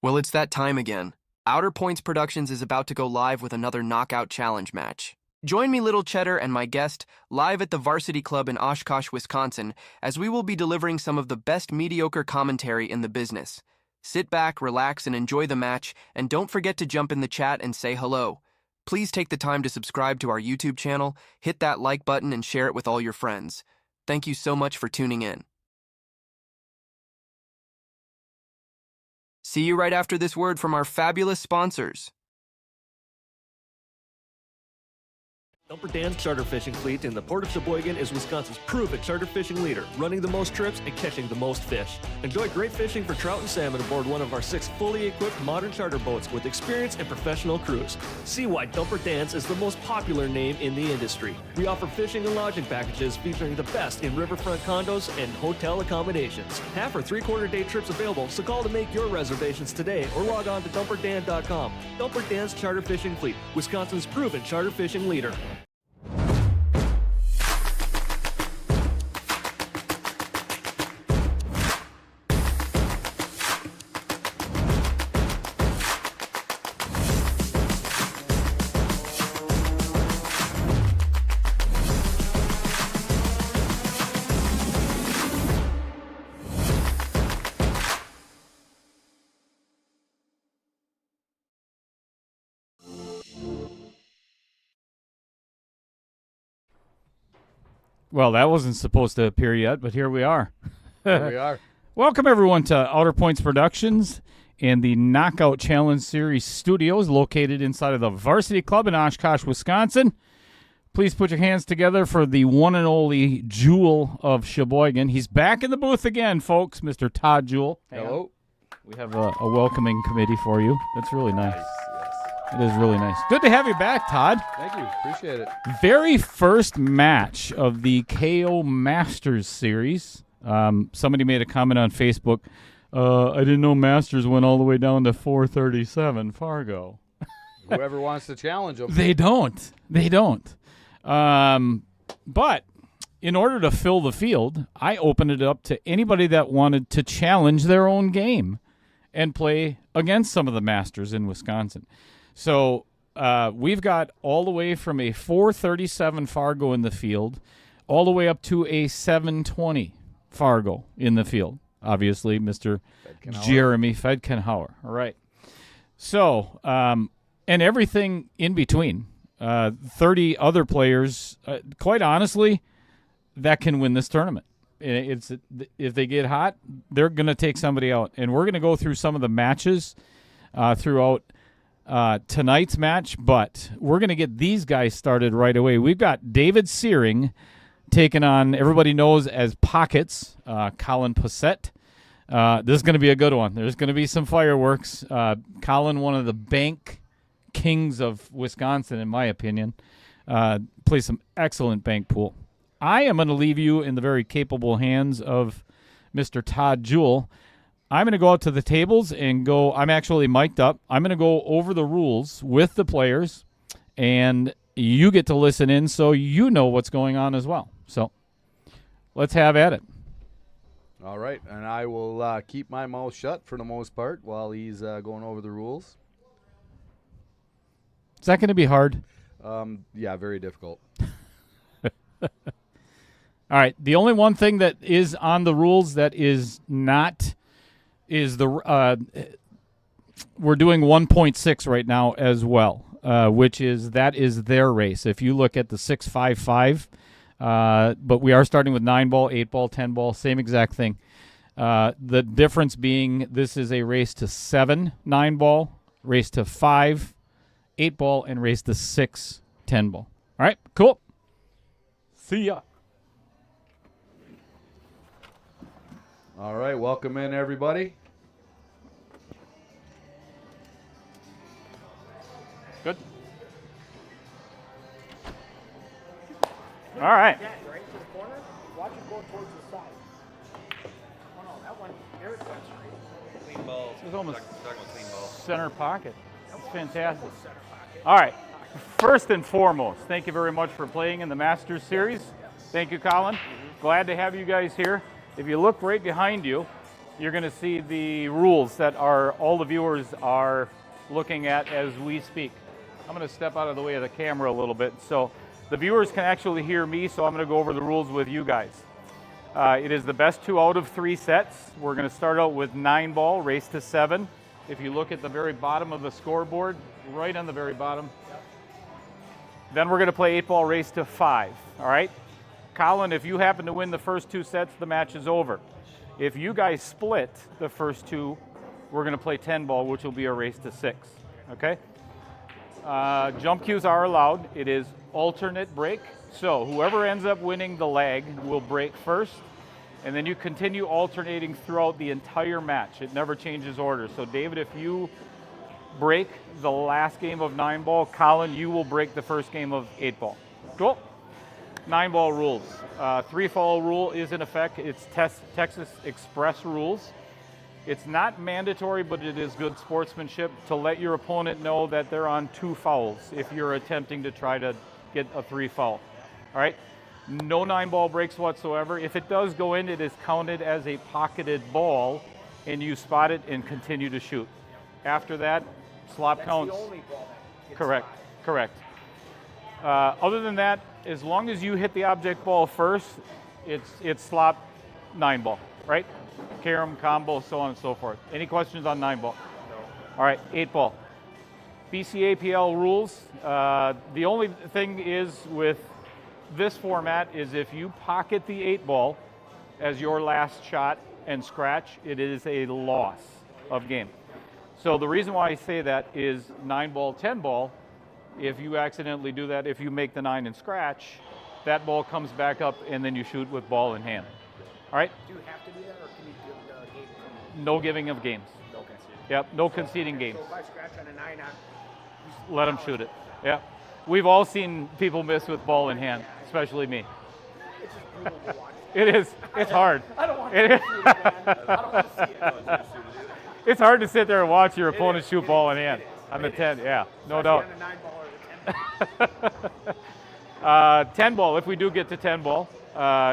Well, it's that time again. Outer Points Productions is about to go live with another Knockout Challenge match. Join me, Little Cheddar, and my guest live at the Varsity Club in Oshkosh, Wisconsin, as we will be delivering some of the best mediocre commentary in the business. Sit back, relax, and enjoy the match, and don't forget to jump in the chat and say hello. Please take the time to subscribe to our YouTube channel, hit that like button, and share it with all your friends. Thank you so much for tuning in. See you right after this word from our fabulous sponsors. Dumper Dan's charter fishing fleet in the Port of Sheboygan is Wisconsin's proven charter fishing leader, running the most trips and catching the most fish. Enjoy great fishing for trout and salmon aboard one of our 6 fully equipped modern charter boats with experience and professional crews. See why Dumper Dan's is the most popular name in the industry. We offer fishing and lodging packages featuring the best in riverfront condos and hotel accommodations. Half or 3/4 day trips available, so call to make your reservations today or log on to dumperdan.com. Dumper Dan's charter fishing fleet, Wisconsin's proven charter fishing leader. Well, that wasn't supposed to appear yet, but here we are. Here we are. Welcome, everyone, to Outer Points Productions and the Knockout Challenge Series studios located inside of the Varsity Club in Oshkosh, Wisconsin. Please put your hands together for the one and only Jewel of Sheboygan. He's back in the booth again, folks, Mr. Todd Jewel. Hello. We have a welcoming committee for you. That's really nice. It is really nice. Good to have you back, Todd. Thank you. Appreciate it. Very first match of the KO Masters series. Somebody made a comment on Facebook. I didn't know Masters went all the way down to 437 Fargo. Whoever wants to challenge them. They don't. But in order to fill the field, I opened it up to anybody that wanted to challenge their own game and play against some of the Masters in Wisconsin. So we've got all the way from a 437 Fargo in the field all the way up to a 720 Fargo in the field. Obviously, Mr. Jeremy Fedkenhauer. All right. So, and everything in between. 30 other players, quite honestly, that can win this tournament. If they get hot, they're going to take somebody out. And we're going to go through some of the matches throughout tonight's match, but we're going to get these guys started right away. We've got David Seering taking on, everybody knows as Pockets, Collin Posselt. This is going to be a good one. There's going to be some fireworks. Collin, one of the bank kings of Wisconsin, in my opinion, plays some excellent bank pool. I am going to leave you in the very capable hands of Mr. Todd Jewel. I'm going to go out to the tables and go. I'm actually mic'd up. I'm going to go over the rules with the players, and you get to listen in so you know what's going on as well. So let's have at it. All right, and I will keep my mouth shut for the most part while he's going over the rules. Is that going to be hard? Yeah, very difficult. All right. The only one thing that is on the rules that is not is the we're doing 1.6 right now as well, which is their race. If you look at the 655, but we are starting with 9-ball, 8-ball, 10-ball, same exact thing. The difference being this is a race to 7 9-ball, race to 5 8-ball, and race to 6 10-ball. All right, cool. See ya. All right, welcome in, everybody. Good. All right. Yeah, right to the corner. Watch it go towards the side. Oh no, that one, there it went straight. Clean ball. This is almost Talking about clean ball. center pocket. That's fantastic. All right. First and foremost, thank you very much for playing in the Masters Series. Thank you, Collin. Glad to have you guys here. If you look right behind you, you're going to see the rules that all the viewers are looking at as we speak. I'm going to step out of the way of the camera a little bit so the viewers can actually hear me, so I'm going to go over the rules with you guys. It is the best 2 out of 3 sets. We're going to start out with 9-ball, race to 7. If you look at the very bottom of the scoreboard, right on the very bottom, then we're going to play 8-ball, race to 5, all right? Collin, if you happen to win the first 2 sets, the match is over. If you guys split the first 2, we're going to play 10-ball, which will be a race to 6, okay? Jump cues are allowed. It is alternate break. So whoever ends up winning the leg will break first, and then you continue alternating throughout the entire match. It never changes order. So David, if you break the last game of 9-ball, Collin, you will break the first game of 8-ball. Cool. 9-ball rules. 3-fall rule is in effect. It's Texas Express rules. It's not mandatory, but it is good sportsmanship to let your opponent know that they're on 2 fouls if you're attempting to try to get a 3 foul. All right? No 9-ball breaks whatsoever. If it does go in, it is counted as a pocketed ball, and you spot it and continue to shoot. After that, slop counts. That's the only ball that gets Correct. spotted. Correct. Other than that, as long as you hit the object ball first, it's slop 9-ball, right? Carom, combo, so on and so forth. Any questions on 9-ball? No. All right, 8-ball. BCAPL rules. The only thing is with this format is if you pocket the 8-ball as your last shot and scratch, it is a loss of game. So the reason why I say that is 9-ball, 10-ball, if you accidentally do that, if you make the 9 and scratch, that ball comes back up and then you shoot with ball in hand. All right? Do you have to do that, or can you give the game from No giving of games. no conceding? Yep, no conceding games. So if I scratch on a 9, Let them shoot it. Yeah. We've all seen people miss with ball in hand, especially me. it's just brutal to watch. It is. It's hard. I don't want It to is. see it, man. I don't want to see it. It's hard to sit there and watch your opponent shoot ball in hand on the 10. Yeah, no doubt. On a 9-ball or a 10-ball. 10-ball, if we do get to 10-ball,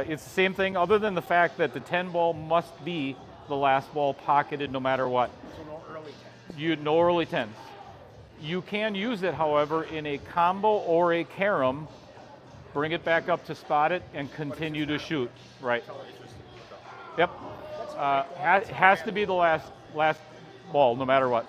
it's the same thing other than the fact that the 10-ball must be the last ball pocketed no matter what. So no early 10s. No early 10s. You can use it, however, in a combo or a carom, bring it back up to spot it, and continue to shoot. Right. Yep. Has to be the last ball, no matter what.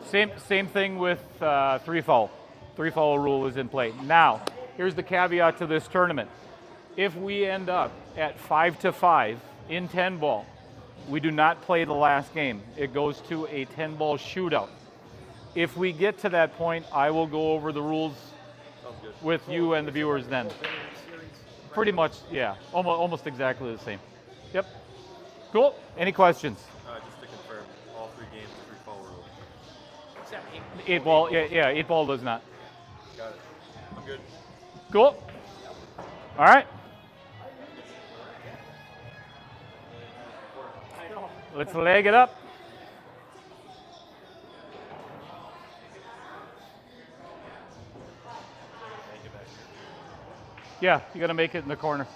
Same thing with 3-foul. 3-foul rule is in play. Now, here's the caveat to this tournament. If we end up at 5-5 in 10-ball, we do not play the last game. It goes to a 10-ball shootout. If we get to that point, I will go over the rules with you and the viewers then. Pretty much, yeah. Almost exactly the same. Yep. Cool. Any questions? Just to confirm, all 3 games, 3-foul rule. Except 8-ball, yeah, 8-ball does not. Got it. I'm good. Cool. All right. Let's leg it up. Yeah, you got to make it in the corner.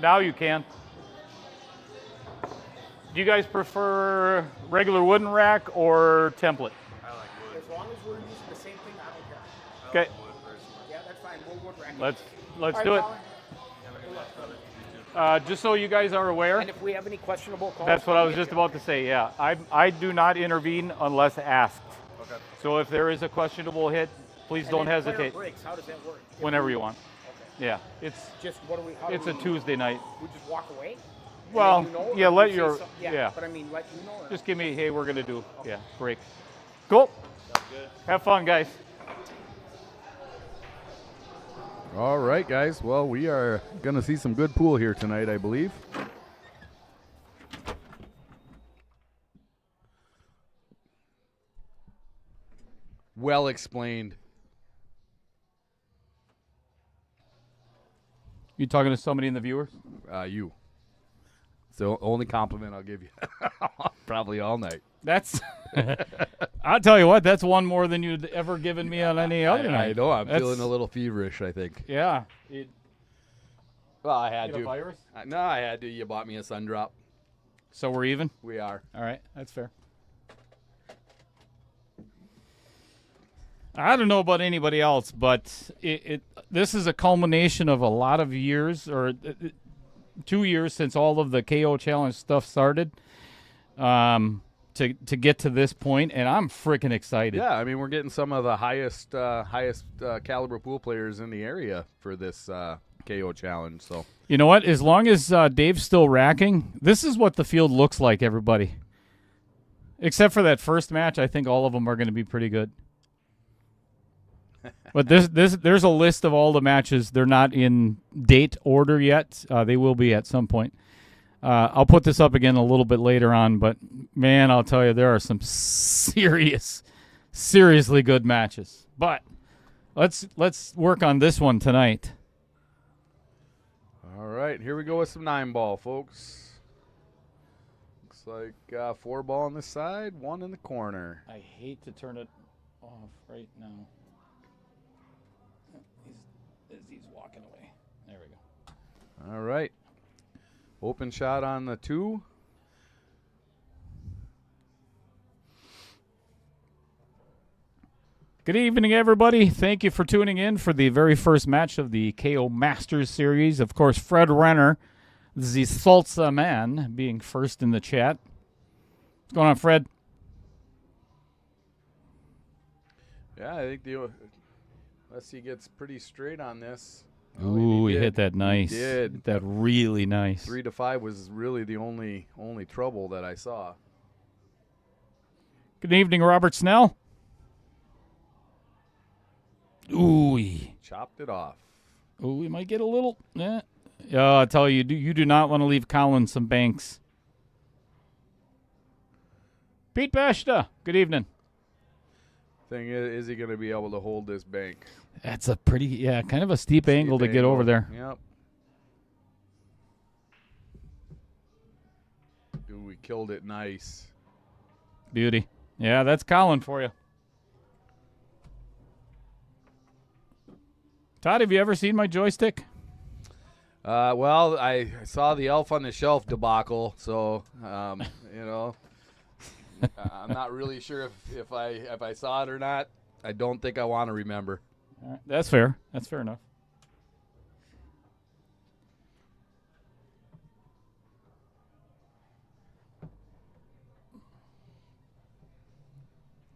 Now you can. Do you guys prefer regular wooden rack or template? I like wood. As long as we're using the same thing, I don't care. Okay, Wood personally. Yeah, that's fine. We'll wood rack it. let's All do right, it. Colin. Just so you guys are aware, And if we have any questionable calls, that's what I we'll was get just you. about to say. Yeah, I do not intervene unless asked. Okay. So if there is a questionable hit, please And don't then player hesitate. breaks, how does that work? If Whenever we- you want. Okay. Yeah, it's Just what do we? How do it's a we- Tuesday night. We just walk away. And Well, let you know, yeah, or let we say your some- yeah. But I mean, let you know. or- Just give me, hey, we're gonna do break. Cool. Have fun, guys. All right, guys. Well, we are going to see some good pool here tonight, I believe. Well explained. You talking to somebody in the viewers? You. It's the only compliment I'll give you. Probably all night. That's. I'll tell you what. That's one more than you'd ever given me on any other night. I know. I'm That's- feeling a little feverish, I think. Yeah. Well, I had Get a to. virus? No, I had to. You bought me a sun drop. So we're even. We are. All right, that's fair. I don't know about anybody else, but this is a culmination of a lot of years, or 2 years since all of the KO Challenge stuff started, to get to this point, and I'm freaking excited. Yeah, I mean, we're getting some of the highest caliber pool players in the area for this KO Challenge. So You know what? As long as Dave's still racking, this is what the field looks like, everybody. Except for that first match, I think all of them are going to be pretty good. But there's a list of all the matches. They're not in date order yet. They will be at some point. I'll put this up again a little bit later on, but man, I'll tell you, there are some seriously good matches. But let's work on this one tonight. all right, here we go with some 9-ball, folks. Looks like 4-ball on this side, 1 in the corner. I hate to turn it off right now. He's walking away. There we go. All right. Open shot on the 2. Good evening, everybody. Thank you for tuning in for the very first match of the KO Masters Series. Of course, Fred Renner, the Salsa Man, being first in the chat. What's going on, Fred? Yeah, I think unless he gets pretty straight on this. Ooh, he hit that He nice. did. Hit that really nice. 3 to 5 was really the only trouble that I saw. Good evening, Robert Snell. Ooh, Chopped it off. we might get a little. Yeah, I tell you, you do not want to leave Colin some banks. Pete Bashta, good evening. Thing is he going to be able to hold this bank? That's a pretty, kind of a steep angle to Steep get over angle. there. Yep. Dude, we killed it nice. Beauty. Yeah, that's Colin for you. Todd, have you ever seen my joystick? Well, I saw the Elf on the Shelf debacle, so you know, I'm not really sure if I saw it or not. I don't think I want to remember. All right, that's fair. That's fair enough.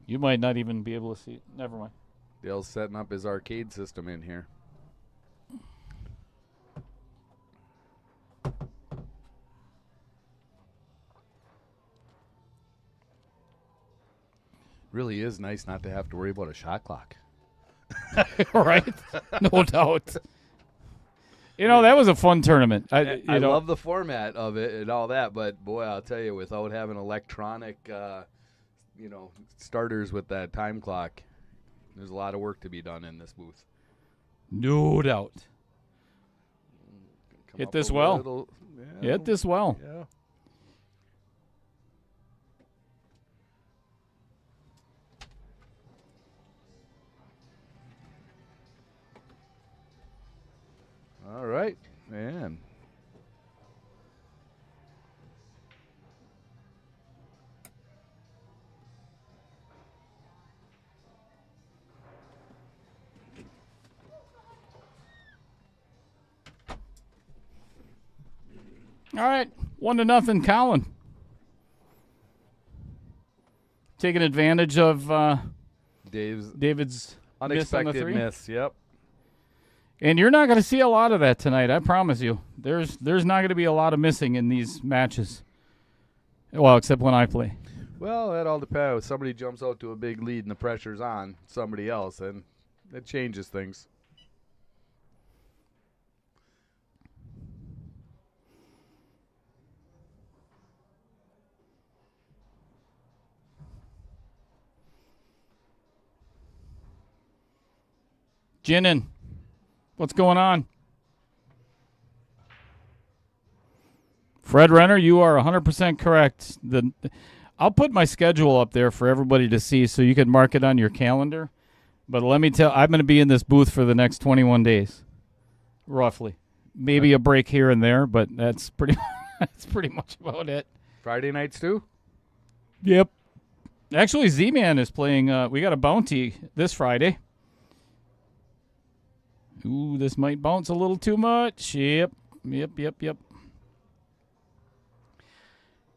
You might not even be able to see it. Never mind. Dale's setting up his arcade system in here. Really is nice not to have to worry about a shot clock. Right? No doubt. You know, that was a fun tournament. I know, love the format of it and all that, but boy, I'll tell you, without having electronic, starters with that time clock, there's a lot of work to be done in this booth. no doubt. Come Hit up this a well. little- Hit this well. Yeah. All right, man. All right. 1-0, Colin. Taking advantage of Dave's David's unexpected miss on the 3. miss. Yep. And you're not going to see a lot of that tonight, I promise you. There's not going to be a lot of missing in these matches. Well, except when I play. Well, that all depends. If somebody jumps out to a big lead and the pressure's on somebody else, and it changes things. Jinnin, what's going on? Fred Renner, you are 100% correct. I'll put my schedule up there for everybody to see so you can mark it on your calendar. But let me tell, I'm going to be in this booth for the next 21 days, roughly. Maybe a break here and there, but that's pretty much about it. Friday nights too? Yep. Actually, Z-Man is playing. We got a bounty this Friday. Ooh, this might bounce a little too much. Yep.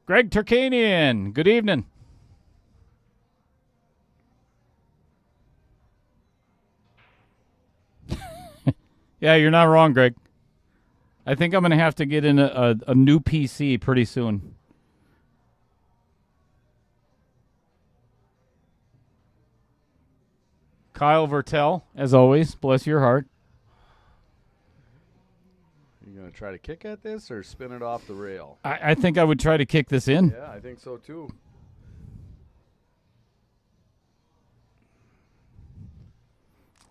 Greg Turkanian, good evening. Yeah, you're not wrong, Greg. I think I'm going to have to get in a new PC pretty soon. Kyle Vertel, as always, bless your heart. You going to try to kick at this or spin it off the rail? I think I would try to kick this in. Yeah, I think so too.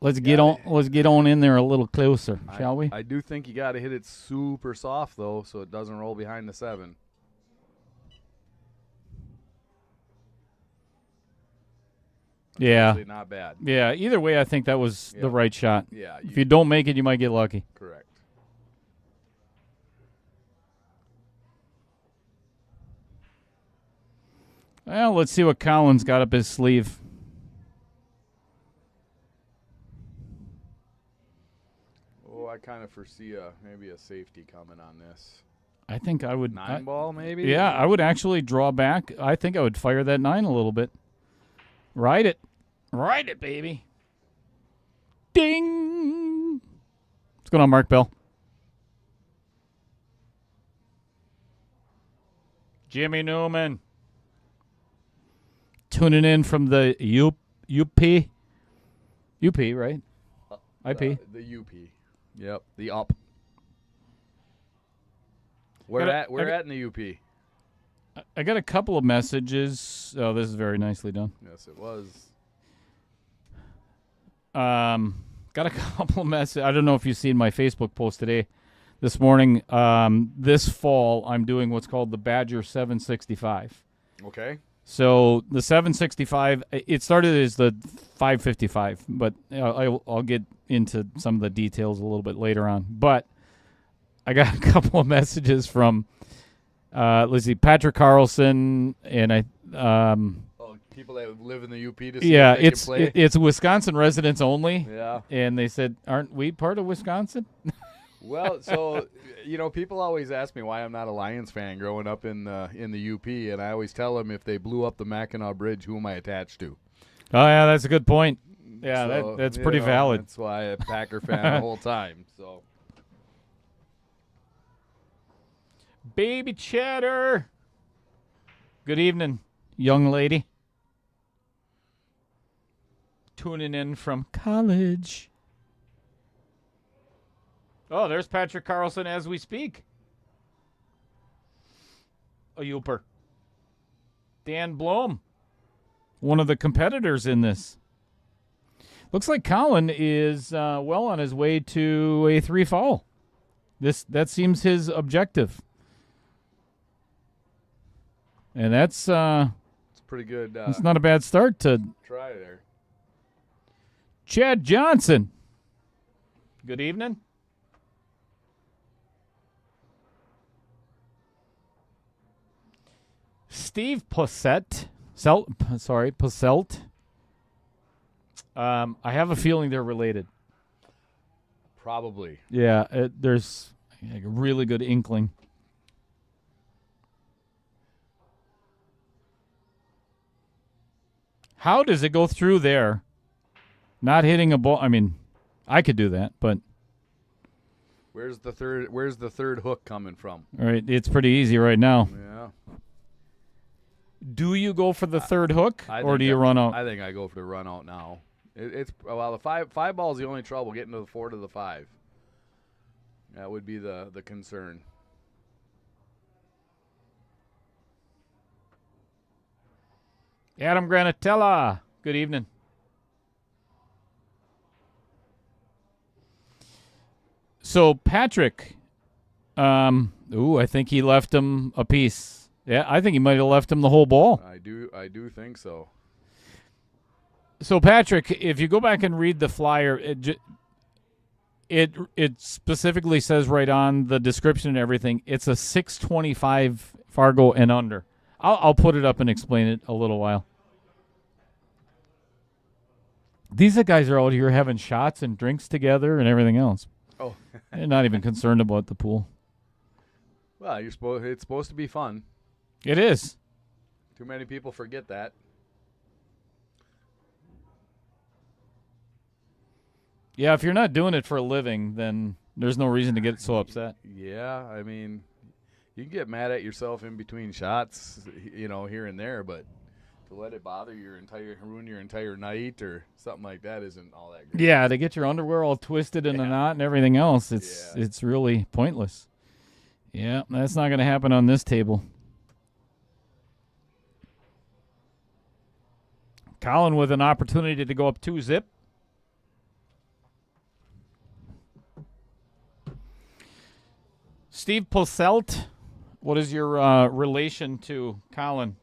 Let's get on in there a little closer, shall we? I do think you got to hit it super soft though, so it doesn't roll behind the 7. Yeah. Actually not bad. Yeah, either way, I think that was the right shot. Yeah. If you don't make it, you might get lucky. Correct. Well, let's see what Colin's got up his sleeve. Oh, I kind of foresee maybe a safety coming on this. I think I would. 9-ball maybe? Yeah, I would actually draw back. I think I would fire that 9 a little bit. Ride it. Ride it, baby. Ding. What's going on, Mark Bell? Jimmy Newman. Tuning in from the UP, right? IP. The UP. Yep, the up. We're at in the UP. I got a couple of messages. Oh, this is very nicely done. Yes, it was. Got a couple of messages. I don't know if you've seen my Facebook post today, this morning. This fall, I'm doing what's called the Badger 765. Okay. So the 765, it started as the 555, but I'll get into some of the details a little bit later on. But I got a couple of messages from, let's see, Patrick Carlson, and people that live in the UP to see if they can play? It's Wisconsin residents only. Yeah. And they said, aren't we part of Wisconsin? Well, so people always ask me why I'm not a Lions fan growing up in the UP, and I always tell them if they blew up the Mackinac Bridge, who am I attached to? Oh yeah, that's a good point. Yeah, So, that's pretty valid. That's why I'm a Packer fan the whole time. So, Baby Cheddar. Good evening, young lady. Tuning in from college. Oh, there's Patrick Carlson as we speak. A Youper. Dan Blom, one of the competitors in this. Looks like Colin is well on his way to a 3 fall. That seems his objective. And that's it's pretty good. it's not a bad start to Try there. Chad Johnson. Good evening. Steve Posselt. Posselt. I have a feeling they're related. Probably. Yeah, there's a really good inkling. How does it go through there? Not hitting a ball. I mean, I could do that, but Where's the third hook coming from? all right, it's pretty easy right now. Yeah. Do you go for the third hook, I or think do you I- run out? I think I go for the run out now. It's the five ball is the only trouble getting to the 4 to the 5. That would be the concern. Adam Granatella. Good evening. So Patrick, Ooh, I think he left him a piece. Yeah, I think he might have left him the whole ball. I do think so. So, Patrick, if you go back and read the flyer, it specifically says right on the description and everything, it's a 625 Fargo and under. I'll put it up and explain it a little while. These guys are out here having shots and drinks together and everything else. Oh, They're not even concerned about the pool. well, it's supposed to be fun. It is. Too many people forget that. Yeah, if you're not doing it for a living, then there's no reason to get so upset. Yeah, I mean, you can get mad at yourself in between shots, here and there, but to let it bother ruin your entire night or something like that isn't all that great. Yeah, to get your underwear all twisted in a knot and everything else, it's really pointless. Yeah, that's not going to happen on this table. Collin with an opportunity to go up 2-zip. Steve Posselt, what is your relation to Collin?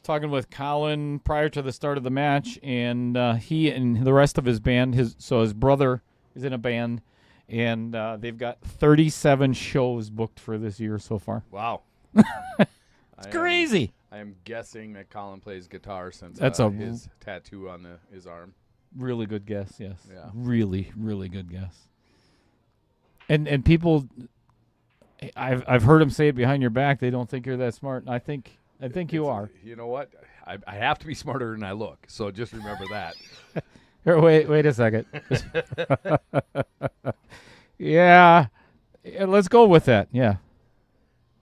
Talking with Collin prior to the start of the match, and he and the rest of his band, his brother is in a band, and they've got 37 shows booked for this year so far. Wow. It's crazy. I am guessing that Collin plays guitar since That's his tattoo on his arm. Really good guess, yes. Yeah. Really, really good guess. And people, I've heard them say it behind your back. They don't think you're that smart. I think you are. You know what? I have to be smarter than I look, so just remember that. Here, wait a second. Yeah, let's go with that. Yeah.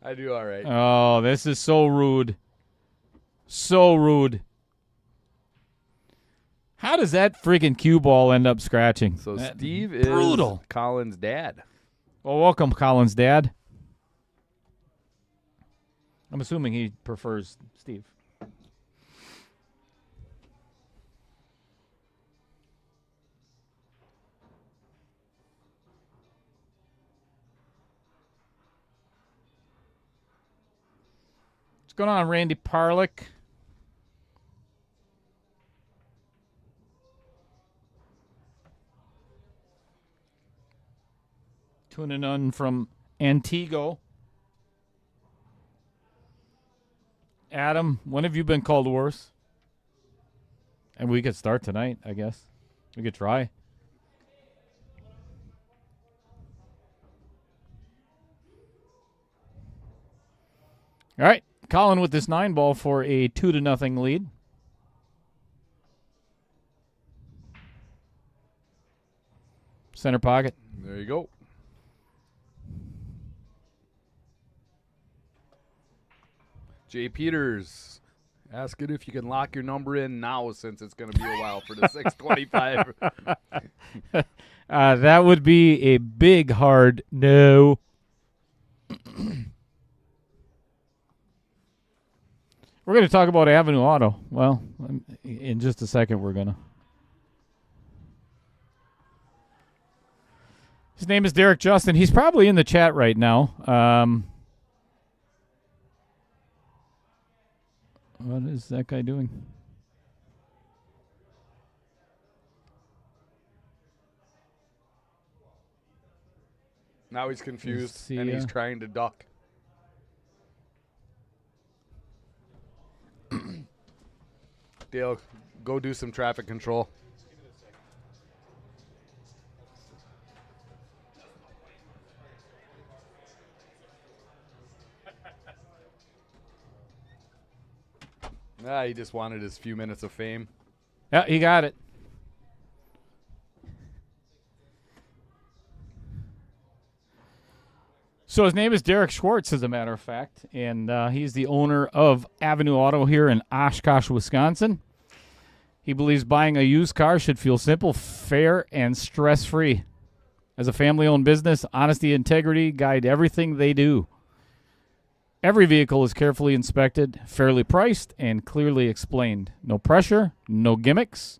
I do all right. Oh, this is so rude. So rude. How does that freaking cue ball end up scratching? So That- Steve brutal. is Collin's dad. Well, welcome, Collin's dad. I'm assuming he prefers Steve. What's going on, Randy Parlick? Tuning in from Antigo. Adam, when have you been called worse? And we could start tonight, I guess. We could try. All right, Collin with this 9-ball for a 2-0 lead. Center pocket. There you go. Jay Peters, ask it if you can lock your number in now since it's going to be a while for the 625. That would be a big hard no. We're going to talk about Avenue Auto. Well, in just a second we're going to. His name is Derek Justin. He's probably in the chat right now. What is that guy doing? Now he's confused, Is he, and he's trying to duck. Dale, go do some traffic control. He just wanted his few minutes of fame. Yeah, he got it. So his name is Derek Schwartz, as a matter of fact, and he's the owner of Avenue Auto here in Oshkosh, Wisconsin. He believes buying a used car should feel simple, fair, and stress-free. As a family-owned business, honesty and integrity guide everything they do. Every vehicle is carefully inspected, fairly priced, and clearly explained. No pressure, no gimmicks.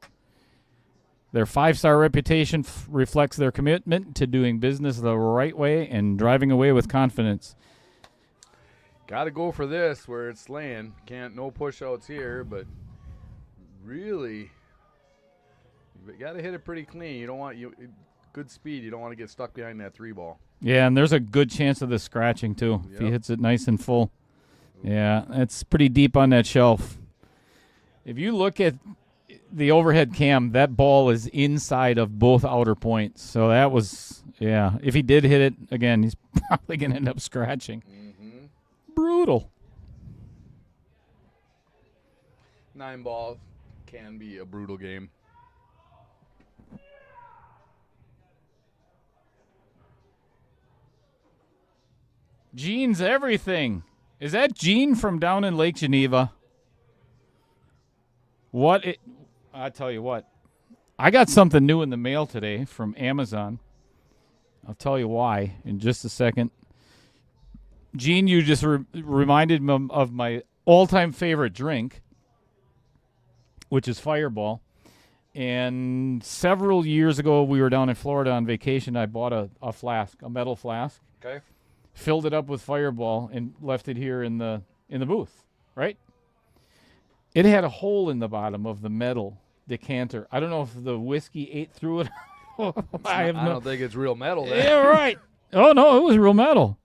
Their 5-star reputation reflects their commitment to doing business the right way and driving away with confidence. Got to go for this where it's laying. No push outs here, but really, you got to hit it pretty clean. You don't want good speed. You don't want to get stuck behind that 3-ball. Yeah, and there's a good chance of this scratching too if he hits it nice and full. Yeah, it's pretty deep on that shelf. If you look at the overhead cam, that ball is inside of both outer points. So that was, if he did hit it, again, he's probably going to end up scratching. Mm-hmm. Brutal. 9-ball can be a brutal game. Gene's everything. Is that Gene from down in Lake Geneva? I tell you what, I got something new in the mail today from Amazon. I'll tell you why in just a second. Gene, you just reminded me of my all-time favorite drink, which is Fireball. And several years ago, we were down in Florida on vacation. I bought a flask, a metal flask. Okay. Filled it up with Fireball and left it here in the booth, right? It had a hole in the bottom of the metal decanter. I don't know if the whiskey ate through it. I don't think it's real metal there. Yeah, right. Oh, no, it was real metal.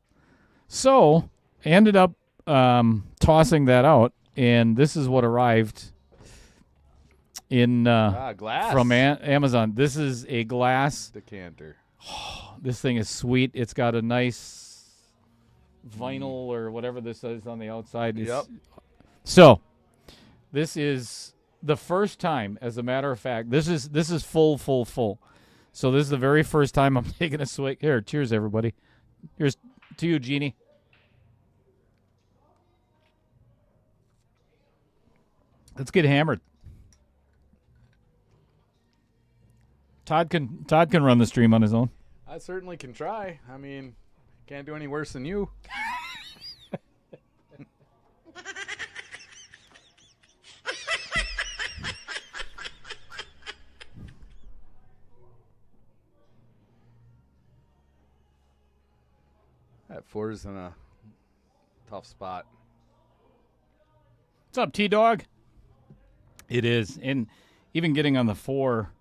So I ended up tossing that out, and this is what arrived in glass from Amazon. This is a glass decanter. This thing is sweet. It's got a nice vinyl or whatever this is on the outside. Yep. So this is the first time, as a matter of fact, this is full. So this is the very first time I'm taking a swig. Here, cheers, everybody. Here's to you, Jeannie. Let's get hammered. Todd can run the stream on his own. I certainly can try. I mean, can't do any worse than you. That 4's in a tough spot. What's up, T-Dog? It is. And even getting on the 4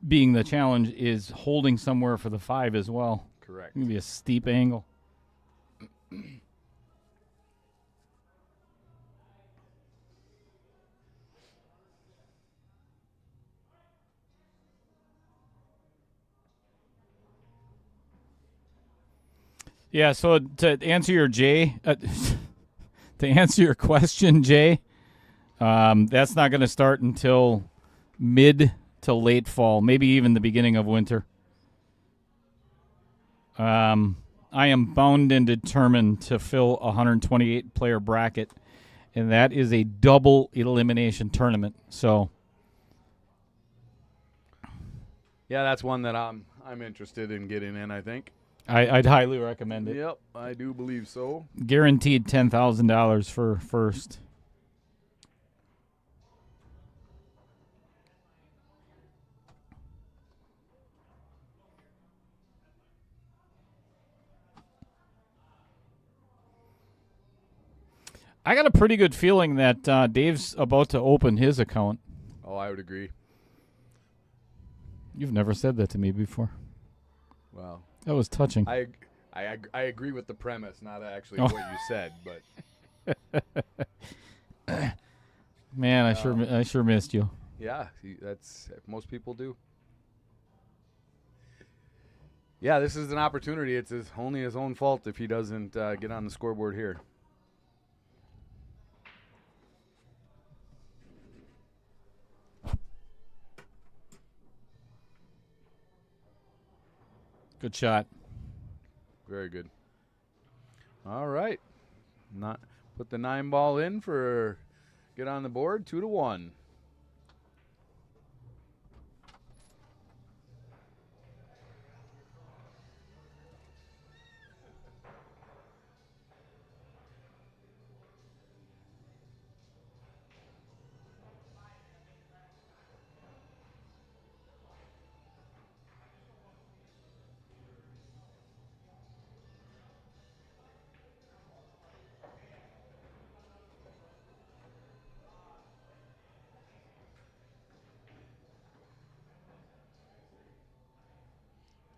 being the challenge is holding somewhere for the 5 as well. Correct. It's going to be a steep angle. Yeah, so to answer your question, Jay, that's not going to start until mid to late fall, maybe even the beginning of winter. I am bound and determined to fill a 128-player bracket, and that is a double elimination tournament. So, yeah, that's one that I'm interested in getting in, I think. I'd highly recommend it. Yep, I do believe so. Guaranteed $10,000 for first. I got a pretty good feeling that Dave's about to open his account. Oh, I would agree. You've never said that to me before. Well, that was touching. I agree with the premise, not actually what you said, but man, I sure missed you. Yeah, that's most people do. Yeah, this is an opportunity. It's only his own fault if he doesn't get on the scoreboard here. Good shot. Very good. All right. Put the 9-ball in for get on the board, 2-1.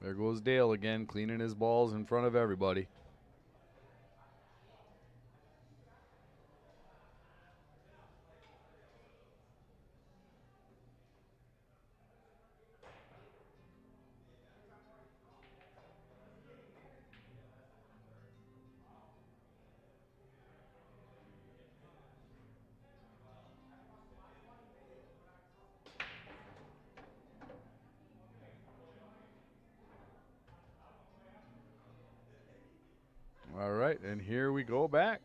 There goes Dale again, cleaning his balls in front of everybody. All right, and here we go back.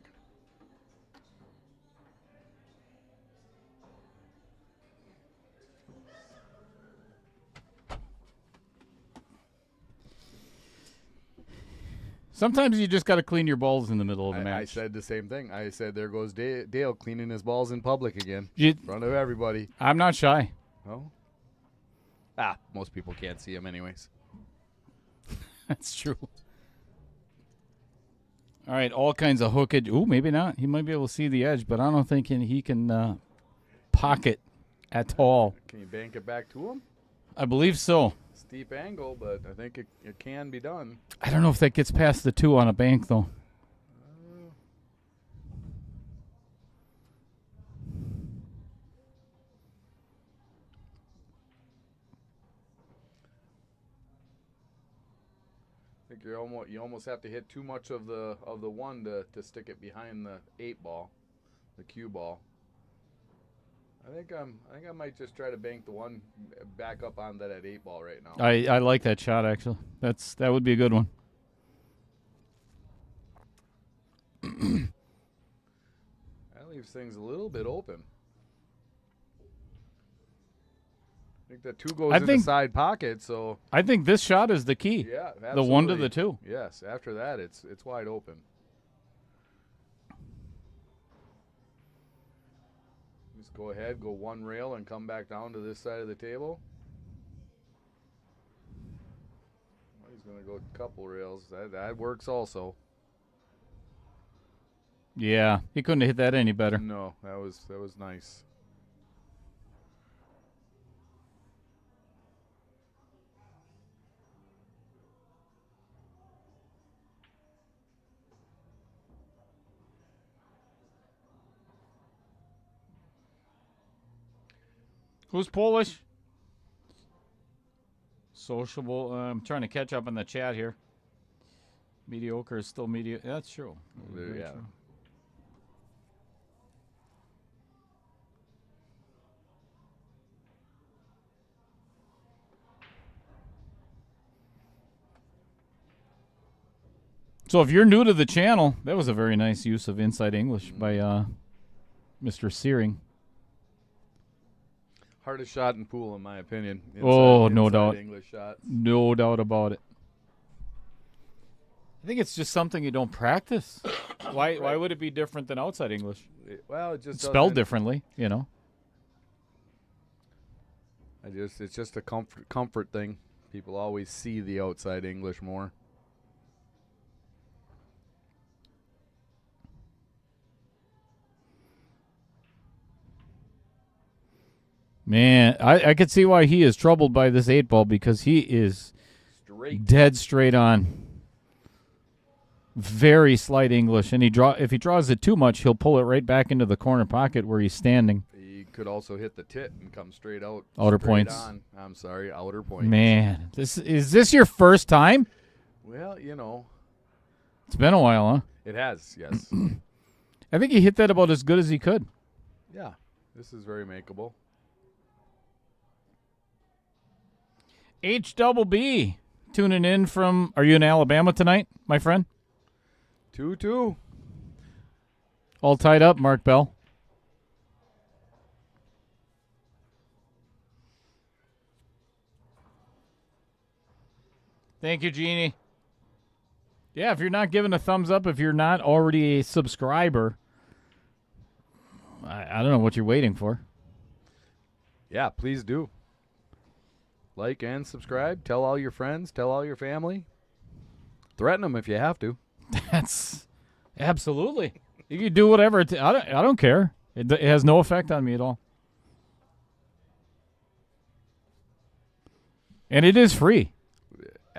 Sometimes you just got to clean your balls in the middle of the I match. said the same thing. I said, there goes Dale cleaning his balls in public again, You- in front of everybody. I'm not shy. Oh. Most people can't see him anyways. That's true. All right, all kinds of hookage. Ooh, maybe not. He might be able to see the edge, but I don't think he can pocket at all. Can you bank it back to him? I believe so. Steep angle, but I think it can be done. I don't know if that gets past the 2 on a bank, though. I think you almost have to hit too much of the 1 to stick it behind the 8-ball, the cue ball. I think I might just try to bank the 1 back up on that 8-ball right now. I like that shot, actually. That would be a good one. That leaves things a little bit open. I think that 2 goes in the side pocket, so I think this shot is the key. yeah, The 1 to absolutely. the 2. Yes, after that it's wide open. Just go ahead, go 1 rail and come back down to this side of the table. Well, he's going to go a couple rails. That works also. Yeah, he couldn't have hit that any better. No, that was nice. Who's Polish? Sociable. I'm trying to catch up on the chat here. Mediocre is still mediocre. That's true. Very Yeah. true. So if you're new to the channel, that was a very nice use of Inside English by Mr. Seering. Hardest shot in pool, in my opinion. Oh, no doubt. English shots. No doubt about it. I think it's just something you don't practice. Why would it be different than outside English? Well, it just It's spelled doesn't- differently, you know. It's just a comfort thing. People always see the outside English more. Man, I could see why he is troubled by this 8-ball because he is dead straight on. Very slight English, and if he draws it too much, he'll pull it right back into the corner pocket where he's standing. He could also hit the tit and come straight out. Outer straight points. On. I'm sorry, outer points. Man, is this your first time? Well, you know, It's been a while, huh? it has, yes. I think he hit that about as good as he could. Yeah, this is very makeable. HBB tuning in from. Are you in Alabama tonight, my friend? 2-2. All tied up, Mark Bell. Thank you, Jeannie. Yeah, if you're not giving a thumbs up, if you're not already a subscriber, I don't know what you're waiting for. Yeah, please do. Like and subscribe. Tell all your friends. Tell all your family. Threaten them if you have to. That's absolutely. You can do whatever. I don't care. It has no effect on me at all. And it is free.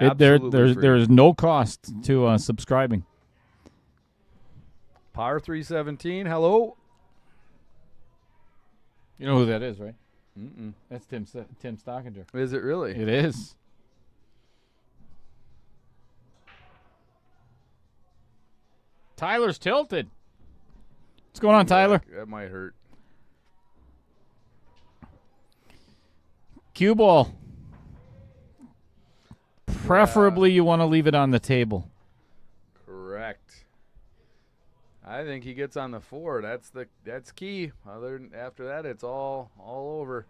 Absolutely free. There is no cost to subscribing. Par 317. Hello. You know who that is, right? Mm-mm. That's Tim Stockinger. Is it really? It is. Tyler's tilted. What's going on, Tyler? That might hurt. Cue ball. Preferably, you want to leave it on the table. Correct. I think he gets on the 4. That's key. After that, it's all over.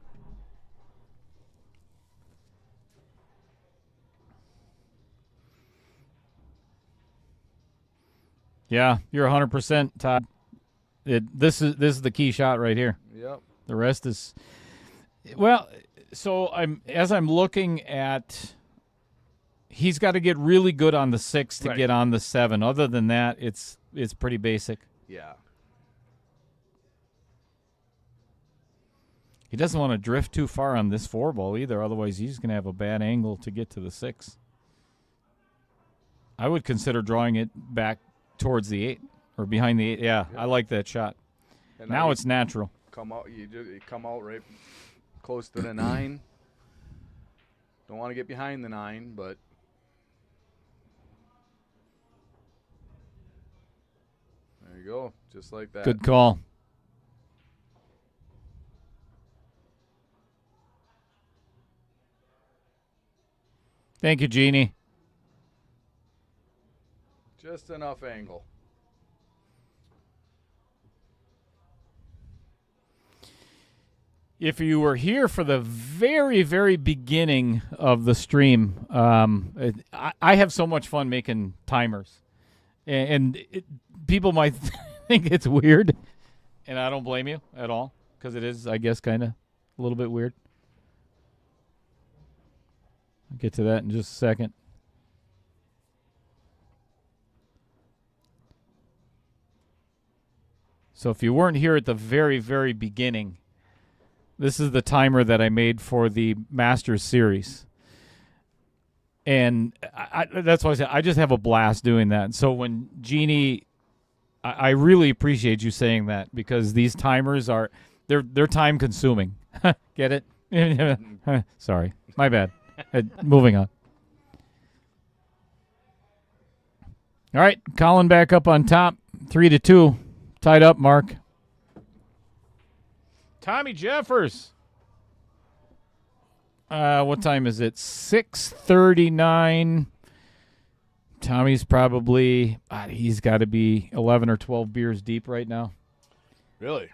Yeah, you're 100%, Todd. This is the key shot right here. Yep. The rest is, well. So as I'm looking at, he's got to get really good on the 6 to get on the 7. Other than that, it's pretty basic. Yeah. He doesn't want to drift too far on this 4 ball either. Otherwise, he's going to have a bad angle to get to the 6. I would consider drawing it back towards the 8 or behind the 8. Yeah, I like that shot. And now it's natural. You come out right close to the 9. Don't want to get behind the 9, but there you go, just like that. Good call. Thank you, Jeannie. Just enough angle. If you were here for the very, very beginning of the stream, I have so much fun making timers. And people might think it's weird, and I don't blame you at all, because it is, I guess, kind of a little bit weird. I'll get to that in just a second. So if you weren't here at the very, very beginning, this is the timer that I made for the Masters series. And that's why I said I just have a blast doing that. So when Jeannie, I really appreciate you saying that, because these timers are, they're time consuming. Get it? Sorry. My bad. Moving on. All right, Collin back up on top, 3-2. Tied up, Mark. Tommy Jeffers. What time is it? 6:39. Tommy's probably, he's got to be 11 or 12 beers deep right now. Really?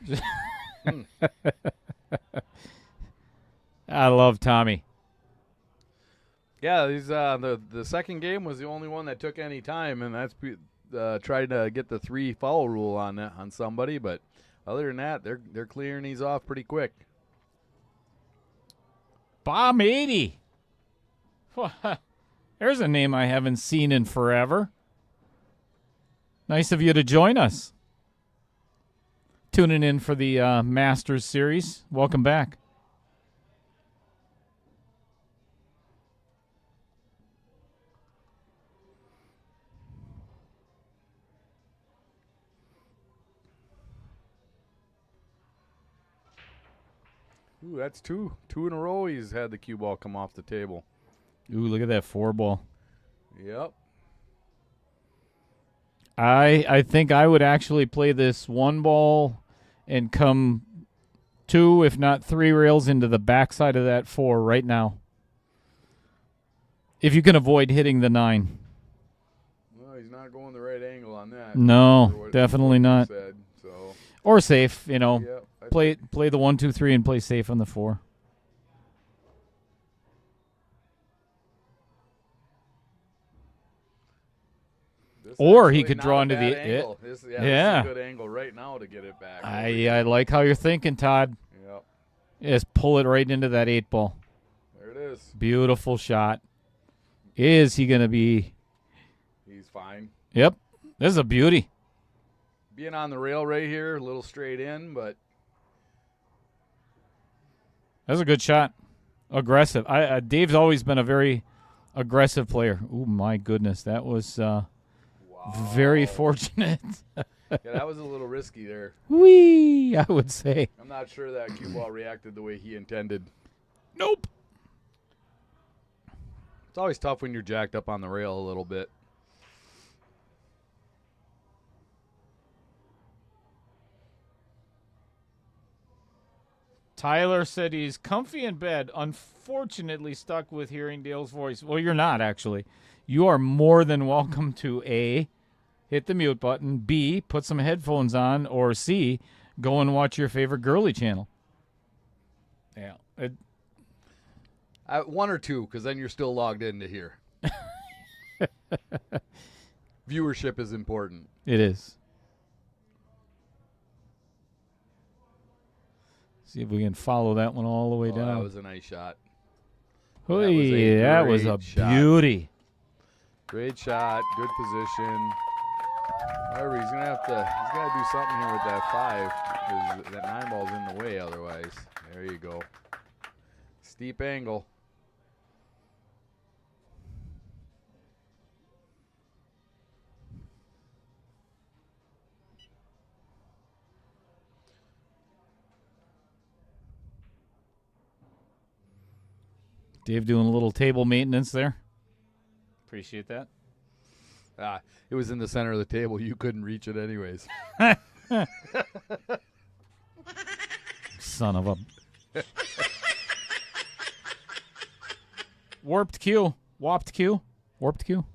I love Tommy. Yeah, these the second game was the only one that took any time, and that's tried to get the 3 foul rule on somebody, but other than that, they're clearing these off pretty quick. Bomb 80. There's a name I haven't seen in forever. Nice of you to join us. Tuning in for the Masters series. Welcome back. Ooh, that's two in a row. He's had the cue ball come off the table. Ooh, look at that 4 ball. Yep. I think I would actually play this 1 ball and come 2, if not 3 rails into the backside of that 4 right now. If you can avoid hitting the 9. Well, he's not going the right angle on that. No, definitely not. Said, so. Or safe, you know. Yep. Play the 1, 2, 3 and play safe on the 4. Or he could draw into the angle. This is a good angle right now to get it back. I like how you're thinking, Todd. Yep. Just pull it right into that 8 ball. There it is. Beautiful shot. Is he going to be? He's fine. Yep. This is a beauty. Being on the rail right here, a little straight in, but That's a good shot. Aggressive. Dave's always been a very aggressive player. Oh, my goodness. That was very fortunate. Yeah, that was a little risky there. Whee, I would say. I'm not sure that cue ball reacted the way he intended. Nope. It's always tough when you're jacked up on the rail a little bit. Tyler said he's comfy in bed, unfortunately stuck with hearing Dale's voice. Well, you're not, actually. You are more than welcome to A, hit the mute button, B, put some headphones on, or C, go and watch your favorite girly channel. Yeah. One or two, because then you're still logged into here. Viewership is important. It is. See if we can follow that one all the way down. That was a nice shot. Hooey, that was a great shot. beauty. Great shot, good position. However, he's gonna do something here with that 5 because that 9-ball's in the way otherwise. There you go. Steep angle. Dave doing a little table maintenance there. Appreciate that. It was in the center of the table. You couldn't reach it anyways. Son of a... Warped Q. Warped Q. Warped Q.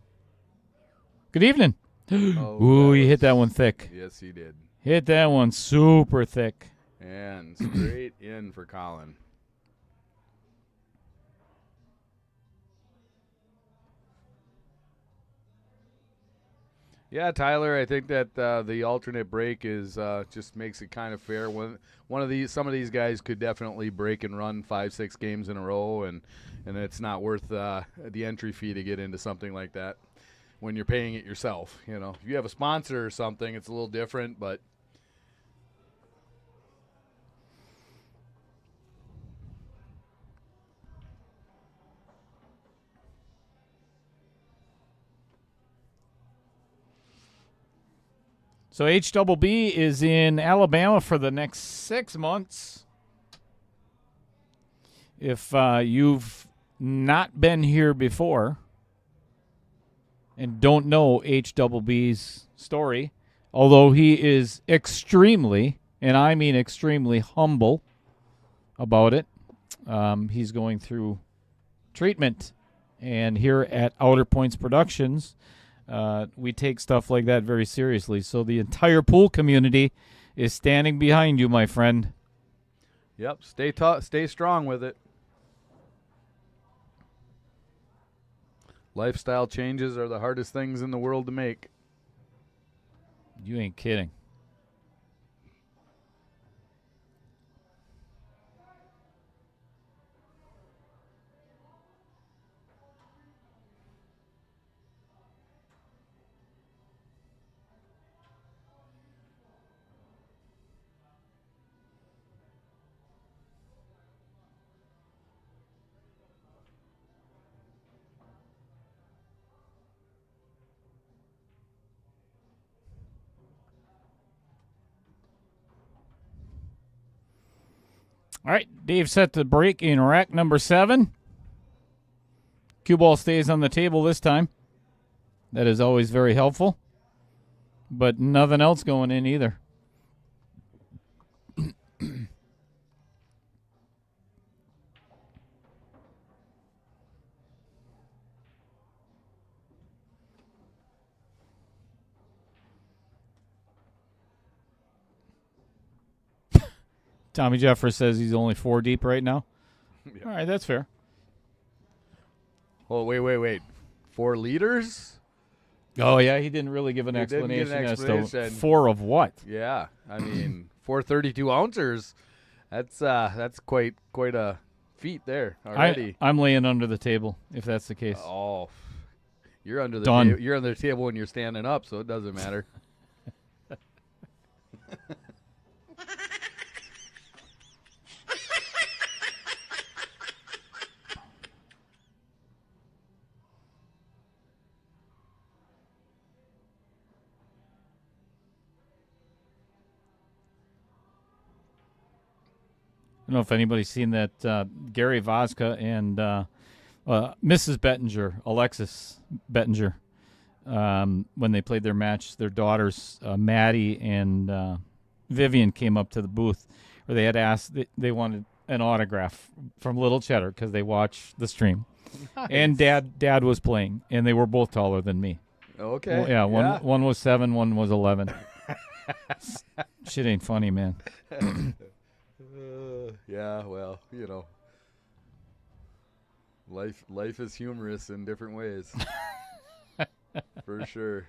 Good evening. Ooh, you hit that one thick. Yes, he did. Hit that one super thick. And straight in for Collin. Yeah, Tyler, I think that the alternate break is just makes it kind of fair. Some of these guys could definitely break and run 5-6 games in a row, and it's not worth the entry fee to get into something like that when you're paying it yourself. You know, if you have a sponsor or something, it's a little different, but. So HBB is in Alabama for the next 6 months. If you've not been here before and don't know HBB's story, although he is extremely, and I mean extremely humble about it, he's going through treatment. And here at Outer Points Productions, we take stuff like that very seriously. So the entire pool community is standing behind you, my friend. Yep, stay strong with it. Lifestyle changes are the hardest things in the world to make. You ain't kidding. All right, Dave set the break in rack number 7. Cue ball stays on the table this time. That is always very helpful. But nothing else going in either. Tommy Jeffers says he's only 4 deep right now. Yeah. All right, that's fair. Oh, wait. 4 liters? Oh, yeah, he didn't really give an explanation as to 4 of what. Yeah, I mean, 4 32 ounces. That's quite a feat there already. I'm laying under the table if that's the case. Oh, you're under the Done. You're under the table when you're standing up, so it doesn't matter. don't know if anybody's seen that. Gary Voska and Mrs. Bettinger, Alexis Bettinger, when they played their match, their daughters, Maddie and Vivian, came up to the booth where they had asked, they wanted an autograph from Little Cheddar because they watched the stream. Nice. And Dad was playing, and they were both taller than me. Okay. Well, yeah, one was 7, one was 11. Shit ain't funny, man. Yeah, well, life is humorous in different ways. For sure.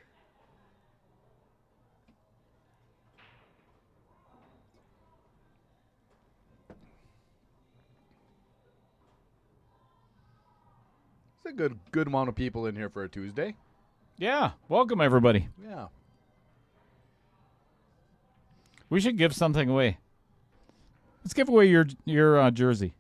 It's a good amount of people in here for a Tuesday. Yeah, welcome everybody. Yeah. We should give something away. Let's give away your jersey.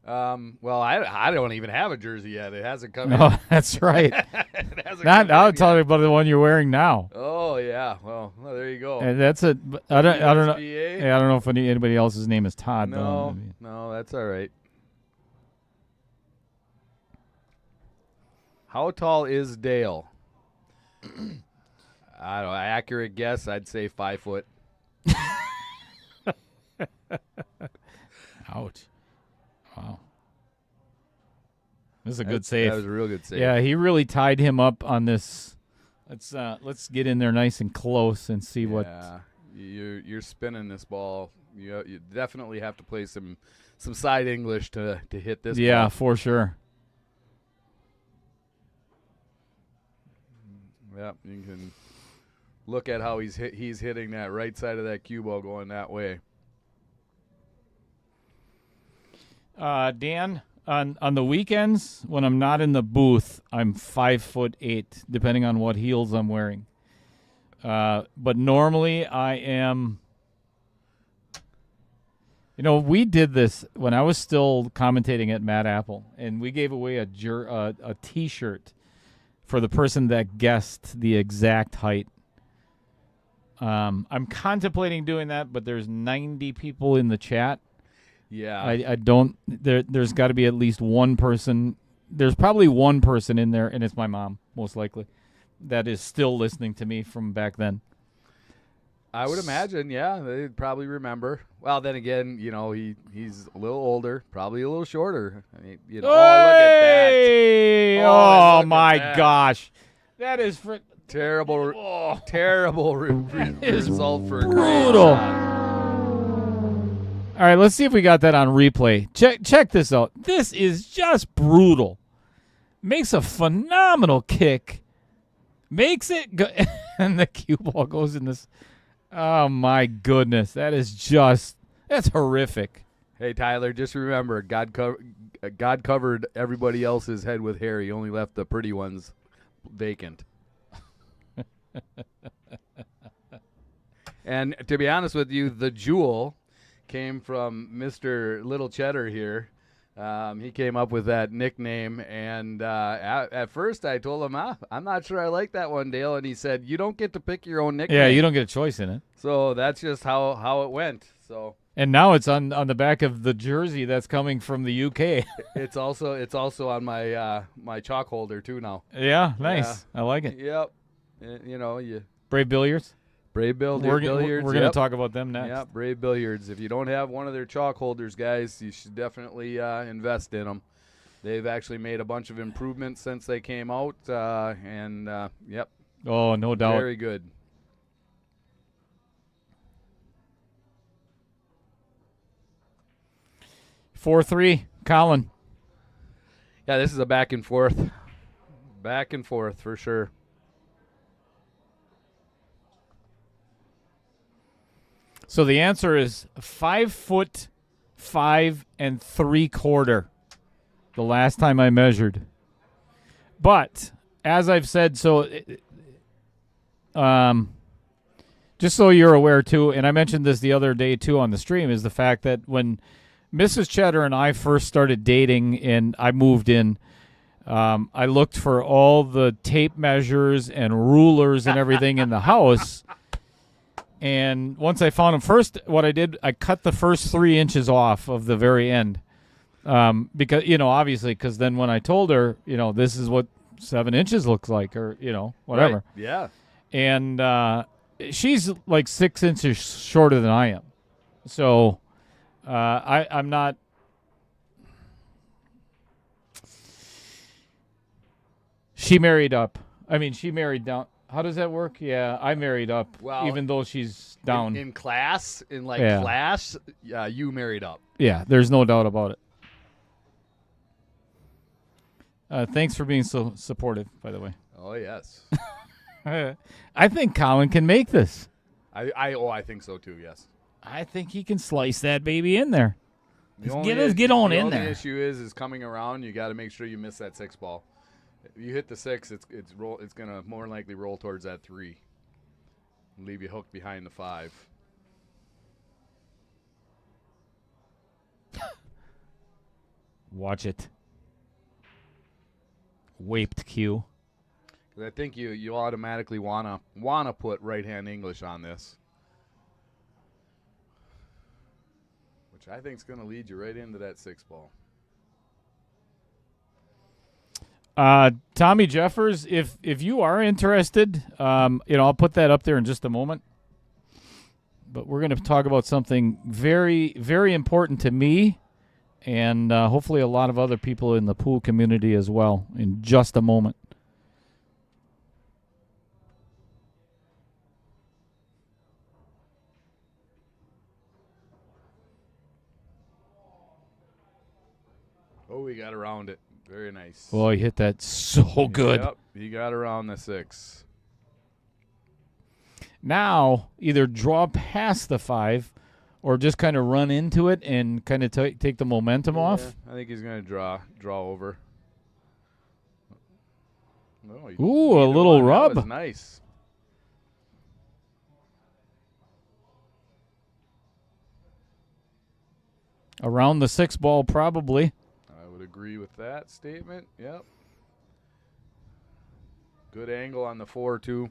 Well, I don't even have a jersey yet. It hasn't come in. Oh, that's right. It hasn't Not come I'll in tell yet. you about the one you're wearing now. Oh yeah. Well, there you go. And that's it. I don't know. USBA? Yeah, I don't know if anybody else's name is Todd. No, though. no, that's all right. How tall is Dale? I don't know. Accurate guess, I'd say 5 foot. Ouch. Wow. This is a good save. That was a real good save. Yeah, he really tied him up on this. Let's get in there nice and close and see what. Yeah, you're spinning this ball. You definitely have to play some side English to hit this. Yeah, ball. for sure. Yeah, you can look at how he's hitting that right side of that cue ball going that way. Dan, on the weekends when I'm not in the booth, I'm 5'8", depending on what heels I'm wearing. But normally I am. We did this when I was still commentating at Mad Apple, and we gave away a T-shirt for the person that guessed the exact height. I'm contemplating doing that, but there's 90 people in the chat. Yeah. I don't. There's got to be at least one person. There's probably one person in there, and it's my mom, most likely, that is still listening to me from back then. I would imagine, yeah, they'd probably remember. Well, then again, he's a little older, probably a little shorter. I mean, Hey! oh, look at that! Oh, look at my that. gosh, that is Terrible, Oh. terrible is result for a brutal. great shot. All right, let's see if we got that on replay. Check this out. This is just brutal. Makes a phenomenal kick. Makes it go, and the cue ball goes in this. Oh my goodness, that's horrific. Hey, Tyler, just remember, God covered everybody else's head with hair. He only left the pretty ones vacant. And to be honest with you, the jewel came from Mr. Little Cheddar here. He came up with that nickname, and at first I told him, I'm not sure I like that one, Dale. And he said, you don't get to pick your own nickname. Yeah, you don't get a choice in it. So that's just how it went. So And now it's on the back of the jersey that's coming from the UK. it's also on my my chalk holder too now. Yeah, nice. I like it. Yep. You Brave Billiards. Brave We're Billiards. going to yep. talk about them next. Yeah, Brave Billiards. If you don't have one of their chalk holders, guys, you should definitely invest in them. They've actually made a bunch of improvements since they came out, and yep. Oh, no doubt. Very good. Four 4-3, Collin. Yeah, this is a back and forth. Back and forth for sure. So the answer is 5'5" 3/4. The last time I measured. But as I've said, just so you're aware too, and I mentioned this the other day too on the stream, is the fact that when Mrs. Cheddar and I first started dating and I moved in, I looked for all the tape measures and rulers and everything in the house And once I found him, first what I did, I cut the first 3 inches off of the very end. Because, obviously, because then when I told her, this is what 7 inches looks like, or, whatever. Right. Yeah. And she's like 6 inches shorter than I am. So I'm not. She married up. I mean, she married down. How does that work? Yeah, I married up, Well, even though she's down. In class, Yeah. class, you married up. Yeah, there's no doubt about it. Thanks for being so supportive, by the way. Oh, yes. I think Colin can make this. I think so too, yes. I think he can slice that baby in there. The Get on in The there. only issue is coming around, you got to make sure you miss that 6 ball. If you hit the 6, it's going to more than likely roll towards that 3. And leave you hooked behind the 5. Watch it. Waped Q. 'Cause I think you automatically wanna put right-hand English on this. Which I think is going to lead you right into that 6 ball. Tommy Jeffers, if you are interested, I'll put that up there in just a moment. But we're going to talk about something very, very important to me, and hopefully a lot of other people in the pool community as well in just a moment. Oh, he got around it. Very nice. Well, he hit that so good. Yep, he got around the 6. Now, either draw past the 5 or just kind of run into it and kind of take the momentum off. I think he's going to draw over. No, Ooh, a little rub. That was nice. Around the 6 ball, probably. I would agree with that statement. Yep. Good angle on the 4, too.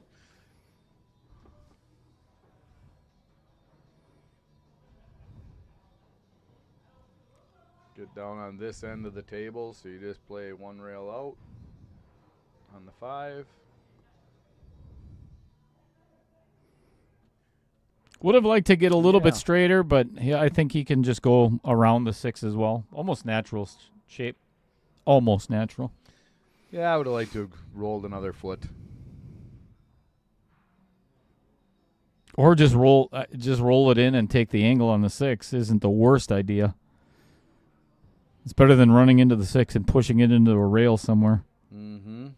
Get down on this end of the table, so you just play 1 rail out on the 5. Would have liked to get a little bit straighter, but I think he can just go around the 6 as well. Almost natural shape. Almost natural. Yeah, I would have liked to have rolled another foot. Or just roll it in and take the angle on the 6 isn't the worst idea. It's better than running into the 6 and pushing it into a rail somewhere. Mm-hmm.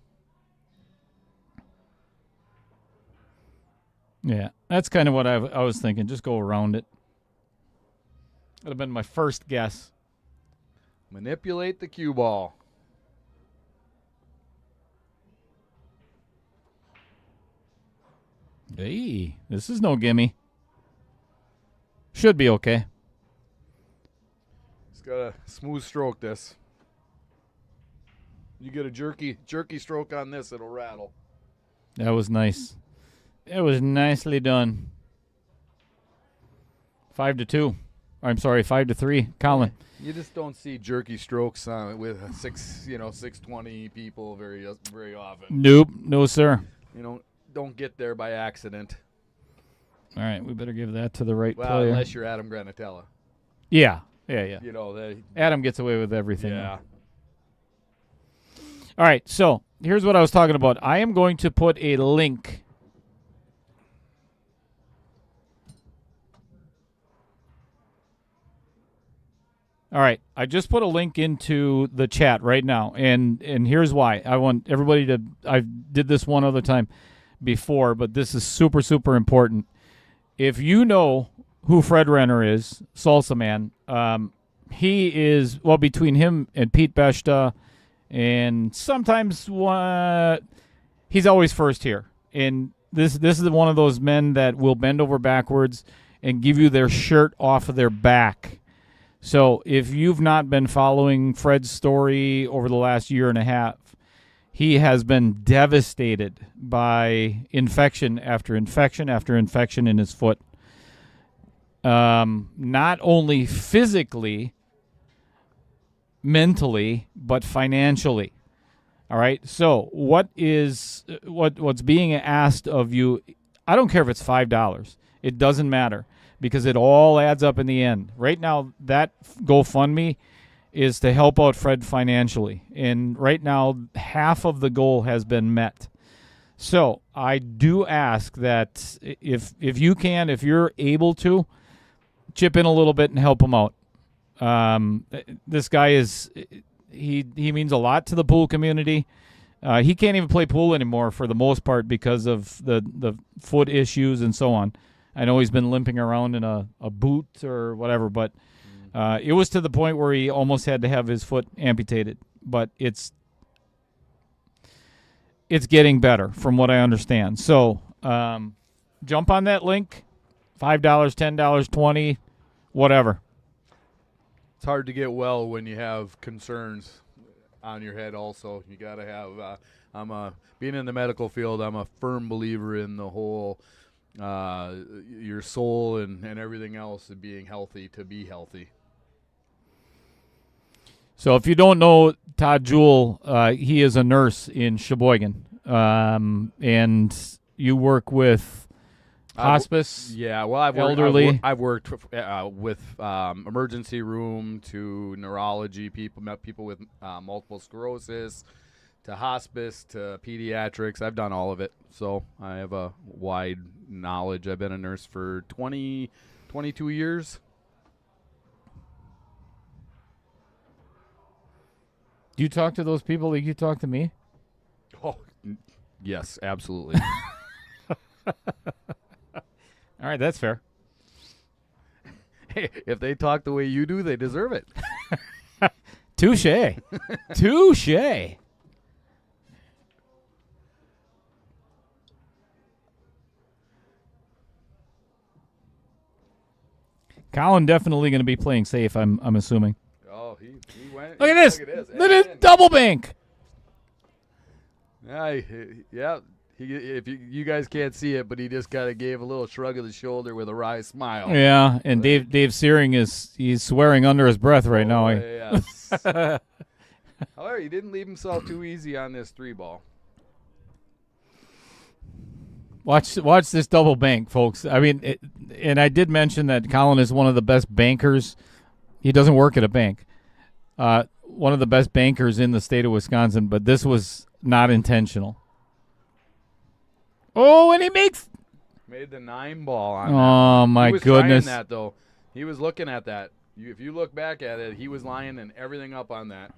Yeah, that's kind of what I was thinking. Just go around it. That would have been my first guess. Manipulate the cue ball. Hey, this is no gimme. Should be okay. It's got a smooth stroke, this. You get a jerky stroke on this, it'll rattle. That was nice. It was nicely done. 5-2. I'm sorry, 5-3. Colin. You just don't see jerky strokes with 620 people very often. Nope. No, sir. You don't get there by accident. All right, we better give that to the right Well, player. unless you're Adam Granatella. Yeah. Adam gets away with everything. Yeah. All right, so here's what I was talking about. I am going to put a link. All right, I just put a link into the chat right now, and here's why. I want everybody to. I did this one other time before, but this is super, super important. If you know who Fred Renner is, Salsa Man, he is, well, between him and Pete Beshta, and sometimes he's always first here. And this is one of those men that will bend over backwards and give you their shirt off of their back. So if you've not been following Fred's story over the last year and a half, he has been devastated by infection after infection after infection in his foot. Not only physically, mentally, but financially. All right. So what's being asked of you? I don't care if it's $5. It doesn't matter because it all adds up in the end. Right now, that GoFundMe is to help out Fred financially, and right now, half of the goal has been met. So I do ask that if you can, if you're able to, chip in a little bit and help him out. This guy he means a lot to the pool community. He can't even play pool anymore for the most part because of the foot issues and so on. I know he's been limping around in a boot or whatever, but it was to the point where he almost had to have his foot amputated. But it's getting better from what I understand. So jump on that link, $5, $10, $20, whatever. It's hard to get well when you have concerns on your head also. You got to have being in the medical field, I'm a firm believer in the whole your soul and everything else and being healthy to be healthy. So if you don't know Todd Jewell, he is a nurse in Sheboygan, and you work with hospice. Elderly. I've worked with emergency room to neurology people, met people with multiple sclerosis, to hospice, to pediatrics. I've done all of it, so I have a wide knowledge. I've been a nurse for 22 years. Do you talk to those people like you talk to me? Oh, yes, absolutely. All right, that's fair. Hey, if they talk the way you do, they deserve it. Touche. Touche. Collin definitely going to be playing safe, I'm assuming. Oh, he went. Look at this. Look at this double bank. Yeah. If you guys can't see it, but he just kind of gave a little shrug of the shoulder with a wry smile. Yeah, and Dave Seering he's swearing under his breath right now. Yes. However, he didn't leave himself too easy on this 3-ball. Watch this double bank, folks. I mean, and I did mention that Collin is one of the best bankers. He doesn't work at a bank. One of the best bankers in the state of Wisconsin, but this was not intentional. Oh, and he made the 9-ball on that. Oh, my goodness. He was trying that, though. He was looking at that. If you look back at it, he was lining everything up on that.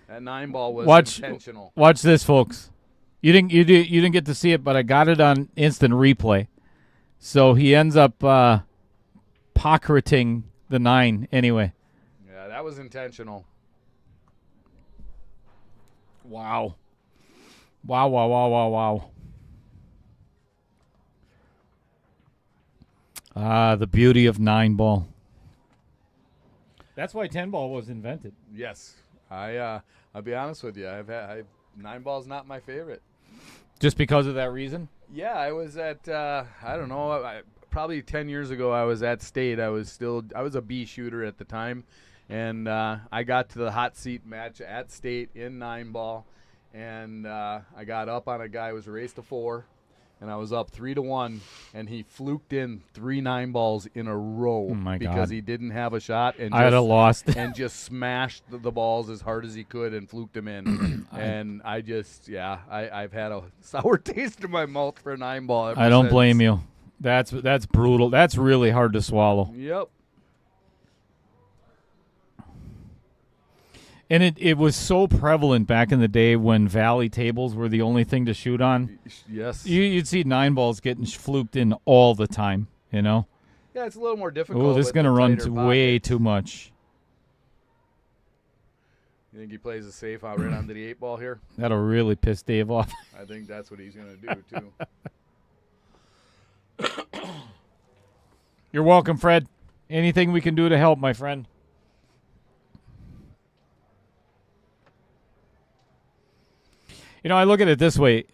That 9-ball was intentional. Watch this, folks. You didn't get to see it, but I got it on instant replay. So he ends up pocketing the 9 anyway. Yeah, that was intentional. Wow. Wow. The beauty of 9-ball. That's why 10-ball was invented. Yes. I'll be honest with you. 9-ball's not my favorite. Just because of that reason? Yeah, I was at I don't know, probably 10 years ago I was at State. I was a B shooter at the time, and I got to the hot seat match at State in 9-ball, and I got up on a guy who was a race to 4. And I was up 3-1, and he fluked in 3 9-balls in a row because he didn't have a shot, and I'd have lost, and just smashed the balls as hard as he could and fluked them in. And I've had a sour taste in my mouth for a 9-ball. I don't blame you. That's brutal. That's really hard to swallow. Yep. And it was so prevalent back in the day when valley tables were the only thing to shoot on. Yes. You'd see 9-balls getting fluked in all the time, you know? Yeah, it's a little more difficult. Oh, this is going to run way too much. You think he plays it safe out right onto the 8-ball here? That'll really piss Dave off. I think that's what he's going to do, too. You're welcome, Fred. Anything we can do to help, my friend. I look at it this way.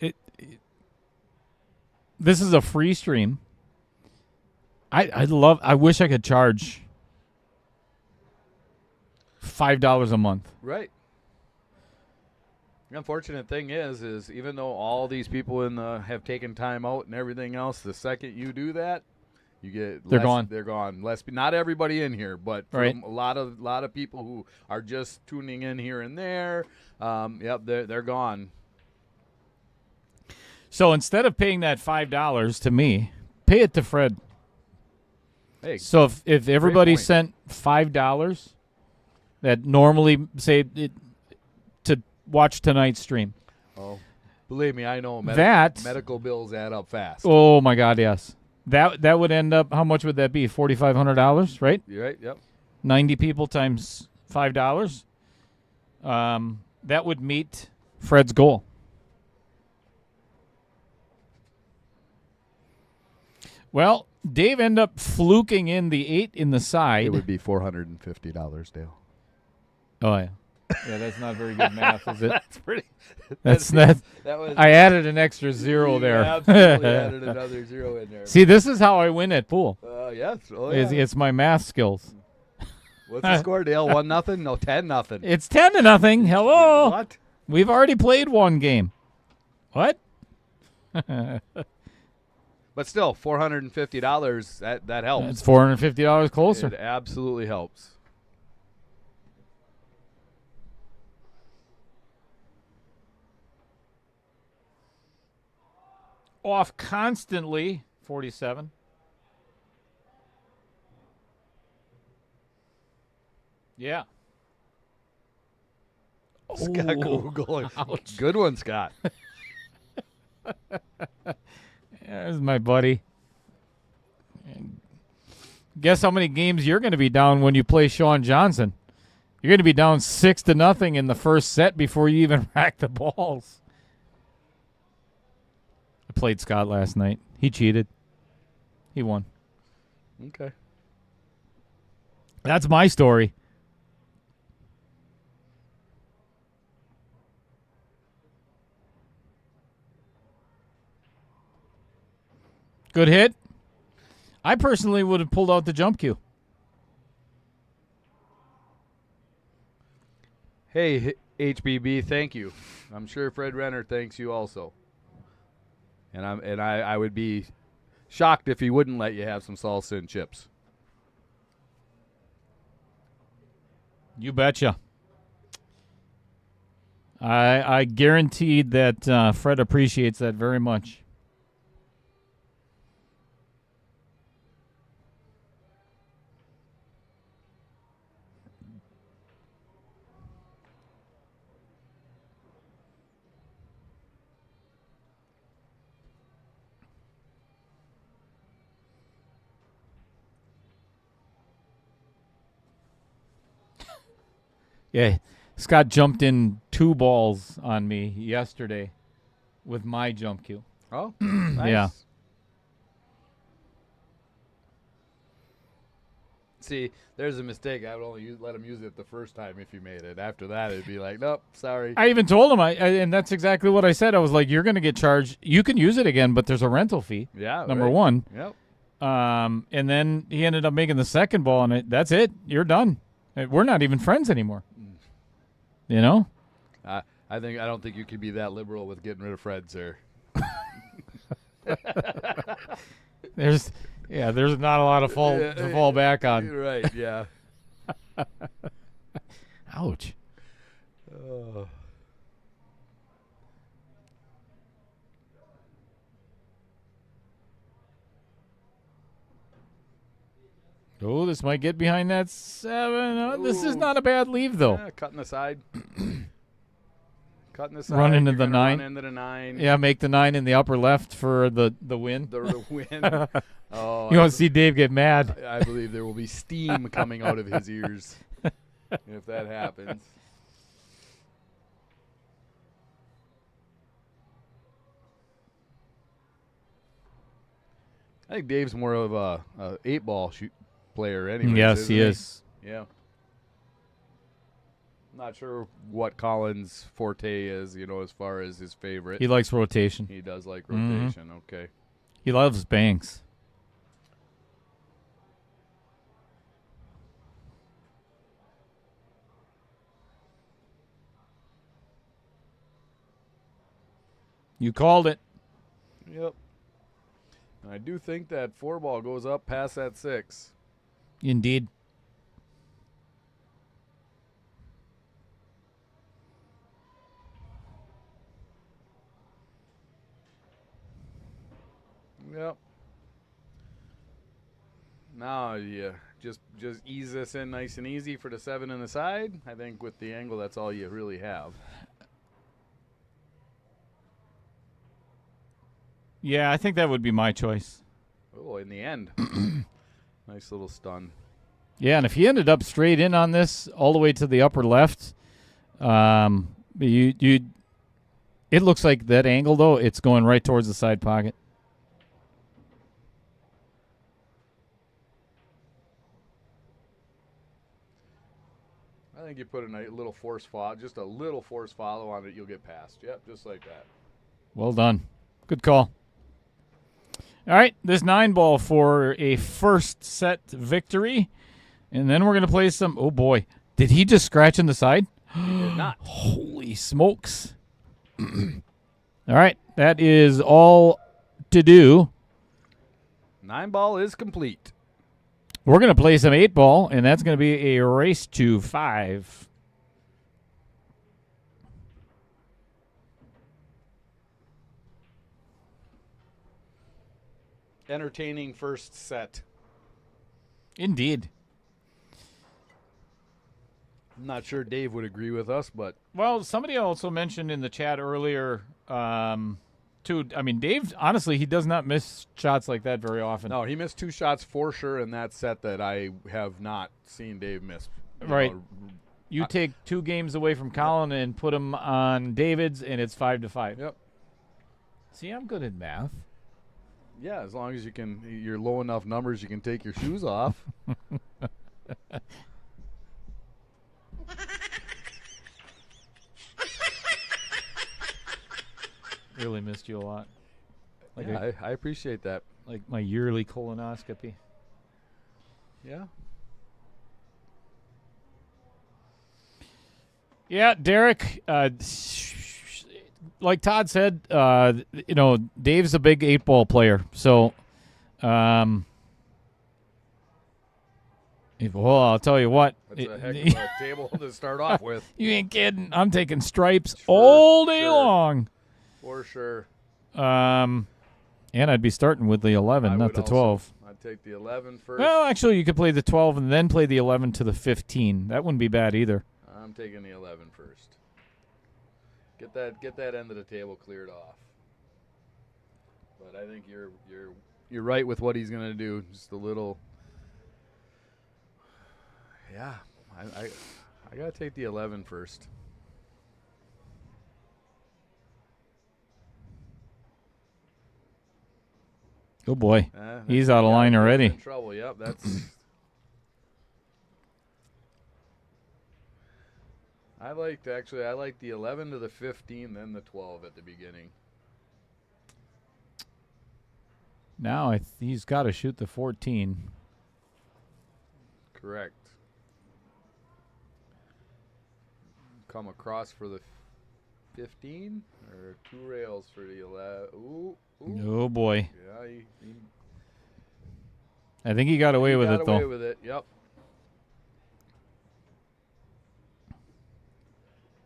This is a free stream. I wish I could charge $5 a month. Right. The unfortunate thing is even though all these people have taken time out and everything else, the second you do that, you get They're less, gone. They're gone. Not everybody in here, but Right. from a lot of people who are just tuning in here and there. They're gone. So instead of paying that $5 to me, pay it to Fred. Hey, So if everybody point. sent $5 that normally say to watch tonight's stream. oh, believe me, I know That- medical bills add up fast. Oh my God, yes. That would end up, how much would that be? $4,500, right? You're right. Yep. 90 people times $5. That would meet Fred's goal. Well, Dave ended up fluking in the 8 in the side. It would be $450, Dale. Oh yeah, yeah. That's not very good math, is it? That's pretty. That's that that. was. I added an extra zero You there. absolutely added another zero in there. See, this is how I win at pool. Yes. Oh, It's, yeah. it's my math skills. What's the score, Dale? 1-0? No, 10-0. It's 10-0. Hello. What? We've already played one game. What? But still, $450. That helps. It's $450 closer. It absolutely helps. Off constantly. 47. Yeah. Scott Google. Good one, Scott. There's my buddy. And guess how many games you're going to be down when you play Sean Johnson? You're going to be down 6-0 in the first set before you even rack the balls. I played Scott last night. He cheated. He won. Okay. That's my story. Good hit. I personally would have pulled out the jump cue. Hey, HBB, thank you. I'm sure Fred Renner thanks you also. And I would be shocked if he wouldn't let you have some salsa and chips. You betcha. I guaranteed that Fred appreciates that very much. Yeah, Scott jumped in 2 balls on me yesterday with my jump cue. Oh, nice. Yeah. See, there's a mistake. I would only let him use it the first time if you made it. After that, it'd be like, nope, sorry. I even told him, and that's exactly what I said. I was like, you're going to get charged. You can use it again, but there's a rental fee, Yeah. number right. one. Yep. And then he ended up making the second ball, and that's it. You're done. We're not even friends anymore. You know? I don't think you could be that liberal with getting rid of Fred, sir. There's not a lot of to fall back on. You're right. Yeah. Ouch. Oh, this might get behind that 7. This is Ooh. not a bad leave, though. Yeah, cutting the side. Cutting the side. Run into You're the gonna 9. Run into the 9. Yeah, make the 9 in the upper left for the win. The win. Oh, You want to see Dave get mad? I believe there will be steam coming out of his ears if that happens. I think Dave's more of a 8-ball shoot player anyway. Yes, he is. Yeah. Not sure what Collin's forte is, as far as his favorite. He likes rotation. He does like rotation. Okay. He loves banks. You called it. Yep. And I do think that 4-ball goes up past that 6. Indeed. Yep. Now you just ease this in nice and easy for the 7 in the side. I think with the angle, that's all you really have. Yeah, I think that would be my choice. Oh, in the end. Nice little stun. Yeah, and if he ended up straight in on this all the way to the upper left, it looks like that angle, though, it's going right towards the side pocket. I think you put a little force follow, just a little force follow on it, you'll get past. Yep, just like that. Well done. Good call. All right, this 9-ball for a first set victory. And then we're going to play some. Oh, boy. Did he just scratch in the side? He did not. Holy smokes. All right, that is all to do. 9-ball is complete. We're going to play some 8-ball, and that's going to be a race to 5. Entertaining first set. Indeed. I'm not sure Dave would agree with us, but Well, somebody also mentioned in the chat earlier, too. I mean, Dave, honestly, he does not miss shots like that very often. no, he missed 2 shots for sure in that set that I have not seen Dave miss. Right. You take 2 games away from Colin and put them on David's, and it's 5-5. Yep. See, I'm good at math. Yeah, as long as you're low enough numbers, you can take your shoes off. Really missed you a lot. Like Yeah, I appreciate that. like my yearly colonoscopy. Yeah. Yeah, Derek. Like Todd said, Dave's a big 8-ball player. So, well, I'll tell you what. That's a heck of a table to start off with. You ain't kidding. I'm taking stripes all day long. For sure. And I'd be starting with the 11, I not would the also- 12. I'd take the 11 first. Well, actually, you could play the 12 and then play the 11 to the 15. That wouldn't be bad either. I'm taking the 11 first. Get that end of the table cleared off. But I think you're right with what he's gonna do. Just a little. Yeah, I gotta take the 11 first. Oh, boy. He's out of line already. In trouble. Yep, that's. I like the 11 to the 15, then the 12 at the beginning. Now he's got to shoot the 14. Correct. Come across for the 15 or 2 rails for the 11. Ooh. Oh, boy. Yeah, I think he got away with it, got though. away with it. Yep.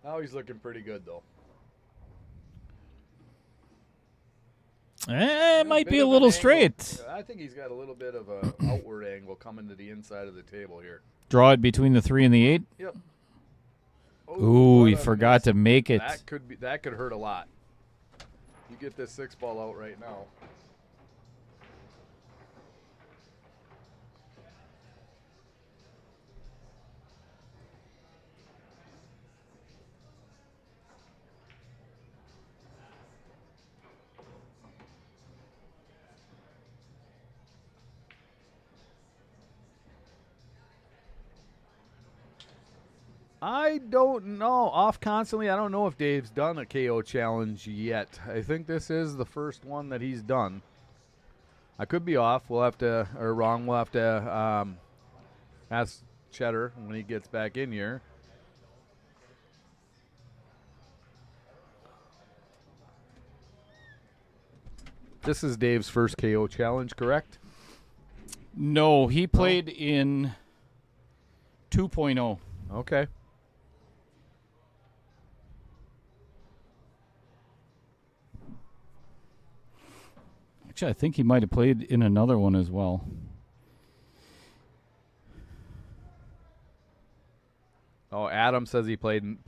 Now he's looking pretty good, though. It might Bit be a of an little angle. straight. I think he's got a little bit of a outward angle coming to the inside of the table here. Draw it between the 3 and the 8. Yep. Ooh, what he a forgot miss. to make it. That could hurt a lot. You get this 6-ball out right now. I don't know. Off constantly. I don't know if Dave's done a KO challenge yet. I think this is the first one that he's done. I could be off. We'll have to, or wrong. We'll have to ask Cheddar when he gets back in here. This is Dave's first KO challenge, correct? No, he played in 2.0. Okay. Actually, I think he might have played in another one as well. Oh, Adam says he played him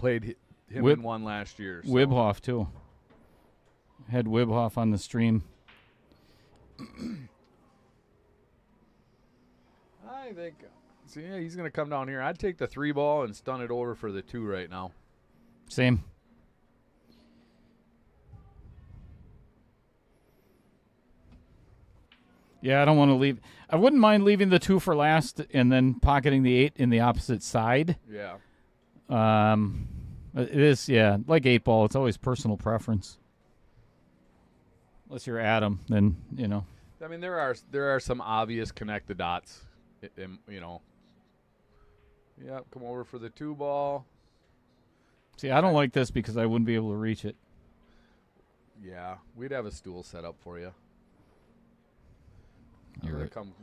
in one last year. So. Wibhoff, too. Had Wibhoff on the stream. I think, see, yeah, he's going to come down here. I'd take the 3-ball and stun it over for the 2 right now. Same. Yeah, I don't want to leave. I wouldn't mind leaving the 2 for last and then pocketing the 8 in the opposite side. Yeah. It is, yeah, like 8-ball. It's always personal preference. Unless you're Adam, then, you know. I mean, there are some obvious connect the dots, you know. Yeah, come over for the 2-ball. See, I don't like this because I wouldn't be able to reach it. Yeah, we'd have a stool set up for you. You're I'm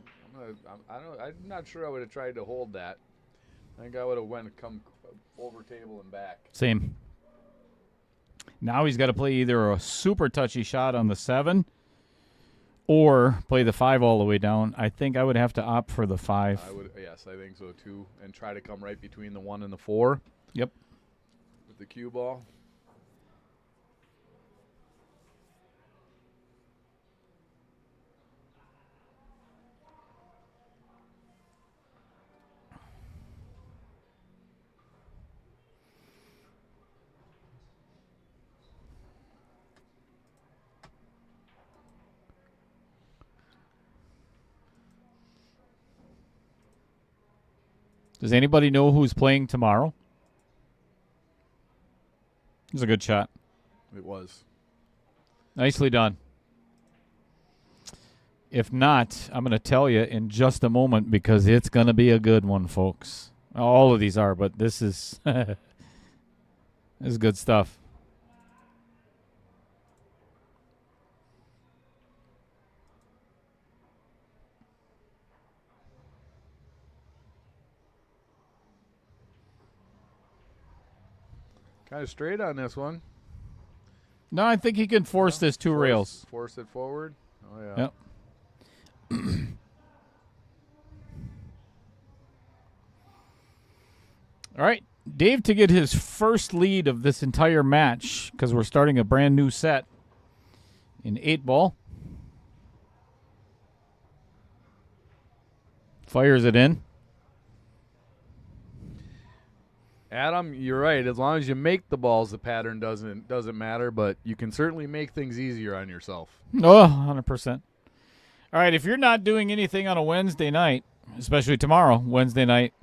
not sure I would have tried to hold that. I think I would have come over table and back. Same. Now he's got to play either a super touchy shot on the 7 or play the 5 all the way down. I think I would have to opt for the 5. Yes, I think so too. And try to come right between the 1 and the 4. Yep. With the cue ball. Does anybody know who's playing tomorrow? It was a good shot. It was. Nicely done. If not, I'm going to tell you in just a moment because it's going to be a good one, folks. All of these are, but this is this is good stuff. Kind of straight on this one. No, I think he can force this 2 rails. Force it forward. Oh, yeah. Yep. All right. Dave to get his first lead of this entire match because we're starting a brand new set in 8-ball. Fires it in. Adam, you're right. As long as you make the balls, the pattern doesn't matter, but you can certainly make things easier on yourself. Oh, 100%. All right, if you're not doing anything on a Wednesday night, especially tomorrow, Wednesday night,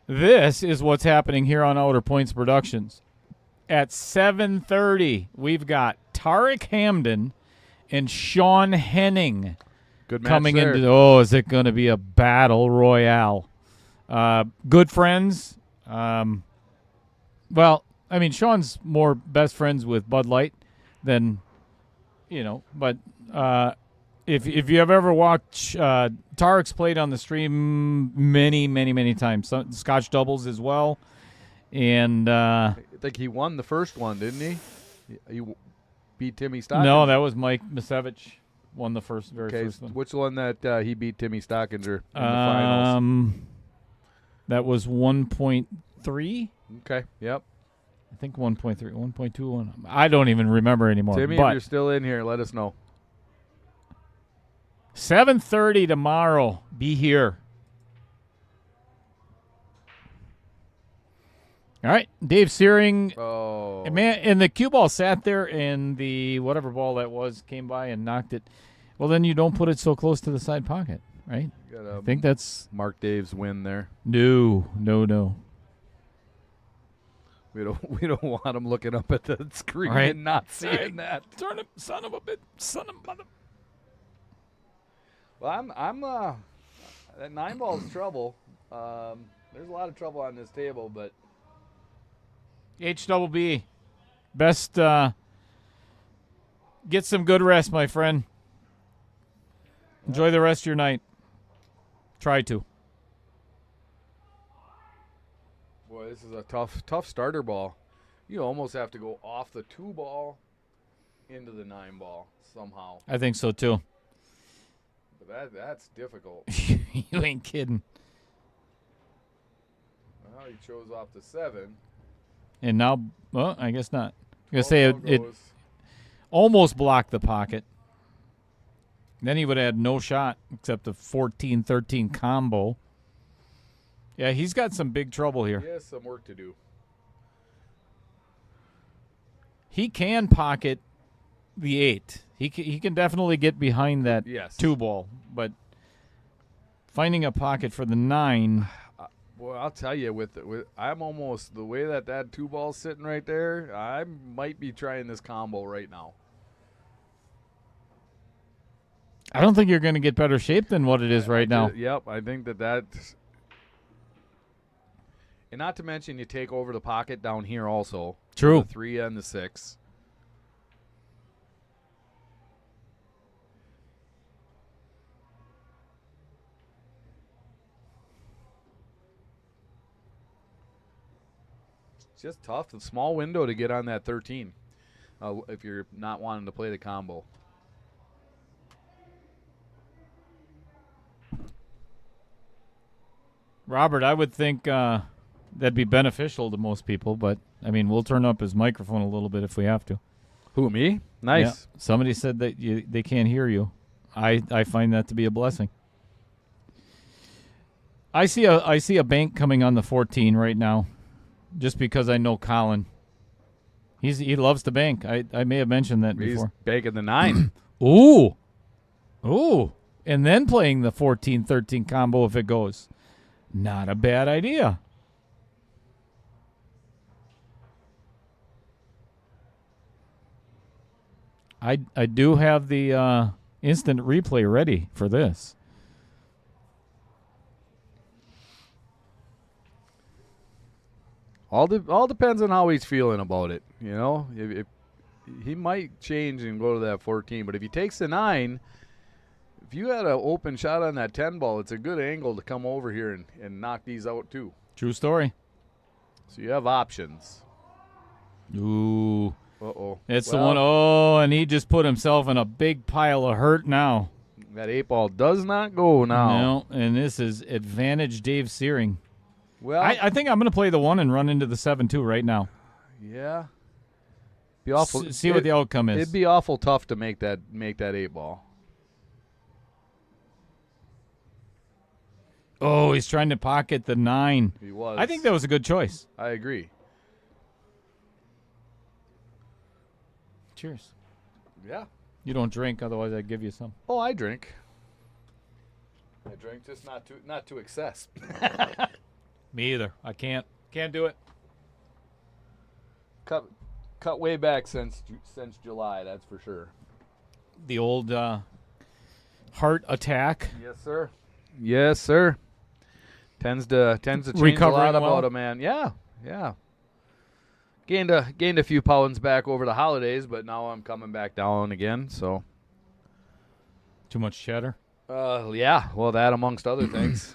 this is what's happening here on Outer Points Productions. At 7:30, we've got Tarek Hamden and Sean Henning Good match coming there. into. Oh, is it going to be a battle royale? Good friends. Well, I mean, Sean's more best friends with Bud Light than, you know, but if you have ever watched, Tarek's played on the stream many times. Scotch doubles as well. And I think he won the first one, didn't he? He beat Timmy Stockings. no, that was Mike Misevich won the very first one. Which one that he beat Timmy Stockinger in the finals? That was 1.3. Okay, yep. I think 1.3, 1.21. I don't even remember anymore. Timmy, but if you're still in here, let us know. 7:30 tomorrow. Be here. All right, Dave Seering. Oh, Man, and the cue ball sat there, and the whatever ball that was came by and knocked it. Well, then you don't put it so close to the side pocket, right? I think that's Mark Dave's win there. no. We don't want him looking up at the screen Right. and not seeing that. Turn him, son of a bitch, son of a mother. Well, I'm that 9-ball's trouble. There's a lot of trouble on this table, but HBB, best get some good rest, my friend. Enjoy the rest of your night. Try to. boy, this is a tough starter ball. You almost have to go off the 2-ball into the 9-ball somehow. I think so too. But that's difficult. You ain't kidding. Well, he chose off the 7. And now, well, I guess not. I was gonna say it goes. almost blocked the pocket. Then he would have had no shot except the 14-13 combo. Yeah, he's got some big trouble here. He has some work to do. He can pocket the 8. He can definitely get behind that Yes. 2-ball, but finding a pocket for the 9. Well, I'll tell you, with I'm almost the way that 2-ball's sitting right there. I might be trying this combo right now. I don't think you're going to get better shape than what it is right now. Yep, I think that's. And not to mention, you take over the pocket down here also. True. The 3 and the 6. It's just tough. The small window to get on that 13 if you're not wanting to play the combo. Robert, I would think that'd be beneficial to most people, but, I mean, we'll turn up his microphone a little bit if we have to. Who, me? Nice. Yeah. Somebody said that they can't hear you. I find that to be a blessing. I see a bank coming on the 14 right now, just because I know Collin. He loves to bank. I may have mentioned that He's before. banking the 9. Ooh. And then playing the 14-13 combo if it goes. Not a bad idea. I do have the instant replay ready for this. All depends on how he's feeling about it. You know, if he might change and go to that 14, but if he takes the 9, if you had an open shot on that 10 ball, it's a good angle to come over here and knock these out too. True story. So you have options. Ooh. Uh-oh. It's the one. Oh, and he just put himself in a big pile of hurt now. That 8 ball does not go now. No, and this is advantage Dave Seering. Well, I think I'm going to play the 1 and run into the 7-2 right now. yeah. Be awful. See what the outcome is. It'd be awful tough to make that 8 ball. Oh, he's trying to pocket the 9. He was. I think that was a good choice. I agree. Cheers. Yeah. You don't drink, otherwise I'd give you some. Oh, I drink. I drink, just not to excess. Me either. I can't do it. Cut way back since July, that's for sure. The old heart attack. Yes, sir. Yes, sir. Tends to change Recovering a lot well? about a man. Yeah. Gained a few pounds back over the holidays, but now I'm coming back down again. So. Too much cheddar. Yeah. Well, that amongst other things.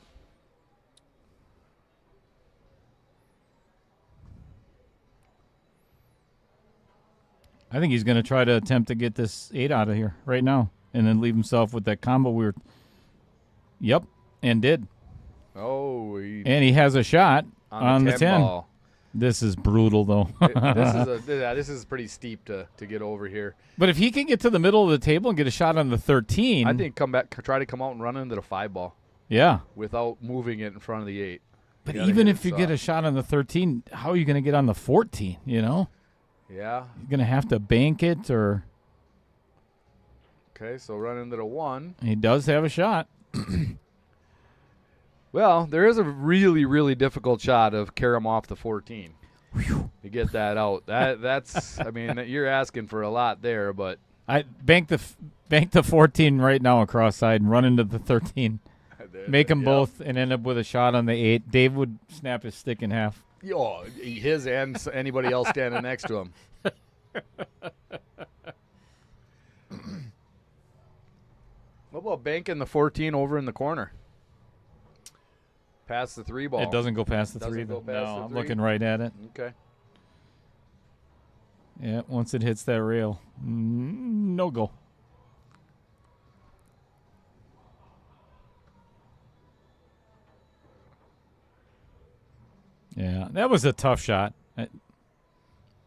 I think he's going to try to attempt to get this 8 out of here right now and then leave himself with that combo we were. Yep, and did. Oh. And he has a shot on the 10. Ball. This is brutal, though. This is pretty steep to get over here. But if he can get to the middle of the table and get a shot on the 13. I think try to come out and run into the 5 ball Yeah. without moving it in front of the 8. But You gotta even hit if it you get a shot on the 13, how are you going to get on the 14, you know? Yeah. You're going to have to bank it, or Okay, so run into the 1. he does have a shot. Well, there is a really, really difficult shot of Karam off the 14. to get that out. That's I mean, you're asking for a lot there, but I bank the 14 right now across side and run into the 13. Make them both and end up with a shot on the 8. Dave would snap his stick in half. oh, his and anybody else standing next to him. What about banking the 14 over in the corner? Past the 3 ball. It doesn't go past the Doesn't 3. go past No, the I'm 3? looking right at it. Okay. Yeah, once it hits that rail, no go. Yeah, that was a tough shot.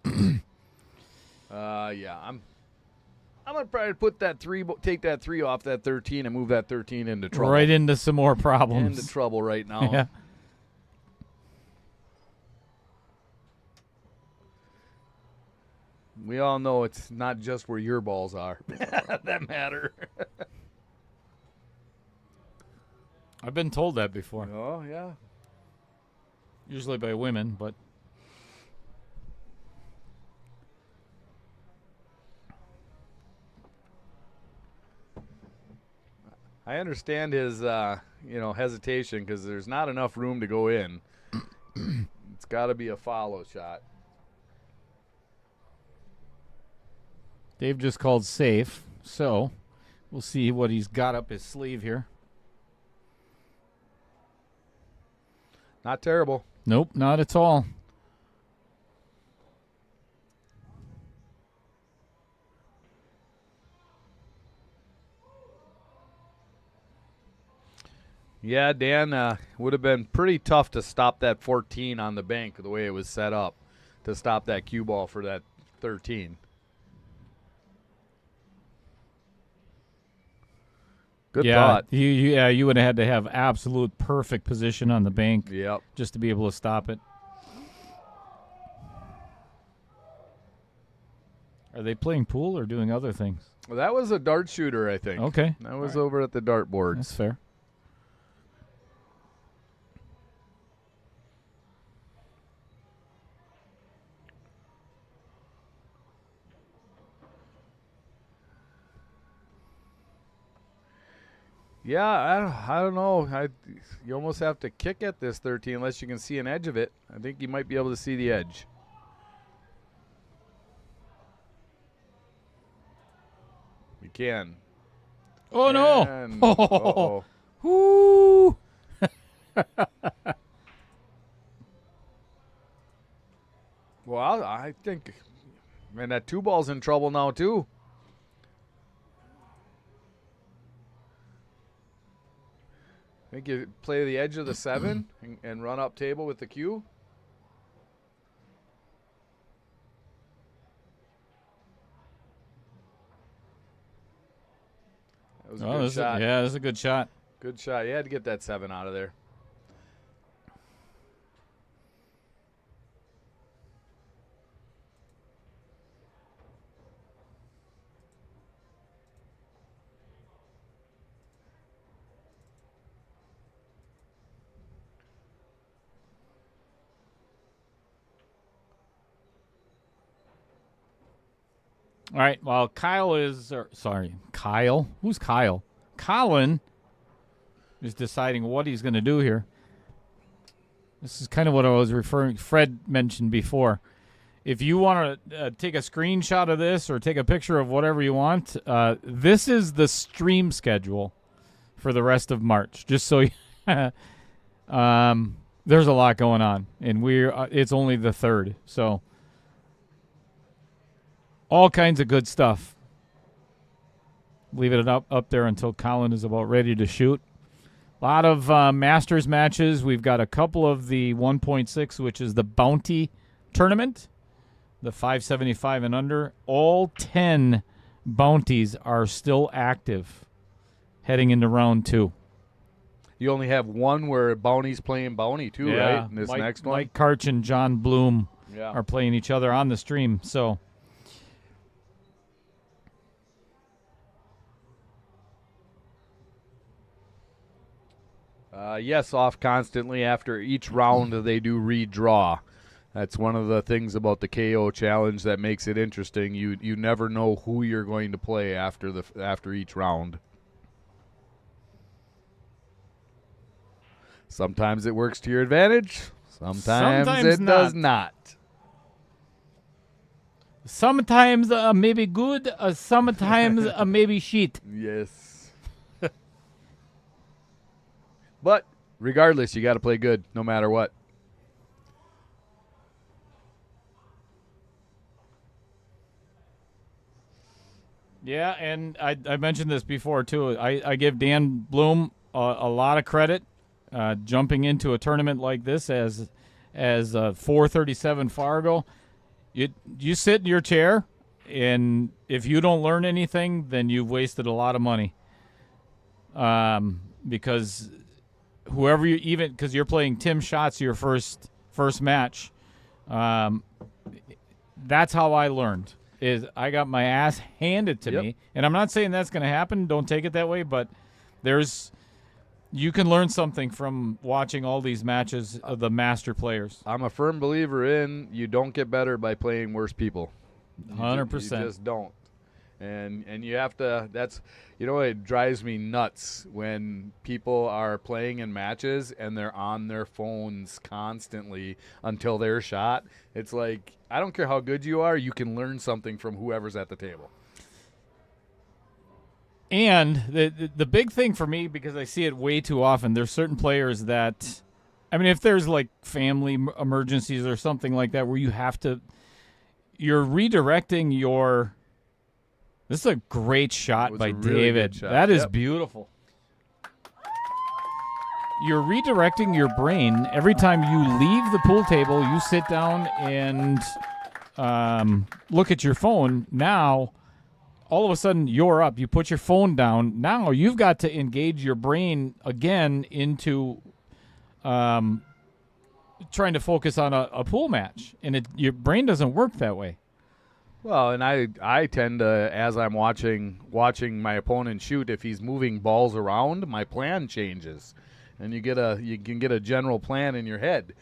Yeah, I'm gonna probably put that 3, take that 3 off that 13 and move that 13 into trouble. Right into some more problems. Into trouble right now. Yeah. We all know it's not just where your balls are that matter. I've been told that before. Oh yeah. Usually by women, but I understand his hesitation because there's not enough room to go in. It's got to be a follow shot. Dave just called safe, so we'll see what he's got up his sleeve here. Not terrible. Nope, not at all. Yeah, Dan, would have been pretty tough to stop that 14 on the bank the way it was set up to stop that cue ball for that 13. Good thought. You would have had to have absolute perfect position on the bank Yep. just to be able to stop it. Are they playing pool or doing other things? Well, that was a dart shooter, I think. Okay. That was over at the dart board. That's fair. Yeah, I don't know. You almost have to kick at this 13 unless you can see an edge of it. I think you might be able to see the edge. You can. Oh, no. And- uh-oh. Woo. Well, I think, man, that 2 ball's in trouble now, too. I think you play the edge of the 7 and run up table with the cue. That was a good shot. Yeah, that's a good shot. Good shot. You had to get that 7 out of there. All right. Well, Kyle. Who's Kyle? Collin is deciding what he's going to do here. This is kind of what I was referring. Fred mentioned before. If you want to take a screenshot of this or take a picture of whatever you want, this is the stream schedule for the rest of March. Just so you, there's a lot going on, and it's only the 3rd, so. All kinds of good stuff. Leave it up there until Collin is about ready to shoot. A lot of Masters matches. We've got a couple of the 1.6, which is the Bounty Tournament, the 575 and under. All 10 bounties are still active heading into round 2. You only have one where Bounty's playing Bounty, too, right? In this next one? Mike Karch and John Bloom Yeah. are playing each other on the stream, so... Yes, off constantly after each round they do redraw. That's one of the things about the KO challenge that makes it interesting. You never know who you're going to play after each round. Sometimes it works to your advantage. Sometimes it does not. Sometimes maybe good, sometimes maybe shit. Yes. But regardless, you got to play good no matter what. Yeah, and I mentioned this before, too. I give Dan Bloom a lot of credit jumping into a tournament like this as 437 Fargo. You sit in your chair, and if you don't learn anything, then you've wasted a lot of money. Because whoever because you're playing Tim Schatz your first match, that's how I learned. Is I got my ass handed to me, and I'm not saying that's going to happen. Don't take it that way, but you can learn something from watching all these matches of the master players. I'm a firm believer in you don't get better by playing worse people. 100%. You just don't. And you have to, it drives me nuts when people are playing in matches and they're on their phones constantly until they're shot. It's like, I don't care how good you are, you can learn something from whoever's at the table. And the big thing for me, because I see it way too often, there's certain players that, I mean, if there's like family emergencies or something like that where you're redirecting your. This is a great shot by David. Shot. That is beautiful. You're redirecting your brain every time you leave the pool table. You sit down and look at your phone. Now, all of a sudden, you're up. You put your phone down. Now you've got to engage your brain again into trying to focus on a pool match, and your brain doesn't work that way. Well, and I tend to, as I'm watching my opponent shoot, if he's moving balls around, my plan changes, and you can get a general plan in your head,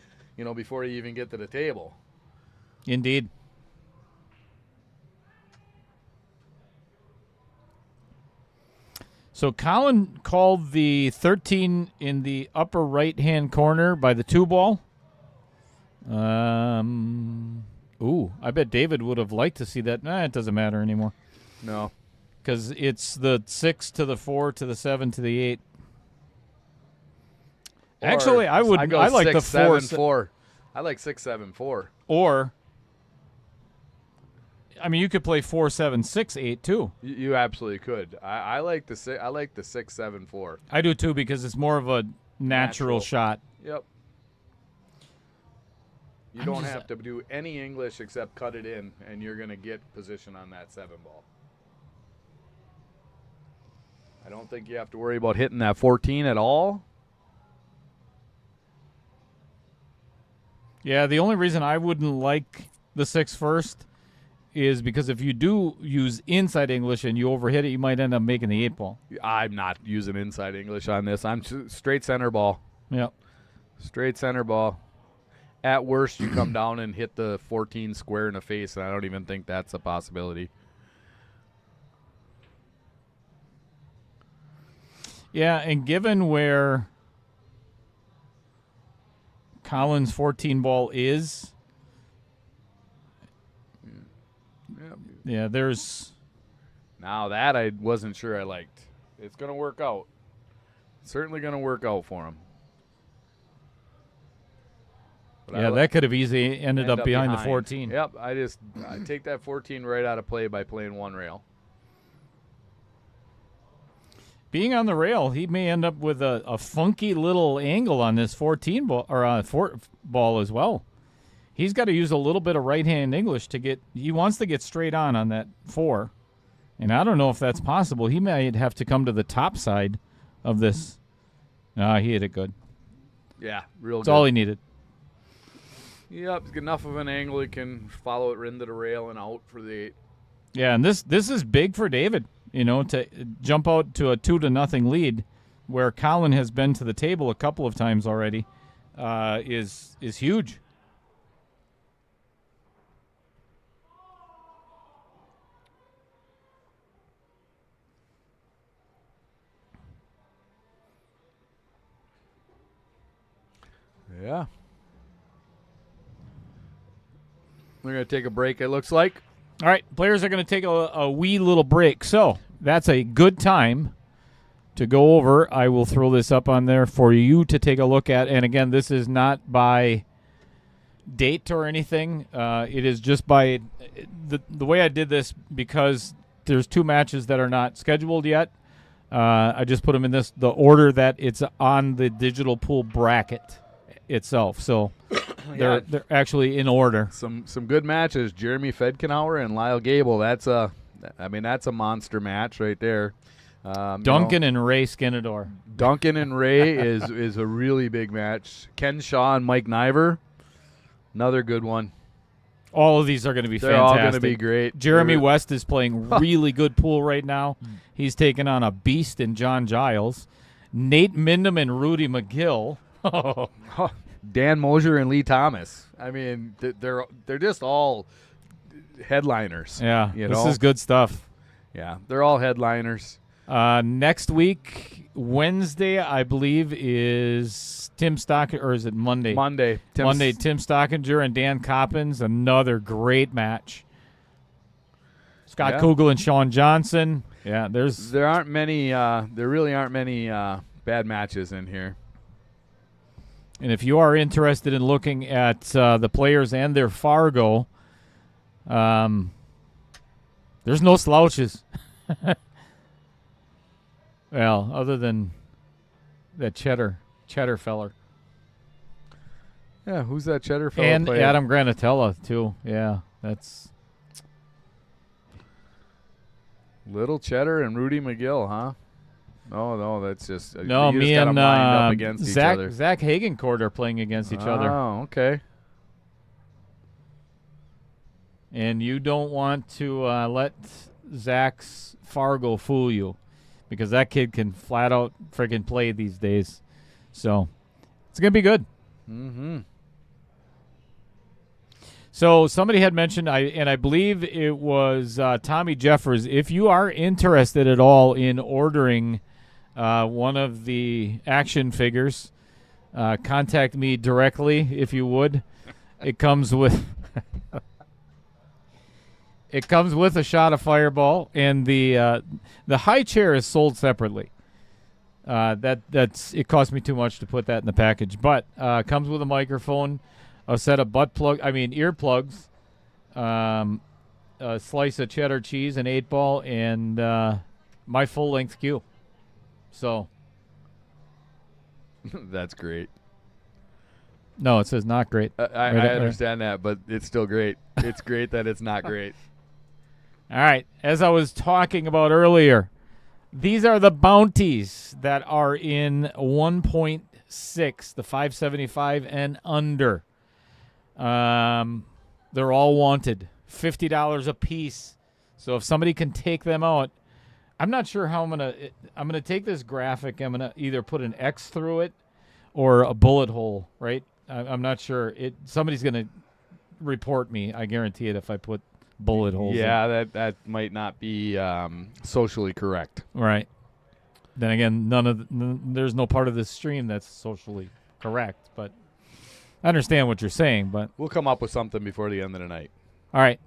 before you even get to the table. Indeed. So Collin called the 13 in the upper right-hand corner by the 2-ball. Ooh, I bet David would have liked to see that. It doesn't matter anymore. No. Because it's the 6 to the 4 to the 7 to the 8. Actually, I like the 4 4. I like 6 7 4. Or, I mean, you could play 4 7 6 8 too. You absolutely could. I like the 6 7 4. I do too, because it's more of a natural shot. Yep. You don't have to do any English except cut it in, and you're going to get position on that 7-ball. I don't think you have to worry about hitting that 14 at all. Yeah, the only reason I wouldn't like the 6 first is because if you do use inside English and you overhit it, you might end up making the 8-ball. I'm not using inside English on this. I'm straight center ball. Yep. Straight center ball. At worst, you come down and hit the 14 square in the face, and I don't even think that's a possibility. Yeah, and given where Collin's 14 ball is, yeah, there's... Now that I wasn't sure I liked. It's going to work out. Certainly going to work out for him. But yeah, that could have easily ended up behind the 14. Yep, I take that 14 right out of play by playing one rail. Being on the rail, he may end up with a funky little angle on this 14 ball or 4 ball as well. He's got to use a little bit of right-hand English to get. He wants to get straight on that 4, and I don't know if that's possible. He might have to come to the top side of this. He hit it good. Yeah, real good. That's all he needed. Yep, enough of an angle he can follow it into the rail and out for the 8. Yeah, and this is big for David, to jump out to a 2-0 lead, where Collin has been to the table a couple of times already, is huge. Yeah. We're going to take a break, it looks like. All right, players are going to take a wee little break. So that's a good time to go over. I will throw this up on there for you to take a look at. And again, this is not by date or anything. It is just by the way I did this, because there's 2 matches that are not scheduled yet. I just put them in the order that it's on the digital pool bracket itself. So they're actually in order. Some good matches. Jeremy Fedkenauer and Lyle Gable. That's a monster match right there. Duncan and Ray Skinador. Duncan and Ray is a really big match. Ken Shaw and Mike Niver, another good one. All of these are going to be They're fantastic. all going to be great. Jeremy West is playing really good pool right now. He's taking on a beast in John Giles. Nate Mindham and Rudy McGill. Dan Mosier and Lee Thomas. I mean, they're just all headliners. Yeah, you this know? is good stuff. Yeah, they're all headliners. Next week, Wednesday, I believe, is Tim Stockinger, or is it Monday? Monday. Tim Stockinger and Dan Coppins, another great match. Scott Kugel and Sean Johnson. Yeah, there really aren't many bad matches in here. And if you are interested in looking at the players and their Fargo, there's no slouches. Well, other than that Cheddar feller. Yeah, who's that Cheddar fellow? And playing? Adam Granatella, too. Yeah, that's... Little Cheddar and Rudy McGill, huh? No, that's just... No, you me just and gotta line up against each other. Zach Hagencourt are playing against each other. Oh, okay. And you don't want to let Zach's Fargo fool you, because that kid can flat out freaking play these days. So it's going to be good. Mm-hmm. So somebody had mentioned, I believe it was Tommy Jeffers, if you are interested at all in ordering one of the action figures, contact me directly if you would. It comes with... It comes with a shot of Fireball, and the high chair is sold separately. It cost me too much to put that in the package, but comes with a microphone, a set of earplugs, a slice of cheddar cheese, an 8-ball, and my full length cue. So That's great. no, it says not great. I understand that, but it's still great. It's great that it's not great. All right, as I was talking about earlier, these are the bounties that are in 1.6, the 575 and under. They're all wanted, $50 a piece. So if somebody can take them out, I'm not sure how I'm gonna take this graphic. I'm gonna either put an X through it or a bullet hole, right? I'm not sure. Somebody's gonna report me. I guarantee it if I put bullet holes. Yeah, that might not be socially correct. Right. Then again, there's no part of this stream that's socially correct, but I understand what you're saying. But We'll come up with something before the end of the night. all right,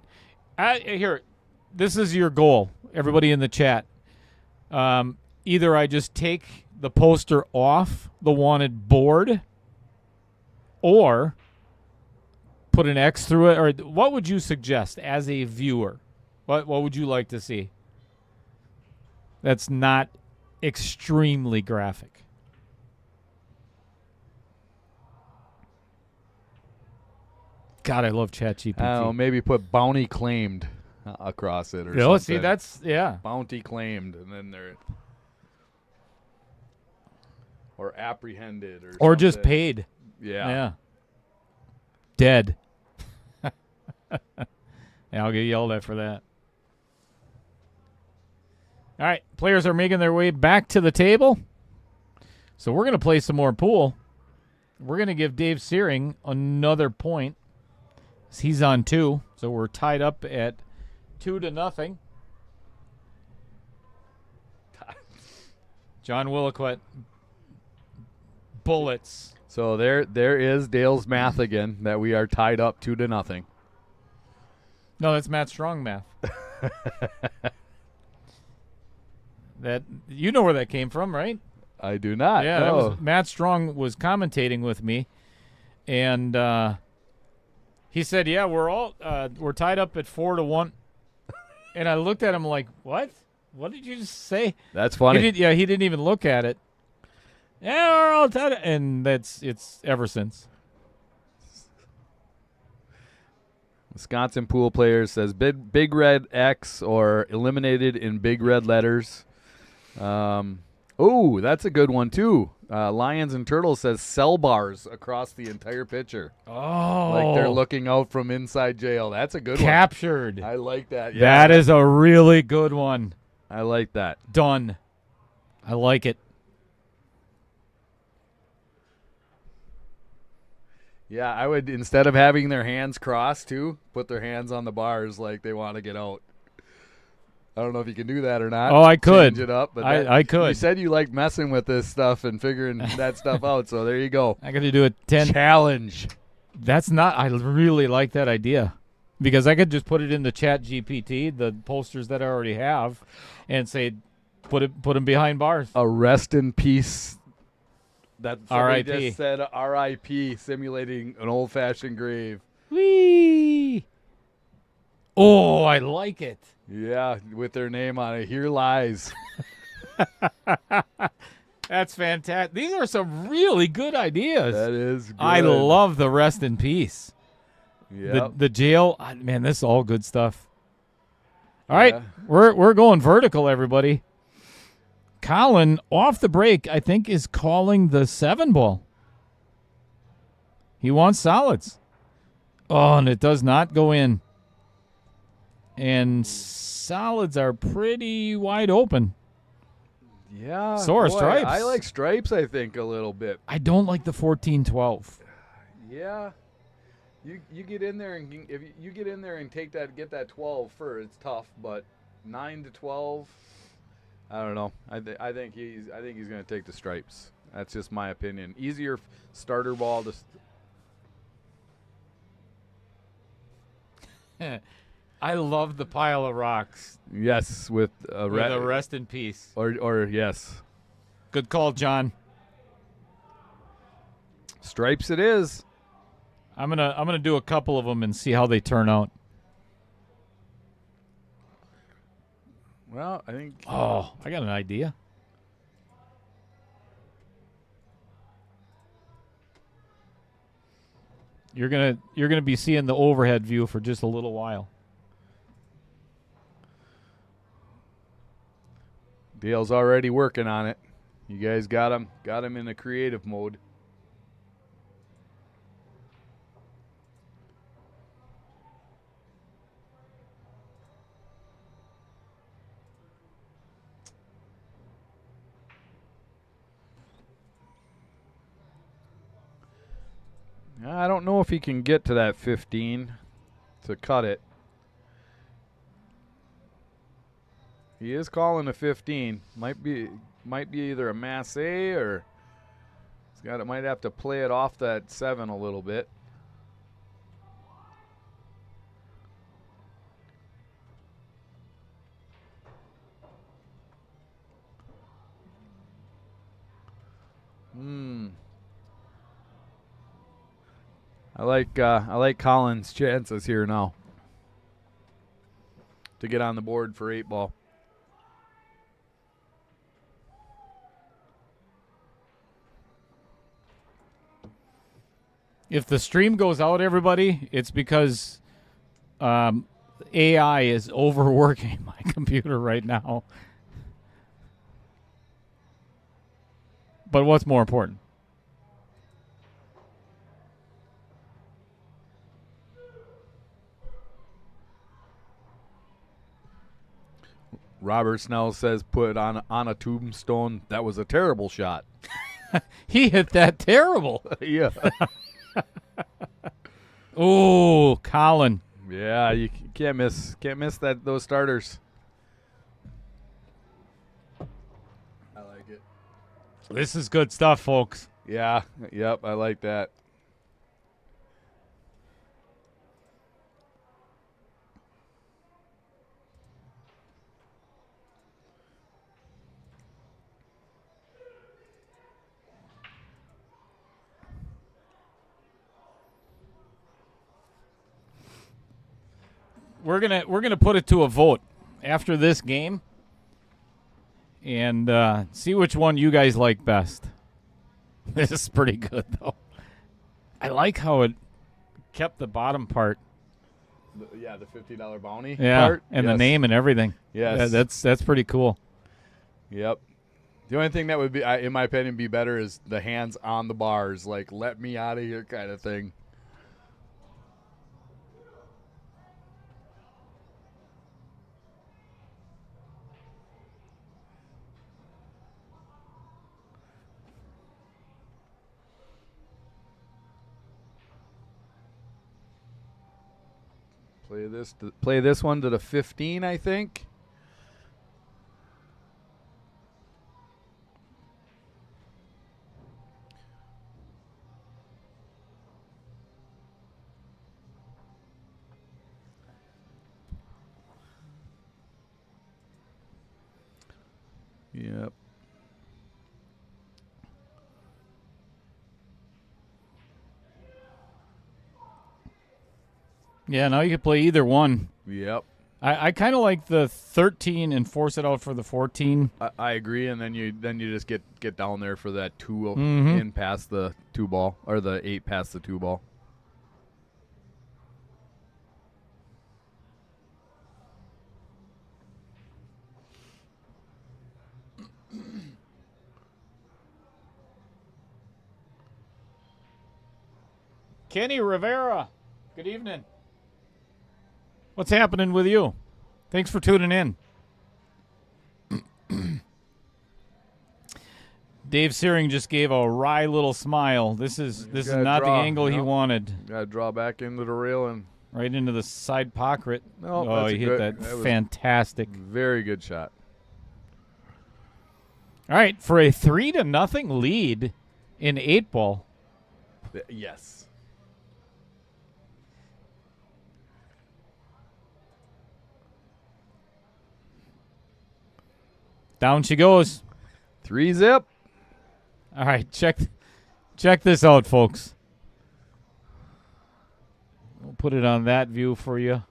here, this is your goal, everybody in the chat. Either I just take the poster off the wanted board, or put an X through it, or what would you suggest as a viewer? What would you like to see? That's not extremely graphic. God, I love ChatGPT. Maybe put bounty claimed across it or Yeah, something. see, that's bounty claimed, and then they're or apprehended or just something. paid. Yeah. Dead. Yeah, I'll get yelled at for that. All right, players are making their way back to the table. So we're going to play some more pool. We're going to give Dave Seering another point. He's on 2, so we're tied up at 2-0. John Williquette. Bullets. So there is Dale's math again, that we are tied up 2-0. No, that's Matt Strong math. That you know where that came from, right? I do not. Yeah, no. that was Matt Strong was commentating with me, and he said, "Yeah, we're tied up at 4-1." And I looked at him like, "What? What did you just say?" That's funny. He didn't even look at it. Yeah, we're all tied up, and it's ever since. Wisconsin Pool Players says big red X or eliminated in big red letters. Oh, that's a good one too. Lions and Turtles says cell bars across the entire picture. Oh, Like they're looking out from inside jail. That's a good captured. one. I like that. Yeah. That is a really good one. I like that. Done. I like it. Yeah, I would, instead of having their hands crossed too, put their hands on the bars like they want to get out. I don't know if you can do that or not. Oh, I could. Change it up, but I could. You said you like messing with this stuff and figuring that stuff out, so there you go. I got to do a 10 challenge. That's not. I really like that idea because I could just put it in the Chat GPT, the posters that I already have, and say, put them behind bars. A rest in peace. That somebody R.I.P. just said R.I.P. simulating an old-fashioned grave. Whee! Oh, I like it. Yeah, with their name on it. Here lies. That's fantastic. These are some really good ideas. That is good. I love the rest in peace. Yep. The jail. Man, this is all good stuff. All right, Yeah. we're going vertical, everybody. Collin, off the break, I think, is calling the 7-ball. He wants solids. Oh, and it does not go in. And solids are pretty wide open. Yeah. Sore boy, stripes. I like stripes, I think, a little bit. I don't like the 14-12. Yeah. You get in there and if you get in there and get that 12 for it's tough, but 9 to 12, I don't know. I think he's going to take the stripes. That's just my opinion. Easier starter ball to. I love the pile of rocks. Yes, with a Rest in peace. or yes, Good call, John. stripes it is. I'm gonna do a couple of them and see how they turn out. Well, I think. Oh, I got an idea. You're gonna be seeing the overhead view for just a little while. Dale's already working on it. You guys got him in a creative mode. I don't know if he can get to that 15 to cut it. He is calling a 15. Might be either a masse or might have to play it off that 7 a little bit. I like Collin's chances here now to get on the board for 8-ball. If the stream goes out, everybody, it's because AI is overworking my computer right now. But what's more important? Robert Snell says, put on a tombstone. That was a terrible shot. He hit that terrible. Yeah. Oh, Collin. Yeah, you can't miss those starters. I like it. This is good stuff, folks. Yeah. Yep. I like that. We're gonna put it to a vote after this game, and see which one you guys like best. This is pretty good though. I like how it kept the bottom part. The $50 bounty part, and yes. the name and everything. Yes. That's pretty cool. Yep. The only thing that would be, in my opinion, be better is the hands on the bars, like let me out of here kind of thing. Play this one to the 15, I think. Yep. Yeah, now you can play either one. Yep. I kind of like the 13 and force it out for the 14. I agree, and then you just get down there for that 2 Mhm. in past the 2 ball, or the 8 past the 2 ball. Kenny Rivera, good evening. What's happening with you? Thanks for tuning in. Dave Seering just gave a wry little smile. This is gotta not draw, the angle he no. wanted. Got to draw back into the rail and Right into the side pocket. No, oh, that's he a hit good- that that was- fantastic. very good shot. All right, for a 3-0 lead in 8-ball. Yes. Down she goes. 3-zip. All right, check this out, folks. We'll put it on that view for you.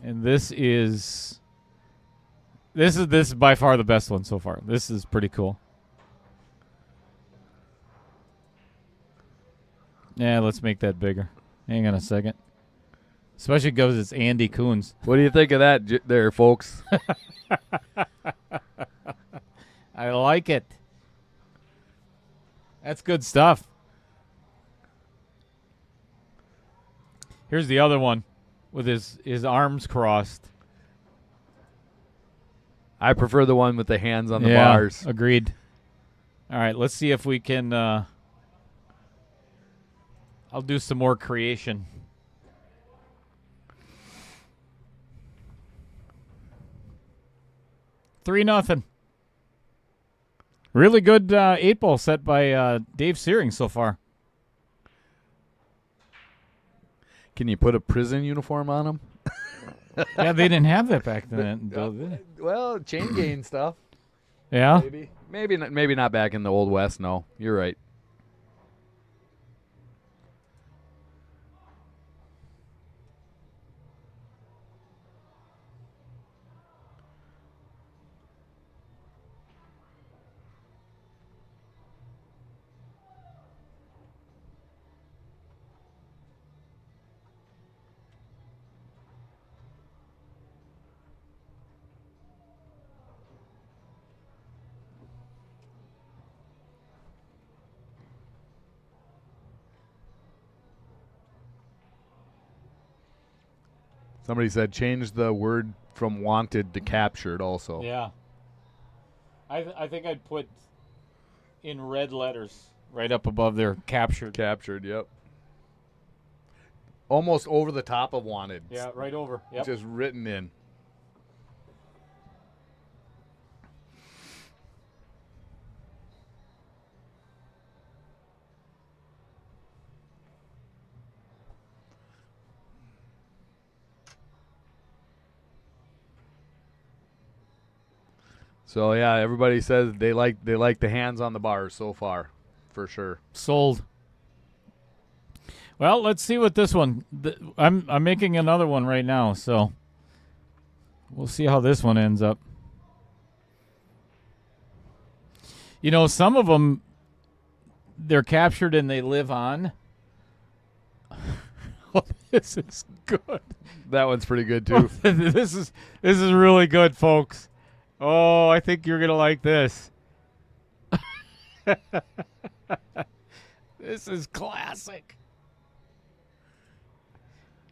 And this is by far the best one so far. This is pretty cool. Yeah, let's make that bigger. Hang on a second. Especially because it's Andy Coons. What do you think of that there, folks? I like it. That's good stuff. Here's the other one with his arms crossed. I prefer the one with the hands on the Yeah, bars. Agreed. All right, let's see if we can I'll do some more creation. 3-0. Really good 8-ball set by Dave Seering so far. Can you put a prison uniform on them? Yeah, they didn't have that back then. though, did they? Well, chain gang stuff. Yeah. Maybe not back in the Old West. No, you're right. Somebody said change the word from wanted to captured also. Yeah. I think I'd put in red letters right up above there, captured. Captured, yep. Almost over the top of wanted. Yeah, right over. Yep. Just written in. So yeah, everybody says they like the hands on the bars so far, for sure. Sold. Well, let's see what this one. I'm making another one right now, so we'll see how this one ends up. You know, some of them, they're captured and they live on. Oh, this is good. That one's pretty good too. This is really good, folks. Oh, I think you're gonna like this. This is classic.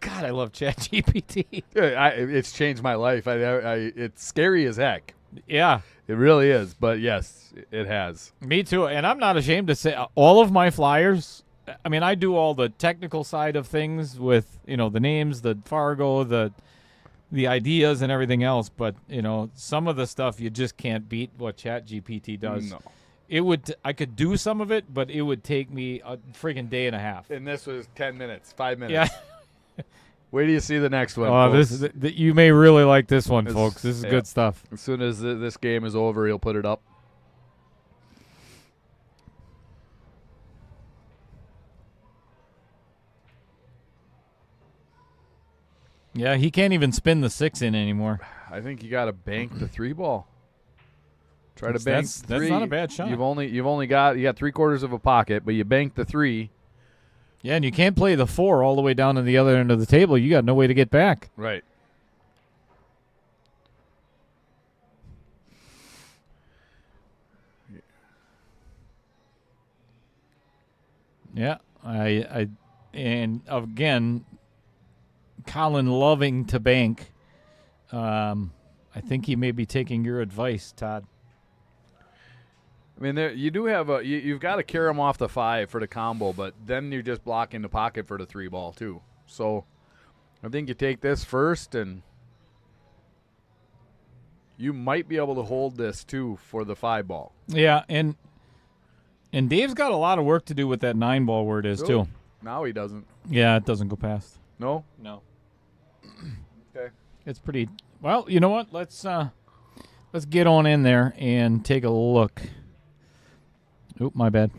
God, I love ChatGPT. It's changed my life. It's scary as heck. Yeah, It really is. But yes, it has. me too. And I'm not ashamed to say all of my flyers. I mean, I do all the technical side of things with, you know, the names, the Fargo, the ideas and everything else. But, you know, some of the stuff you just can't beat what ChatGPT does. No. I could do some of it, but it would take me a freaking day and a half. And this was 10 minutes, 5 minutes. Yeah. Wait till you see the next one. Oh, folks. this is you may really like this one, This- folks. This is yeah. good stuff. As soon as this game is over, he'll put it up. Yeah, he can't even spin the 6 in anymore. I think you got to bank the 3-ball. Try to bank That's three. not a bad shot. You got 3/4 of a pocket, but you bank the 3. Yeah, and you can't play the 4 all the way down to the other end of the table. You got no way to get back. Right. Yeah, and again, Colin loving to bank. I think he may be taking your advice, Todd. I mean, you do have you've got to carry him off the 5 for the combo, but then you're just blocking the pocket for the 3-ball too. So I think you take this first, and you might be able to hold this too for the 5-ball. Yeah, and Dave's got a lot of work to do with that 9-ball where it is too. Now he doesn't. Yeah, it doesn't go past. No. No. Okay. It's pretty. Well, you know what? Let's get on in there and take a look. Oop, my bad.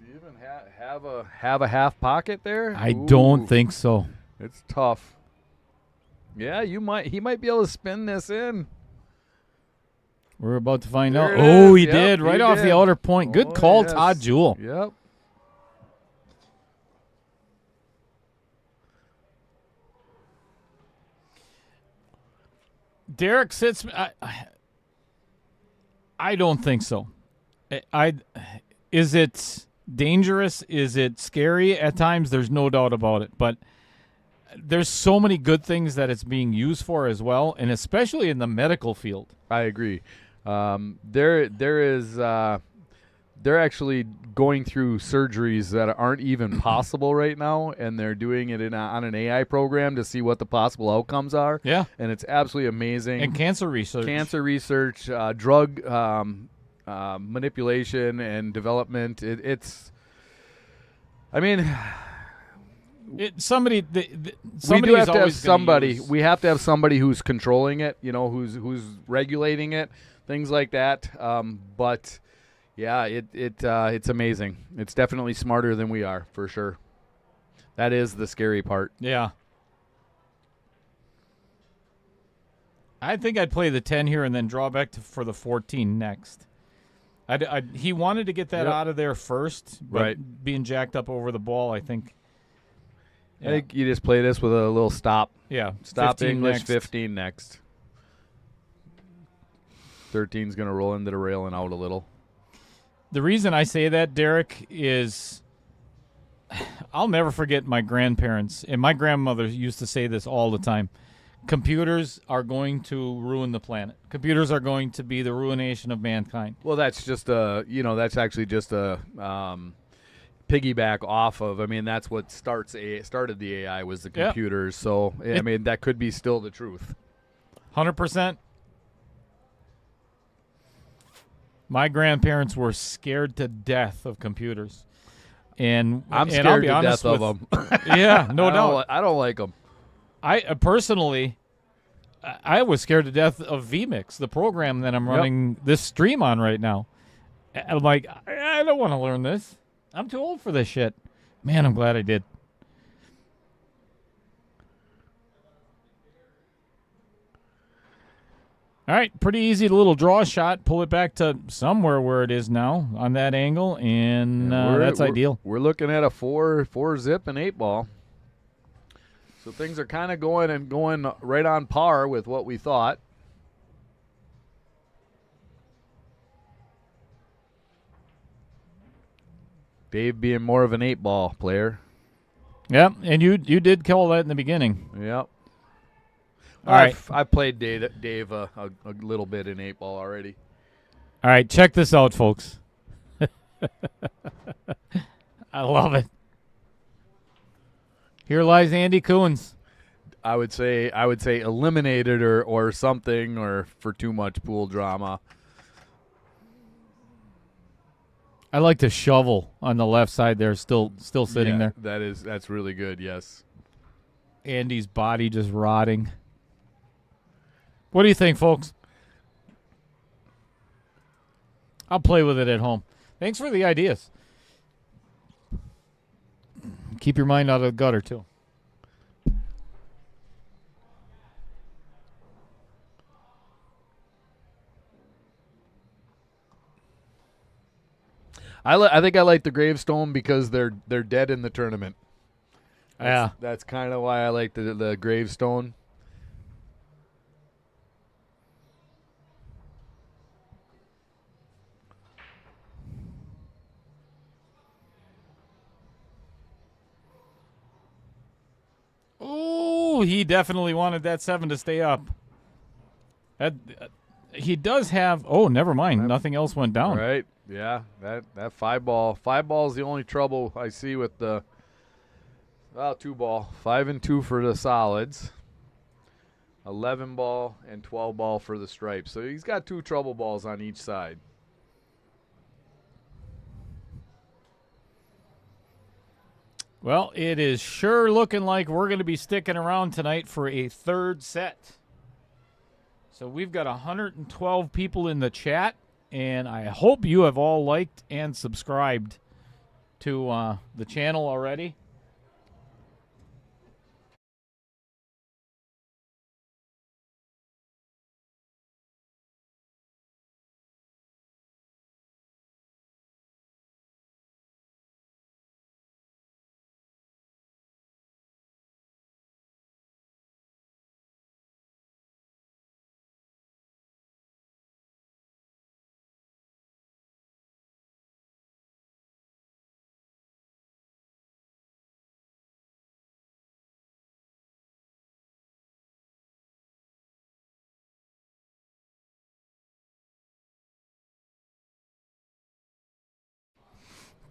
Do you even have a half pocket there? I don't think so. It's tough. Yeah, he might be able to spin this in. We're about to find There out. it Oh, is. he Yep, did right he off did. the outer point. Good Oh, call, yes. Todd Jewell. Yep. Derek sits. I don't think so. Is it dangerous? Is it scary at times? There's no doubt about it. But there's so many good things that it's being used for as well, and especially in the medical field. I agree. They're actually going through surgeries that aren't even possible right now, and they're doing it on an AI program to see what the possible outcomes are. Yeah. And it's absolutely amazing. And cancer research. Drug manipulation and development. Somebody we do have to have always gonna somebody. use- We have to have somebody who's controlling it. You know, who's regulating it, things like that. But yeah, it's amazing. It's definitely smarter than we are, for sure. That is the scary part. Yeah. I think I'd play the 10 here and then draw back for the 14 next. He wanted to get that Yep. out of there first, but Right. being jacked up over the ball, I think. I think you just play this with a little stop. Yeah. Stop 15 English, next. 15 next. 13's going to roll into the rail and out a little. The reason I say that, Derek, is I'll never forget my grandparents, and my grandmother used to say this all the time. Computers are going to ruin the planet. Computers are going to be the ruination of mankind. Well, that's just that's actually just a piggyback off of. I mean, that's what started the AI was the Yeah. computers. So I mean, that could be still the truth. 100%. My grandparents were scared to death of computers. And I'm and I'll scared be to honest death of with- them. Yeah, no doubt. I don't like them. I personally, I was scared to death of vMix, the program that I'm running this stream on right now. I'm like, I don't want to learn this. I'm too old for this shit. Man, I'm glad I did. All right, pretty easy little draw shot. Pull it back to somewhere where it is now on that angle, and that's ideal. We're looking at a 4-zip and 8-ball. So things are kind of going right on par with what we thought. Dave being more of an 8-ball player. Yep, and you did call that in the beginning. Yep. All right. I've played Dave a little bit in 8-ball already. All right, check this out, folks. I love it. Here lies Andy Coons. I would say eliminated or something, or for too much pool drama. I like the shovel on the left side there, still sitting there. That's really good. Yes. Andy's body just rotting. What do you think, folks? I'll play with it at home. Thanks for the ideas. Keep your mind out of the gutter, too. I think I like the gravestone because they're dead in the tournament. That's kind of why I like the gravestone. Oh, he definitely wanted that 7 to stay up. He does have. Oh, never mind. Nothing else went down. Right. Yeah. That 5-ball. 5-ball is the only trouble I see with the 2-ball. 5 and 2 for the solids. 11-ball and 12-ball for the stripes. So he's got 2 trouble balls on each side. Well, it is sure looking like we're going to be sticking around tonight for a third set. So we've got 112 people in the chat, and I hope you have all liked and subscribed to the channel already.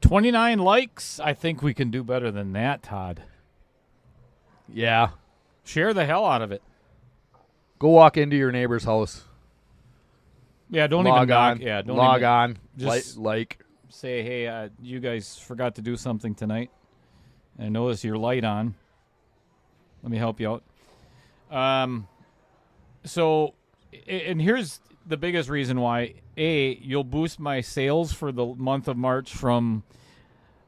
$29 likes. I think we can do better than that, Todd. Yeah. Share the hell out of it. Go walk into your neighbor's house. Yeah, don't log even knock. on. Yeah, don't log even, on. Just like. Say, hey, you guys forgot to do something tonight. I notice your light on. Let me help you out. So, and here's the biggest reason why. You'll boost my sales for the month of March from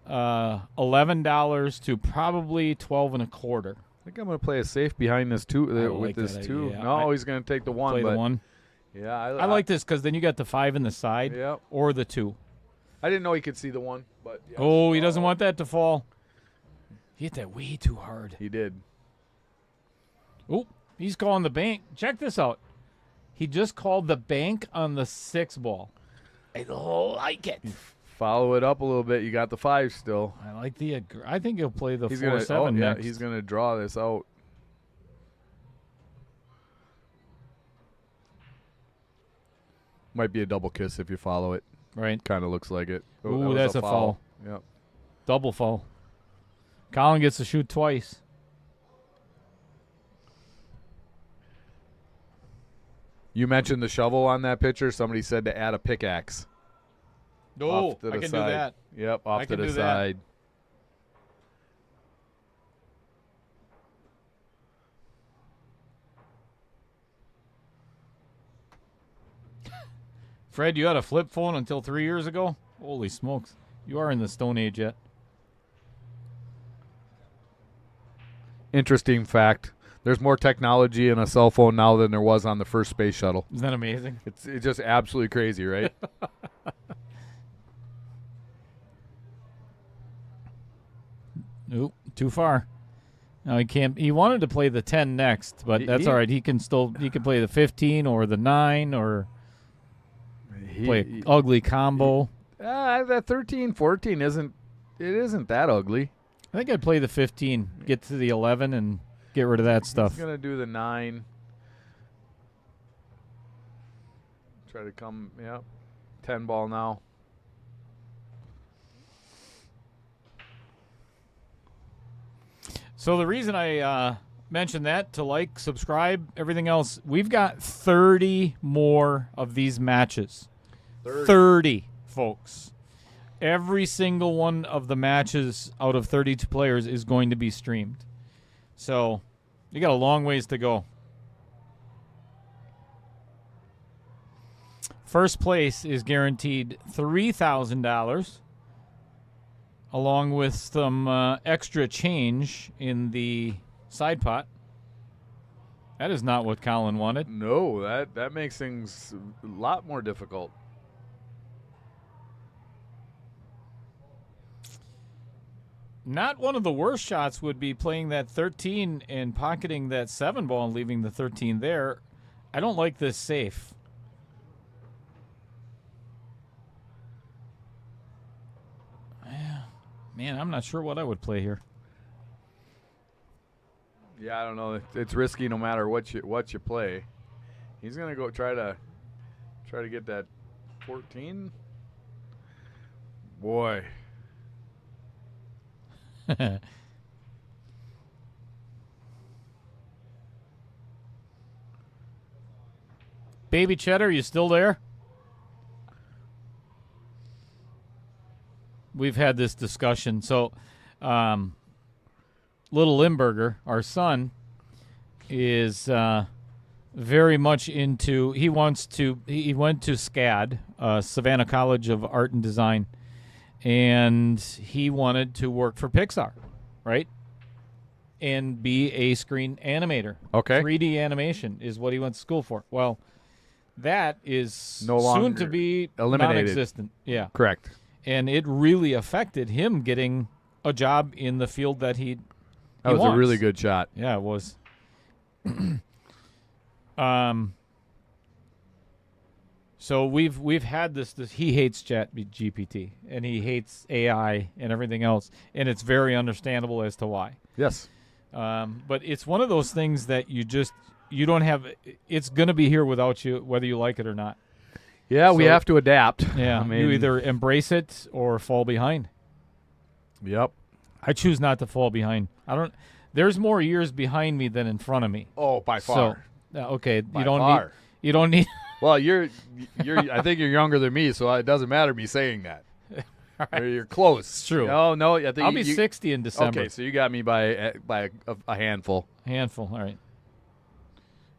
$11 to probably $12.25. I think I'm going to play it safe behind this two with this two. Idea. No, he's going to take the one. Play but the one. Yeah, I like this because then you got the 5 in the side or the 2. I didn't know he could see the 1, but yes. Oh, he doesn't want that to fall. He hit that way too hard. He did. Oh, he's calling the bank. Check this out. He just called the bank on the 6-ball. I like it. Follow it up a little bit. You got the 5 still. I like the. I think he'll play the 4-7 yeah, next. he's going to draw this out. Might be a double kiss if you follow it. Right. Kind of looks like it. Ooh, that's a foul. Yep. Double foul. Collin gets to shoot twice. You mentioned the shovel on that picture. Somebody said to add a pickaxe. No, Off to I the can side. do that. Yep, off I to can the do that. side. Fred, you had a flip phone until 3 years ago? Holy smokes. You are in the Stone Age yet. Interesting fact. There's more technology in a cell phone now than there was on the first space shuttle. Isn't that amazing? It's just absolutely crazy, right? Oop, too far. No, he can't. He wanted to play the 10 next, but that's all right. He can play the 15 or the 9 or play an ugly combo. That 13, 14 isn't that ugly. I think I'd play the 15, get to the 11, and get rid of that stuff. He's gonna do the 9. Try to come, 10 ball now. So the reason I mentioned that, to like, subscribe, everything else, we've got 30 more of these matches. 30, folks. Every single one of the matches out of 32 players is going to be streamed. So you got a long ways to go. First place is guaranteed $3,000, along with some extra change in the side pot. That is not what Colin wanted. No, that makes things a lot more difficult. Not one of the worst shots would be playing that 13 and pocketing that 7 ball and leaving the 13 there. I don't like this safe. Man, I'm not sure what I would play here. Yeah, I don't know. It's risky no matter what you play. He's gonna go try to get that 14. Boy. Baby Cheddar, you still there? We've had this discussion. So, little Limburger, our son, is very much into. He went to SCAD, Savannah College of Art and Design, and he wanted to work for Pixar, right? And be a screen animator. Okay. 3D animation is what he went to school for. Well, that is No longer soon to be eliminated. non-existent. Yeah. Correct. And it really affected him getting a job in the field that he That was wants. a really good shot. Yeah, it was. So we've had this he hates Chat GPT and he hates AI and everything else, and it's very understandable as to why. Yes. But it's one of those things that you don't have. It's going to be here without you, whether you like it or not. Yeah, we So- have to adapt. Yeah, I mean, you either embrace it or fall behind. Yep. I choose not to fall behind. There's more years behind me than in front of me. Oh, by far. So, okay, By you don't far. need. You don't need. Well, you're. I think you're younger than me, so it doesn't matter me saying that. Or you're close. It's true. No. I think I'll be 60 in December. Okay, so you got me by a handful. Handful. All right.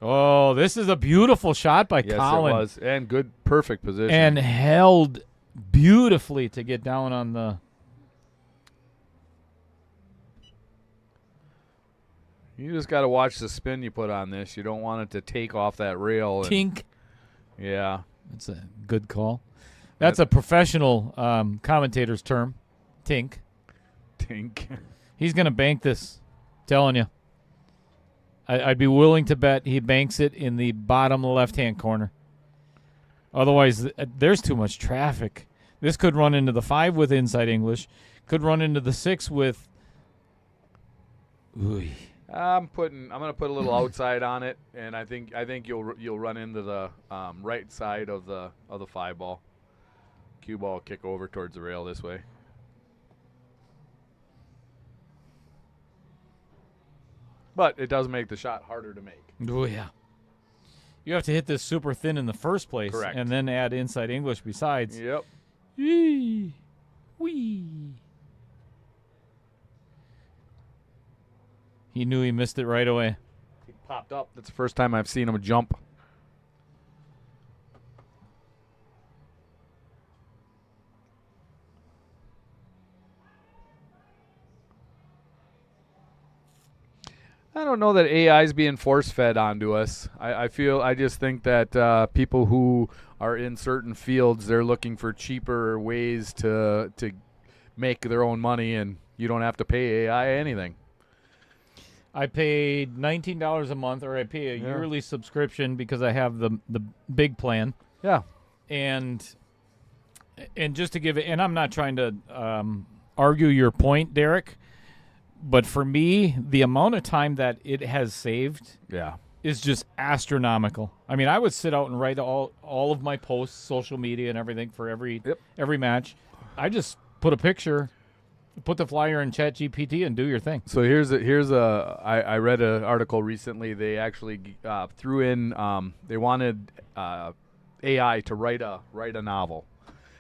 Oh, this is a beautiful shot by Yes, Colin. it was, and good, perfect position. And held beautifully to get down on the. You just got to watch the spin you put on this. You don't want it to take off that rail. Tink. Yeah. That's a good call. That's a professional commentator's term. Tink. Tink. He's going to bank this. Telling you. I'd be willing to bet he banks it in the bottom left-hand corner. Otherwise, there's too much traffic. This could run into the 5 with inside English. Could run into the 6 with. Ooh. I'm gonna put a little outside on it, and I think you'll run into the right side of the 5 ball. Cue ball kick over towards the rail this way. But it does make the shot harder to make. Oh, yeah. You have to hit this super thin in the first place. Correct. And then add inside English besides. Yep. Wee. Wee. He knew he missed it right away. He popped up. That's the first time I've seen him jump. I don't know that AI is being force-fed onto us. I just think that people who are in certain fields, they're looking for cheaper ways to make their own money, and you don't have to pay AI anything. I paid $19 a month, or I pay a yearly subscription because I have the big plan. Yeah. And just to give it, and I'm not trying to argue your point, Derek, but for me, the amount of time that it has saved is just astronomical. I mean, I would sit out and write all of my posts, social media and everything for every match. I just put a picture, put the flyer in ChatGPT, and do your thing. So I read an article recently. They actually threw in they wanted AI to write a novel,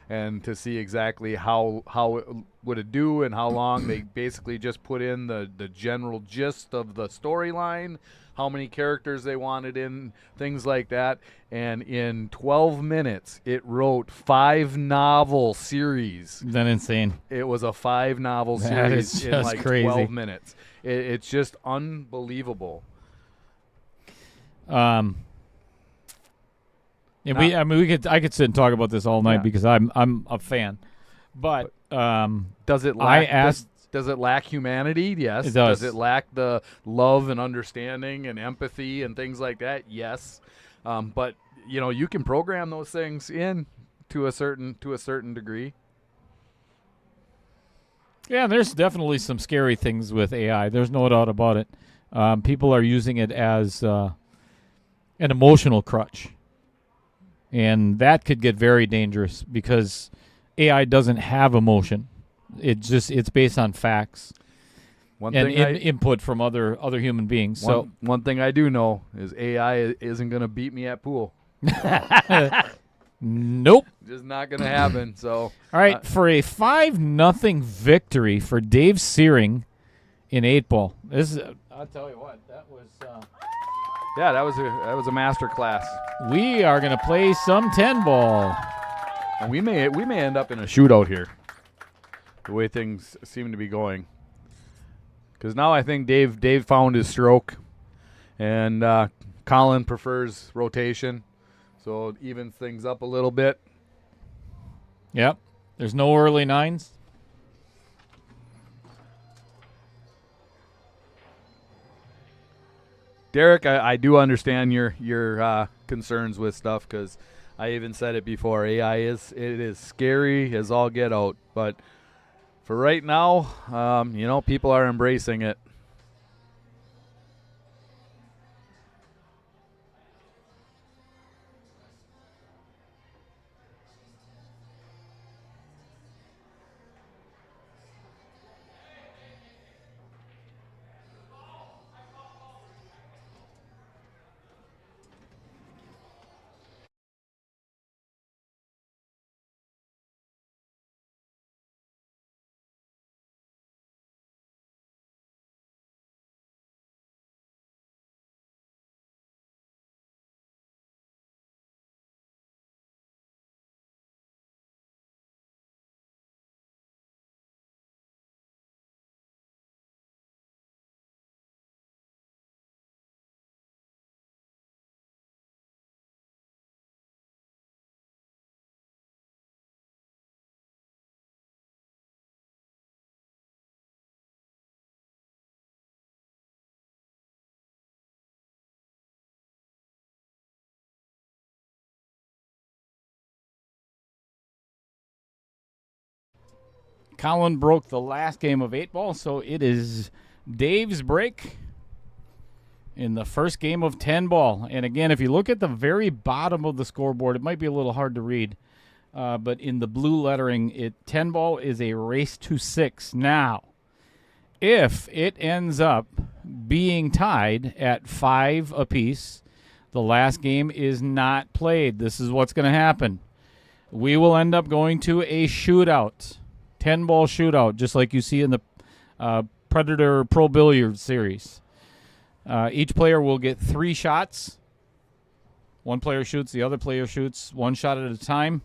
and to see exactly how it would it do and how long. They basically just put in the general gist of the storyline, how many characters they wanted in, things like that. And in 12 minutes, it wrote 5 novel series. Isn't that insane? It was a 5 novel That series is in just like crazy. 12 minutes. It's just unbelievable. And I could sit and talk about this all night because I'm a fan. But does it lack does it lack humanity? Yes. It does. Does it lack the love and understanding and empathy and things like that? Yes. But you can program those things in to a certain degree. Yeah, there's definitely some scary things with AI. There's no doubt about it. People are using it as an emotional crutch. And that could get very dangerous because AI doesn't have emotion. It's based on facts and input from other human beings. So one thing I do know is AI isn't going to beat me at pool. Nope. Just not going to happen. So all right, for a 5-0 victory for Dave Seering in 8-ball. This is I'll tell you what, that was that was a master class. We are going to play some 10-ball. And we may end up in a shootout here, the way things seem to be going. Because now I think Dave found his stroke, and Collin prefers rotation, so it evens things up a little bit. Yep. There's no early nines. Derek, I do understand your concerns with stuff, because I even said it before. AI is scary as all get out, but for right now, people are embracing it. Collin broke the last game of 8-ball, so it is Dave's break in the first game of 10-ball. And again, if you look at the very bottom of the scoreboard, it might be a little hard to read, but in the blue lettering, 10-ball is a race to 6. Now, if it ends up being tied at 5 apiece, the last game is not played. This is what's going to happen. We will end up going to a shootout. 10-ball shootout, just like you see in the Predator Pro Billiards series. Each player will get 3 shots. One player shoots, the other player shoots, 1 shot at a time,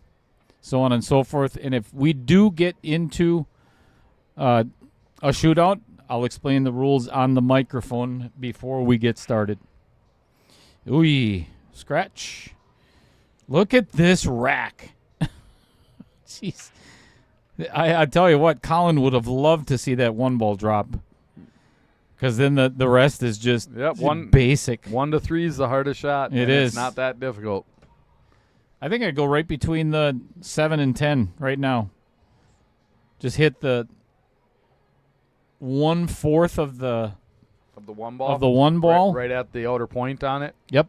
so on and so forth. And if we do get into a shootout, I'll explain the rules on the microphone before we get started. Ooh, scratch. Look at this rack. Jeez. I tell you what, Collin would have loved to see that 1 ball drop. Because then the rest is just basic. 1 to 3 is the hardest shot. It is. It's not that difficult. I think I'd go right between the 7 and 10 right now. Just hit the 1/4 of the 1 ball. of the 1 ball. Right at the outer point on it. Yep.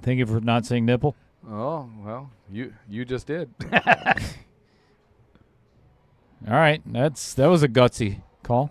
Thank you for not saying nipple. Oh, well, you just did. All right, that was a gutsy call.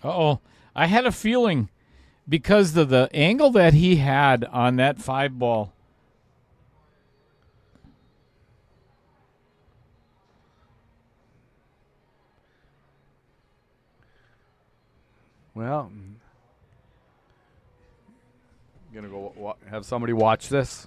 Uh-oh. I had a feeling because of the angle that he had on that 5 ball. Well, I'm going to go have somebody watch this.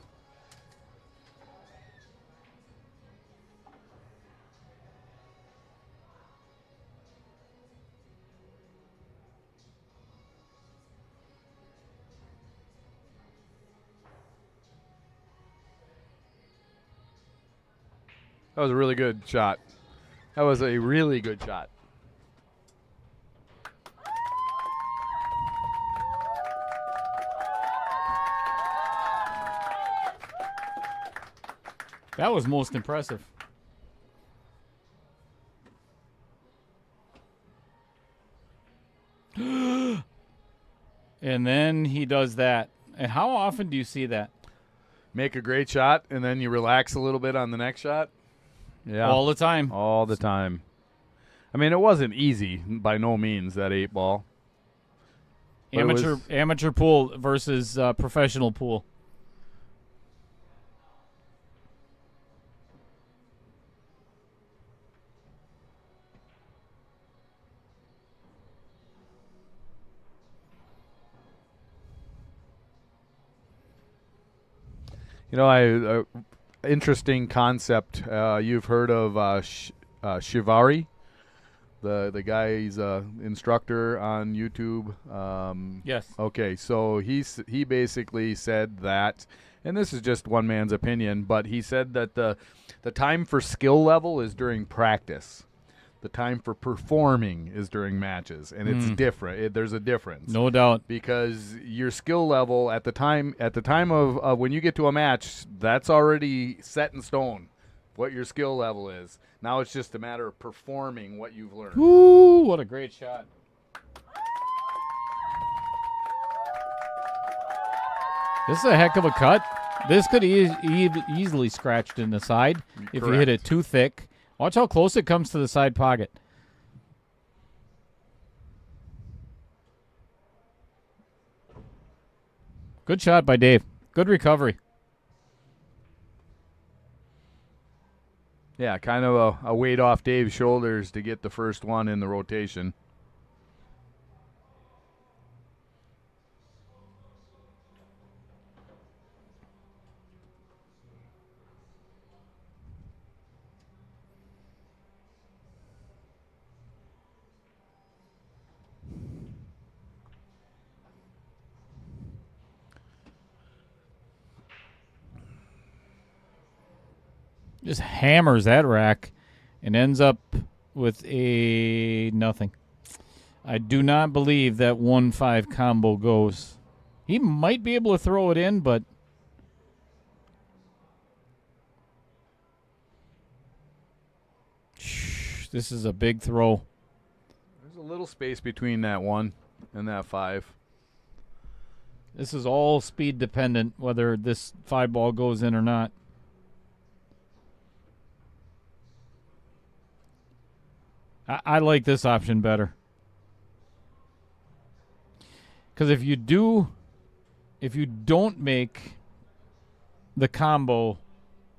That was a really good shot. That was a really good shot. That was most impressive. And then he does that. And how often do you see that? Make a great shot, and then you relax a little bit on the next shot. Yeah. All the time. All the time. I mean, it wasn't easy by no means, that 8 ball. Amateur pool versus professional pool. You know, interesting concept. You've heard of Shivari, the guy. He's an instructor on YouTube. Yes. Okay, so he basically said that, and this is just one man's opinion, but he said that the time for skill level is during practice. The time for performing is during matches, and it's different. There's a difference. No doubt. Because your skill level at the time of when you get to a match, that's already set in stone what your skill level is. Now it's just a matter of performing what you've learned. Ooh, what a great shot. This is a heck of a cut. This could easily scratched in the side if you hit it too thick. Watch how close it comes to the side pocket. Good shot by Dave. Good recovery. Yeah, kind of a weight off Dave's shoulders to get the first one in the rotation. Just hammers that rack and ends up with a nothing. I do not believe that 1-5 combo goes. He might be able to throw it in, but this is a big throw. There's a little space between that 1 and that 5. This is all speed dependent, whether this 5 ball goes in or not. I like this option better. Because if you don't make the combo,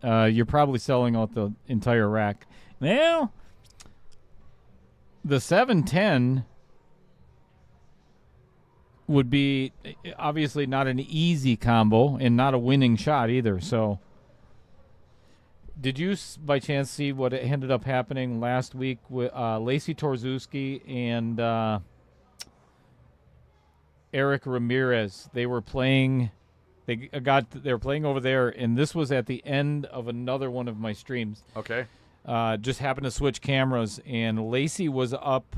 you're probably selling out the entire rack. Well, the 7-10 would be obviously not an easy combo and not a winning shot either. So, did you by chance see what ended up happening last week with Lacey Torzewski and Eric Ramirez? They were playing. They were playing over there, and this was at the end of another one of my streams. Okay. Just happened to switch cameras, and Lacey was up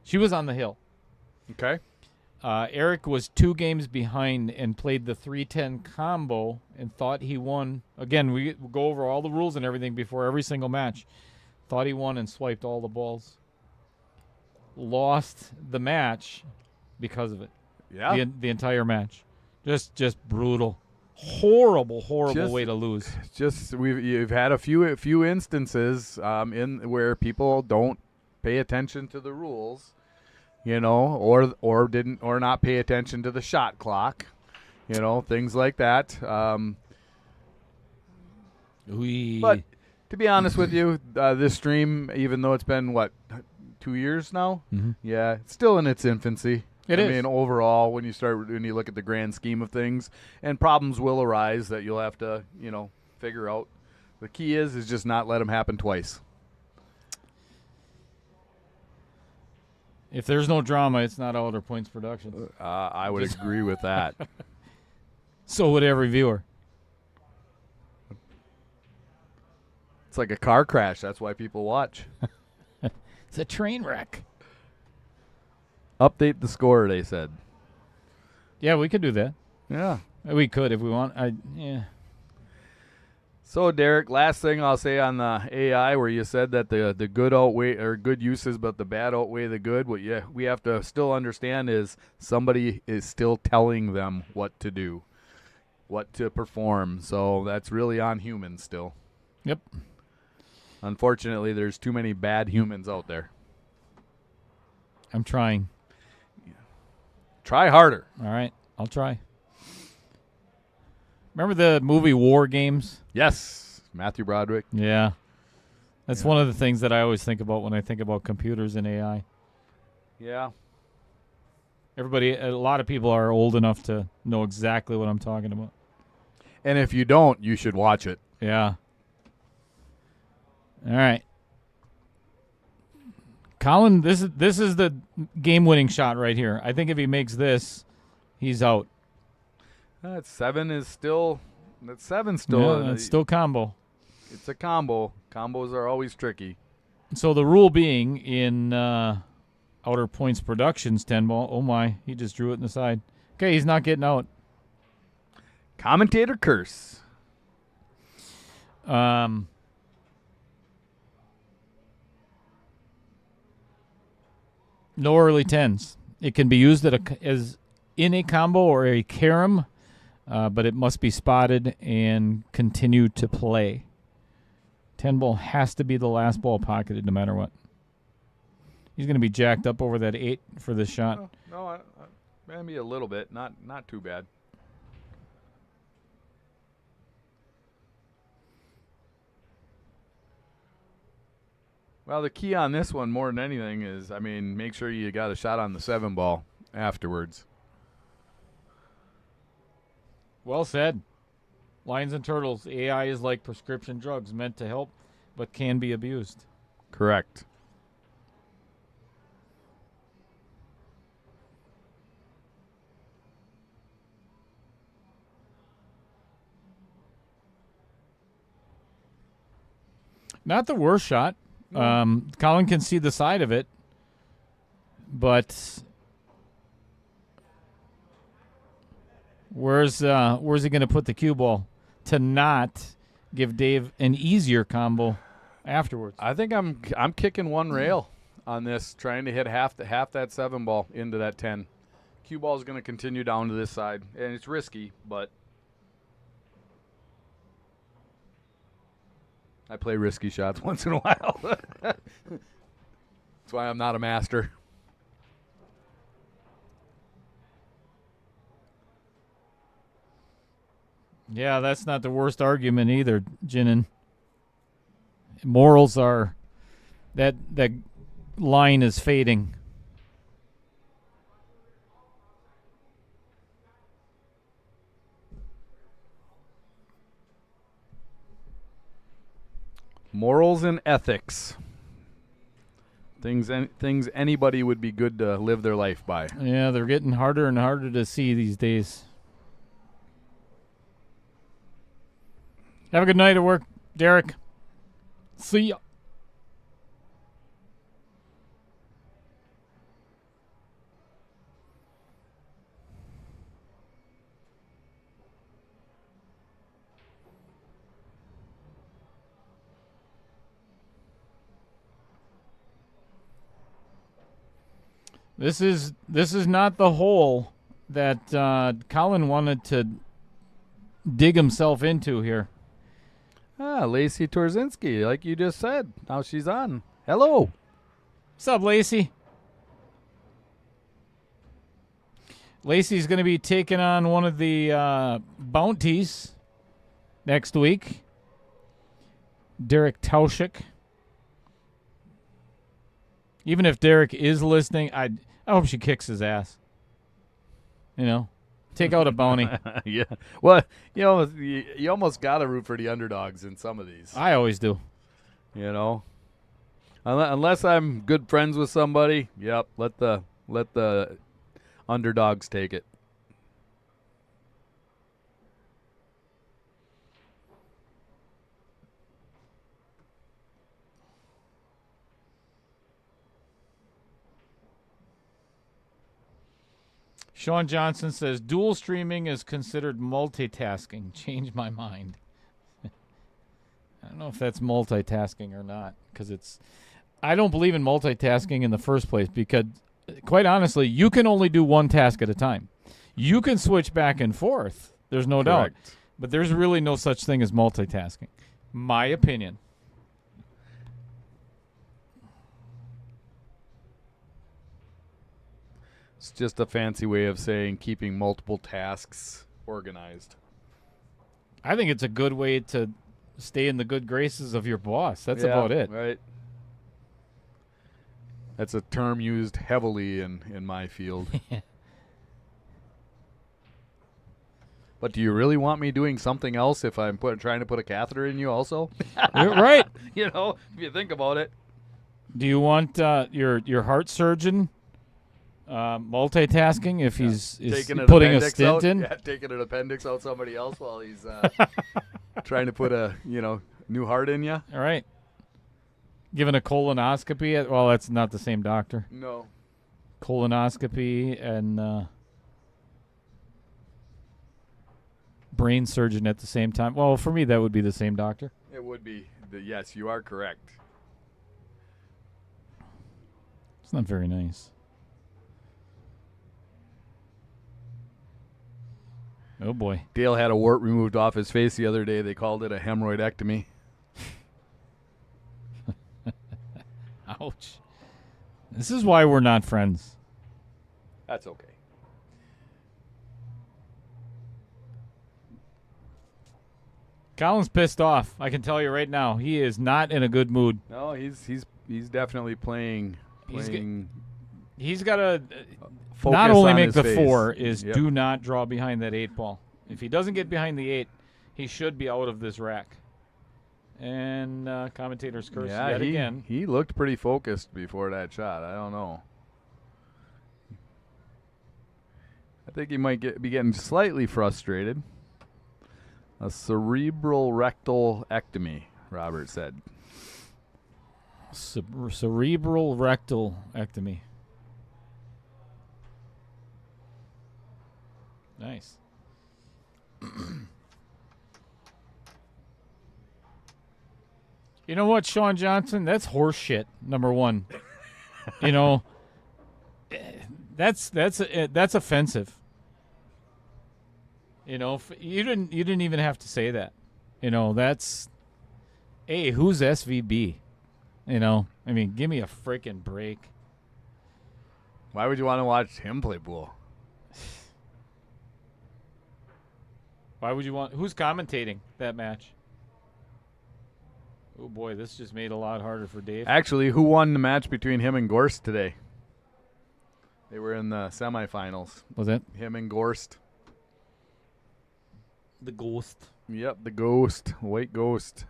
she was on the hill. Okay. Eric was 2 games behind and played the 3-10 combo and thought he won. Again, we go over all the rules and everything before every single match. Thought he won and swiped all the balls. Lost the match because of it. Yeah. The entire match. Just brutal. Horrible way to lose. You've had a few instances in where people don't pay attention to the rules, or not pay attention to the shot clock, things like that. But to be honest with you, this stream, even though it's been 2 years now, yeah, it's still in its infancy. I mean, overall, when you look at the grand scheme of things, and problems will arise that you'll have to, figure out. The key is just not let them happen twice. If there's no drama, it's not Outer Points Productions. I would agree with that. So would every viewer. It's like a car crash. That's why people watch. It's a train wreck. Update the score, they said. Yeah, we could do that. Yeah. We could if we want. Yeah. So, Derek, last thing I'll say on the AI, where you said that the good outweigh or good uses, but the bad outweigh the good. What we have to still understand is somebody is still telling them what to do, what to perform. So that's really on humans still. Yep. Unfortunately, there's too many bad humans out there. I'm trying. Try harder. All right, I'll try. Remember the movie War Games? Yes, Matthew Broderick. Yeah. That's one of the things that I always think about when I think about computers and AI. Yeah. A lot of people are old enough to know exactly what I'm talking about. And if you don't, you should watch it. Yeah. All right. Collin, this is the game-winning shot right here. I think if he makes this, he's out. That 7 is still. That 7's still. Yeah, it's still combo. It's a combo. Combos are always tricky. So the rule being in Outer Points Productions, Tenball. Oh my, he just drew it in the side. Okay, he's not getting out. Commentator curse. No early 10s. It can be used as in a combo or a carom, but it must be spotted and continue to play. 10-ball has to be the last ball pocketed no matter what. He's going to be jacked up over that 8 for this shot. No, maybe a little bit. Not too bad. Well, the key on this one more than anything is, make sure you got a shot on the 7 ball afterwards. Well said. Lions and Turtles, AI is like prescription drugs meant to help but can be abused. Correct. Not the worst shot. Collin can see the side of it, but where's he going to put the cue ball to not give Dave an easier combo afterwards? I think I'm kicking one rail on this, trying to hit half that 7 ball into that 10. Cue ball is going to continue down to this side, and it's risky, but I play risky shots once in a while. That's why I'm not a master. Yeah, that's not the worst argument either, Jinnin. Morals are that line is fading. Morals and ethics. Things anybody would be good to live their life by. Yeah, they're getting harder and harder to see these days. Have a good night at work, Derek. See ya. This is not the hole that Collin wanted to dig himself into here. Lacey Torzinski, like you just said. Now she's on. Hello. What's up, Lacey? Lacey's going to be taking on one of the bounties next week. Derek Tauschik. Even if Derek is listening, I hope she kicks his ass. You know, take out a bounty. Yeah. Well, you almost got to root for the underdogs in some of these. I always do. You know, unless I'm good friends with somebody. Yep. Let the underdogs take it. Sean Johnson says, dual streaming is considered multitasking. Change my mind. I don't know if that's multitasking or not, because I don't believe in multitasking in the first place, because, quite honestly, you can only do one task at a time. You can switch back and forth. There's no doubt. But there's really no such thing as multitasking. My opinion. It's just a fancy way of saying keeping multiple tasks organized. I think it's a good way to stay in the good graces of your boss. That's about it. Right. That's a term used heavily in my field. But do you really want me doing something else if I'm trying to put a catheter in you also? Right. You know, if you think about it. Do you want your heart surgeon multitasking if he's putting a stint in? Yeah, taking an appendix out somebody else while he's trying to put a new heart in you. All right. Giving a colonoscopy. Well, that's not the same doctor. No. Colonoscopy and brain surgeon at the same time. Well, for me, that would be the same doctor. It would be. Yes, you are correct. It's not very nice. Oh, boy. Dale had a wart removed off his face the other day. They called it a hemorrhoidectomy. Ouch. This is why we're not friends. That's okay. Collin's pissed off. I can tell you right now. He is not in a good mood. No, he's definitely playing. He's got to focus not only on make his the face. 4 is do not draw behind that 8 ball. If he doesn't get behind the 8, he should be out of this rack. And commentators curse yet again. He looked pretty focused before that shot. I don't know. I think he might be getting slightly frustrated. A cerebral rectal ectomy, Robert said. Cerebral rectal ectomy. Nice. You know what, Sean Johnson? That's horse shit. Number one. You know, that's offensive. You know, you didn't even have to say that. You know, that's Hey, who's SVB? You know, I mean, give me a freaking break. Why would you want to watch him play pool? Why would you want? Who's commentating that match? Oh boy, this just made it a lot harder for Dave. Actually, who won the match between him and Gorst today? They were in the semifinals. Was it Him and Gorst. the Ghost? Yep, the Ghost. White Ghost.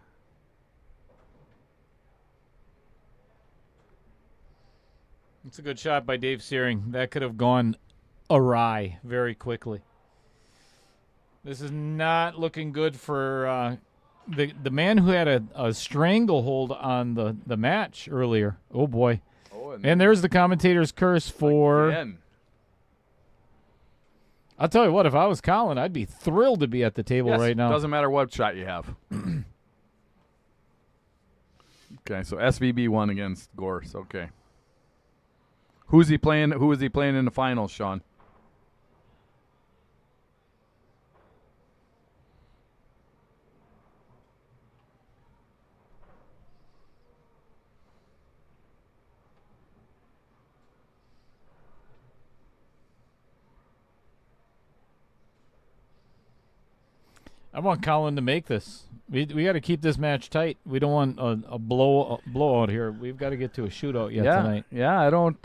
It's a good shot by Dave Seering. That could have gone awry very quickly. This is not looking good for the man who had a stranglehold on the match earlier. Oh, boy. Oh, And there's the commentator's curse for... again. I'll tell you what, if I was Collin, I'd be thrilled to be at the table Yes, right now. Doesn't matter what shot you have. Okay, so SVB won against Gorse. Okay. Who's he playing? Who is he playing in the finals, Sean? I want Collin to make this. We got to keep this match tight. We don't want a blowout here. We've got to get to a shootout tonight. Yeah, I don't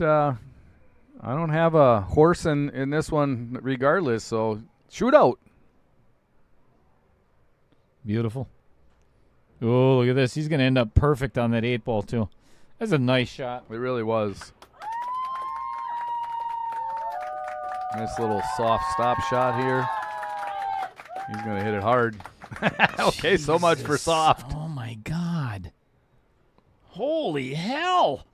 have a horse in this one regardless, so shootout. Beautiful. Oh, look at this. He's going to end up perfect on that 8-ball, too. That's a nice shot. It really was. Nice little soft stop shot here. He's going to hit it hard. Okay, so much for Jesus. soft. Oh, my God. Holy hell.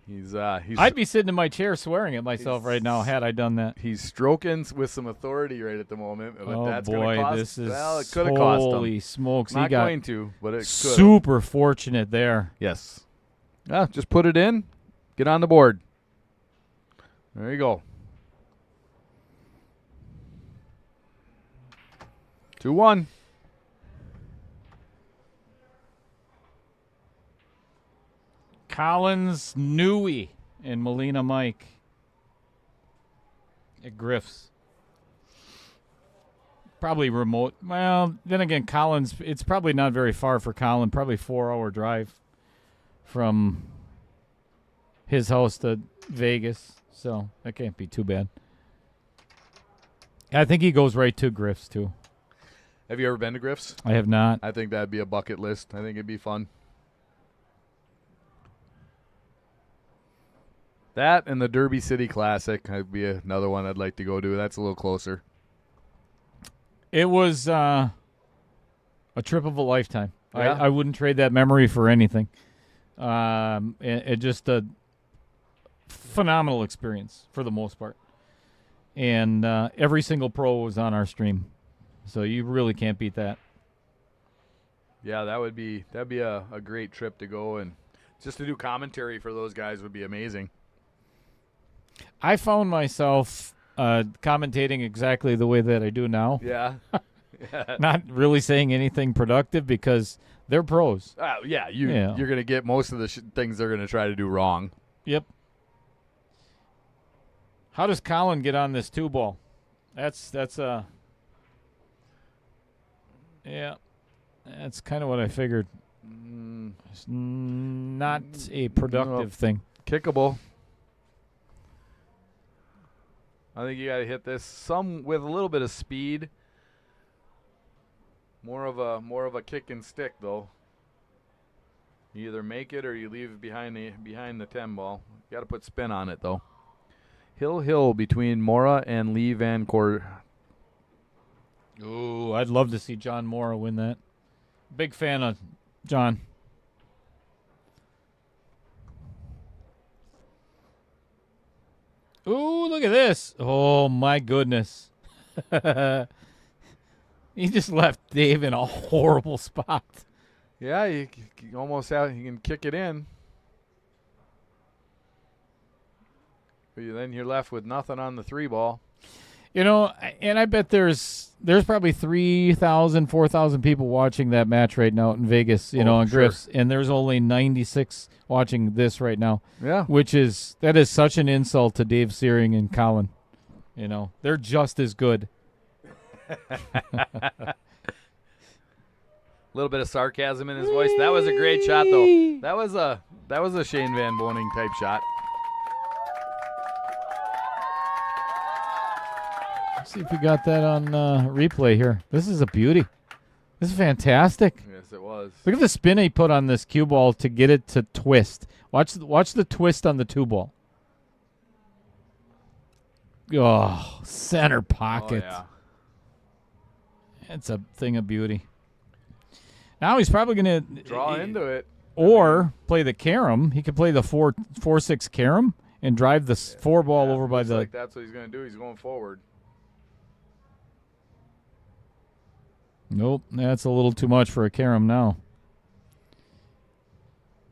He's I'd be sitting in my chair swearing at myself right now had I done that. he's stroking with some authority right at the moment. But Oh, that's boy. gonna cost, This is well, it could have cost him. holy smokes. He Not got going to, but it could. super fortunate there. Yes. Yeah, just put it in. Get on the board. There you go. 2-1. Collins, Newey, and Molina Mike at Griff's. Probably remote. Well, then again, Collins, it's probably not very far for Collin. Probably 4-hour drive from his house to Vegas. So that can't be too bad. I think he goes right to Griff's, too. Have you ever been to Griff's? I have not. I think that'd be a bucket list. I think it'd be fun. That and the Derby City Classic would be another one I'd like to go to. That's a little closer. It was a trip of a lifetime. Yeah. I wouldn't trade that memory for anything. It just a phenomenal experience for the most part. And every single pro was on our stream. So you really can't beat that. Yeah, that'd be a great trip to go, and just to do commentary for those guys would be amazing. I found myself commentating exactly the way that I do now. Yeah. Not really saying anything productive because they're pros. You're going to get most of the things they're going to try to do wrong. Yep. How does Collin get on this 2-ball? That's kind of what I figured. It's not a productive thing. Kickable. I think you got to hit this with a little bit of speed. More of a kick and stick though. You either make it or you leave it behind the Tenball. You got to put spin on it though. Hill between Mora and Lee Van Court. Ooh, I'd love to see John Mora win that. Big fan of John. Ooh, look at this. Oh, my goodness. He just left Dave in a horrible spot. Yeah, you almost have. You can kick it in. But then you're left with nothing on the 3-ball. You know, and I bet there's probably 3,000, 4,000 people watching that match right now in Vegas, you know, on sure. Griff's, and there's only 96 watching this right now. Yeah. That is such an insult to Dave Seering and Collin. You know, they're just as good. A little bit of sarcasm in his voice. That was a great shot, though. That was a Shane Van Boning type shot. Let's see if we got that on replay here. This is a beauty. This is fantastic. Yes, it was. Look at the spin he put on this cue ball to get it to twist. Watch the twist on the 2-ball. Oh, center pocket. Oh, yeah. It's a thing of beauty. Now he's probably going to Draw into it. or play the carom. He could play the 4-6 carom and drive the 4-ball over by Looks the. like that's what he's going to do. He's going forward. Nope, that's a little too much for a carom now.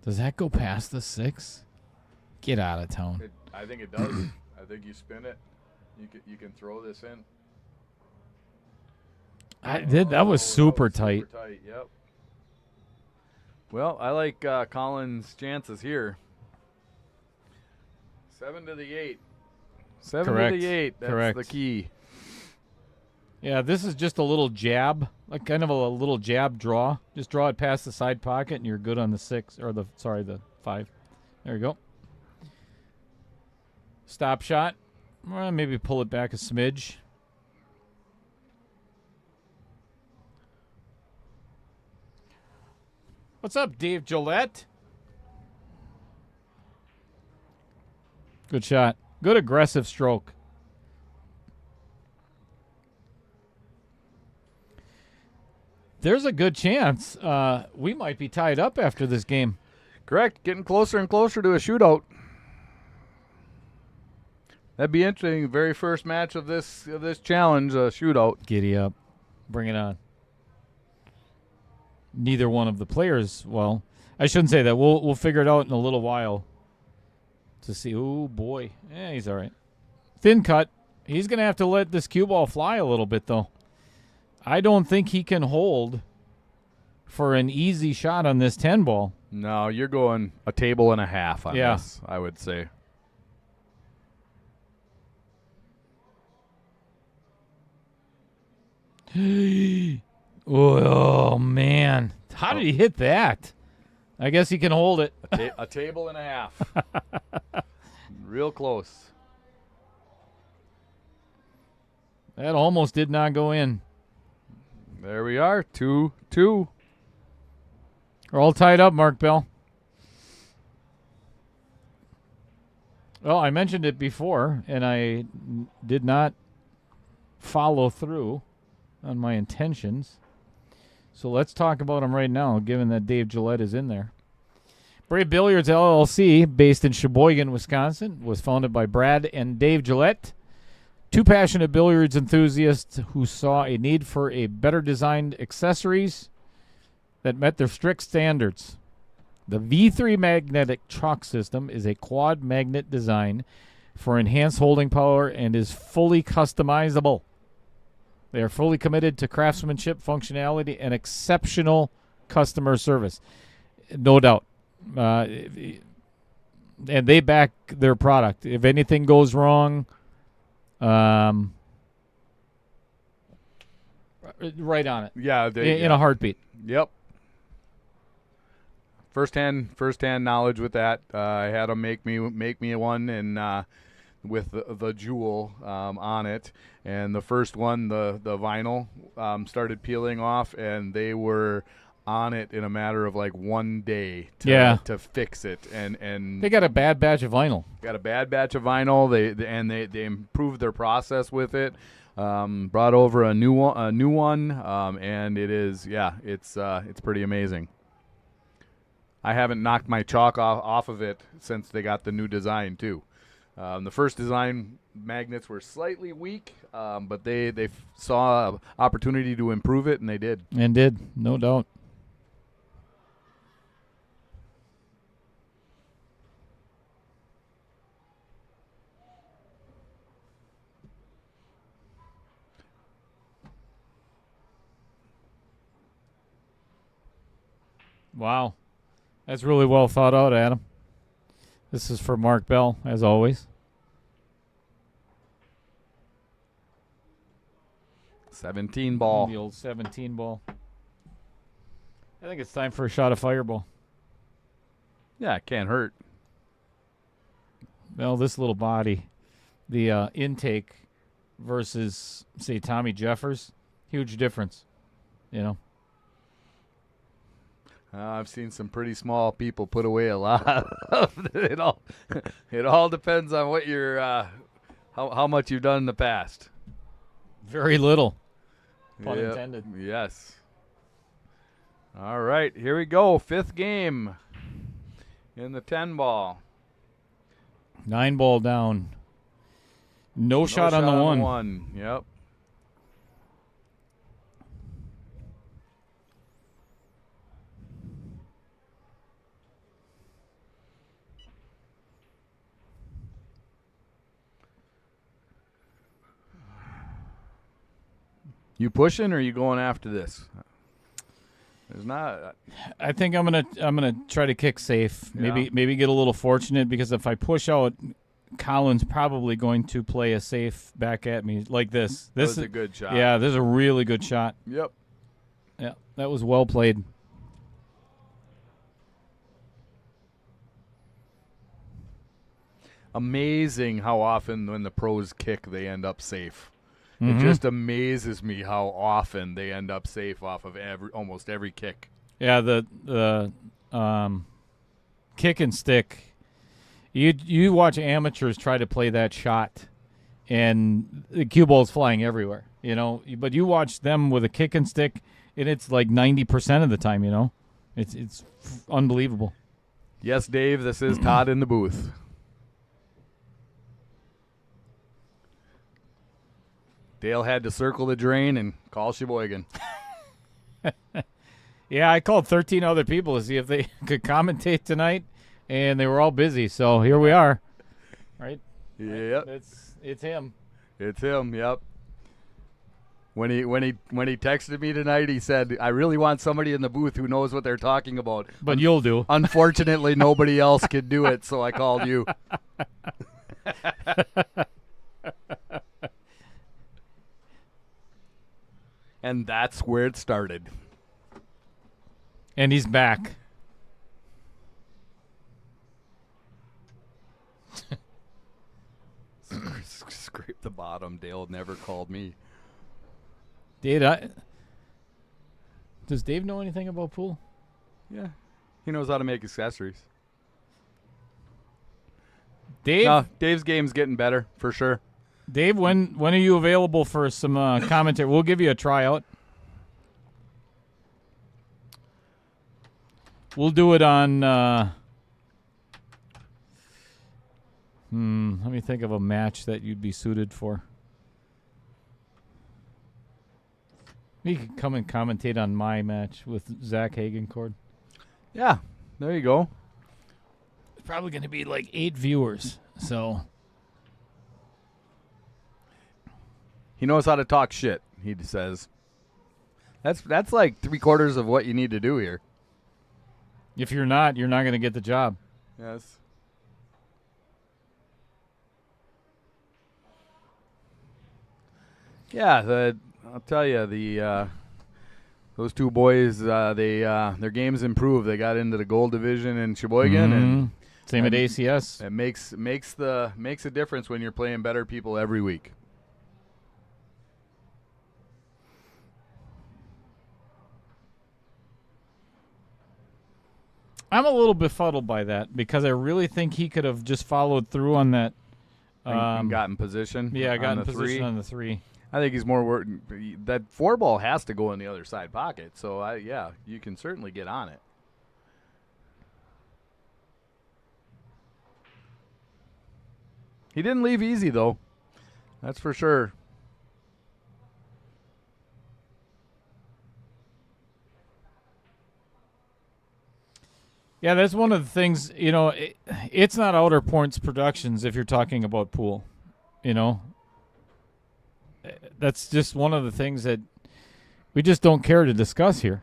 Does that go past the 6? Get out of town. I think it does. I think you spin it. You can throw this in. I did. That was super tight. Super tight. Yep. Well, I like Collin's chances here. 7 to the 8. 7 Correct. to the 8. That's Correct. the key. Yeah, this is just a little jab, like kind of a little jab draw. Just draw it past the side pocket, and you're good on the 6 or the 5. There you go. Stop shot. Well, maybe pull it back a smidge. What's up, Dave Gillette? Good shot. Good aggressive stroke. There's a good chance we might be tied up after this game. Correct. Getting closer and closer to a shootout. That'd be interesting. Very first match of this challenge, a shootout. Giddy up. Bring it on. Neither one of the players, well, I shouldn't say that. We'll figure it out in a little while to see. Oh, boy. Yeah, he's all right. Thin cut. He's going to have to let this cue ball fly a little bit, though. I don't think he can hold for an easy shot on this 10 ball. No, you're going a table and a half on Yeah. this, I would say. Oh, man. How did he hit that? I guess he can hold it. A table and a half. Real close. That almost did not go in. There we are. 2-2. We're all tied up, Mark Bell. Well, I mentioned it before, and I did not follow through on my intentions. So let's talk about them right now, given that Dave Gillette is in there. Brave Billiards LLC, based in Sheboygan, Wisconsin, was founded by Brad and Dave Gillette, two passionate billiards enthusiasts who saw a need for a better designed accessories that met their strict standards. The V3 magnetic chalk system is a quad magnet design for enhanced holding power and is fully customizable. They are fully committed to craftsmanship, functionality, and exceptional customer service. No doubt. And they back their product. If anything goes wrong, right on it. Yeah. In a heartbeat. Yep. First-hand knowledge with that. I had them make me one, and with the jewel on it. And the first one, the vinyl, started peeling off, and they were on it in a matter of like 1 day to fix it. And They got a bad batch of vinyl. got a bad batch of vinyl. They improved their process with it. Brought over a new one, and it is it's pretty amazing. I haven't knocked my chalk off of it since they got the new design too. The first design magnets were slightly weak, but they saw an opportunity to improve it, and they did. And did, no doubt. Wow. That's really well thought out, Adam. This is for Mark Bell, as always. 17 ball. The old 17 ball. I think it's time for a shot of Fireball. Yeah, it can't hurt. Well, this little body, the intake versus, say, Tommy Jeffers, huge difference, you know. I've seen some pretty small people put away a lot. It all depends on what you're, how much you've done in the past. Very little, pun intended. Yes. All right, here we go. 5th game in the 10 ball. 9 ball down. No shot on the one. Yep. You pushing or are you going after this? There's not. I think I'm gonna try to kick safe. Yeah. Maybe get a little fortunate, because if I push out, Colin's probably going to play a safe back at me like this. This This is is a good shot. Yeah, this is a really good shot. Yep. Yeah, that was well played. Amazing how often when the pros kick, they end up safe. It just amazes me how often they end up safe off of almost every kick. Yeah, the kick and stick. You watch amateurs try to play that shot, and the cue ball's flying everywhere. You know, but you watch them with a kick and stick, and it's like 90% of the time. You know, it's unbelievable. Yes, Dave, this is Todd in the booth. Dale had to circle the drain and call Sheboygan. Yeah, I called 13 other people to see if they could commentate tonight, and they were all busy. So here we are. Right? Yep. It's him. It's him, yep. When he texted me tonight, he said, "I really want somebody in the booth who knows what they're talking about." But you'll do. Unfortunately, nobody else could do it, so I called you. And that's where it started. And he's back. Scrape the bottom. Dale never called me. Does Dave know anything about pool? Yeah. He knows how to make accessories. Dave? No, Dave's game's getting better, for sure. Dave, when are you available for some commentary? We'll give you a tryout. We'll do it on. Let me think of a match that you'd be suited for. You could come and commentate on my match with Zach Hagencord. Yeah, there you go. It's probably going to be like 8 viewers, so. He knows how to talk shit, he says. That's like 3/4 of what you need to do here. If you're not going to get the job. Yes. Yeah, I'll tell you, those two boys, their games improved. They got into the gold division in Sheboygan, and same at ACS. it makes a difference when you're playing better people every week. I'm a little befuddled by that, because I really think he could have just followed through on that. And got in position. Yeah, got on in the position 3. on the 3. I think he's more that 4 ball has to go in the other side pocket. So you can certainly get on it. He didn't leave easy though. That's for sure. Yeah, that's one of the things, it's not Outer Points Productions if you're talking about pool, That's just one of the things that we just don't care to discuss here.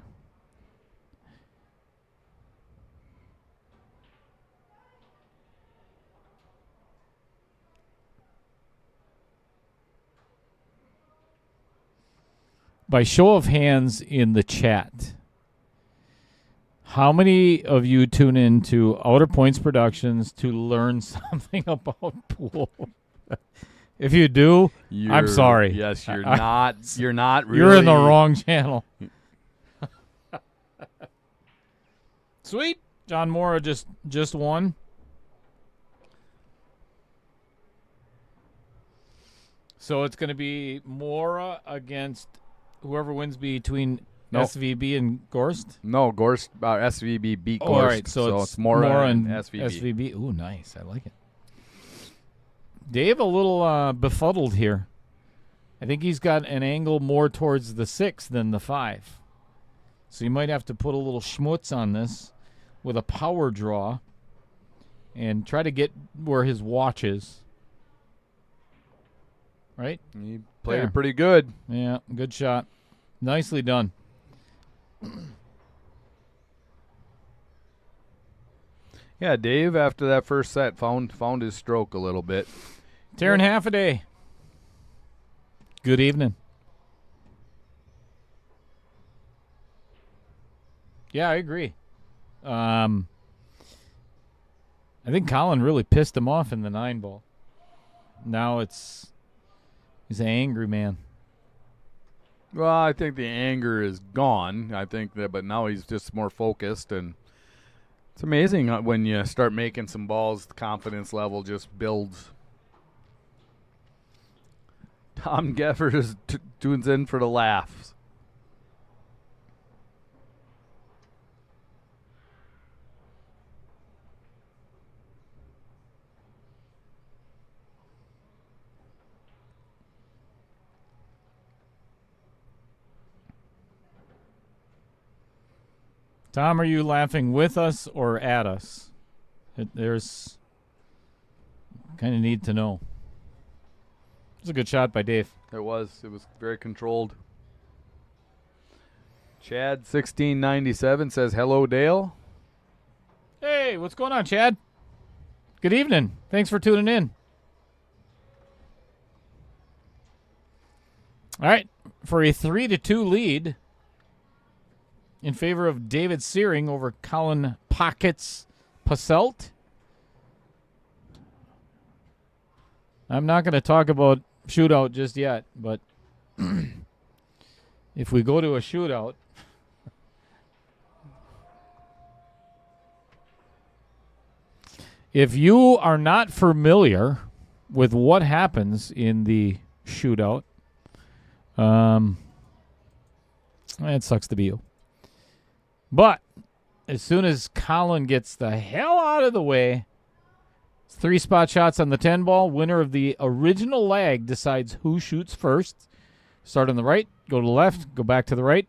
by show of hands in the chat, how many of you tune into Outer Points Productions to learn something about pool? If you do, I'm sorry. Yes, you're not. You're not really. You're in the wrong channel. Sweet. John Mora just won. So it's going to be Mora against whoever wins between SVB and Gorst? No, Gorst. SVB beat Gorst. All right, so it's Mora and SVB. Ooh, nice. I like it. Dave a little befuddled here. I think he's got an angle more towards the 6 than the 5. So you might have to put a little schmutz on this with a power draw and try to get where his watch is. Right? He played it pretty good. Yeah, good shot. Nicely done. Yeah, Dave, after that first set, found his stroke a little bit. Tearing half a day. Good evening. Yeah, I agree. I think Collin really pissed him off in the 9-ball. Now he's an angry man. Well, I think the anger is gone. I think that, but now he's just more focused, and it's amazing when you start making some balls, the confidence level just builds. Tom Geffers tunes in for the laughs. Tom, are you laughing with us or at us? There's kind of need to know. It was a good shot by Dave. It was very controlled. Chad 1697 says, hello, Dale. Hey, what's going on, Chad? Good evening. Thanks for tuning in. All right, for a 3-2 lead in favor of David Seering over Collin Posselt. I'm not going to talk about shootout just yet, but if we go to a shootout, if you are not familiar with what happens in the shootout, it sucks to be you. But as soon as Collin gets the hell out of the way, 3 spot shots on the 10-ball. Winner of the original lag decides who shoots first. Start on the right, go to the left, go back to the right.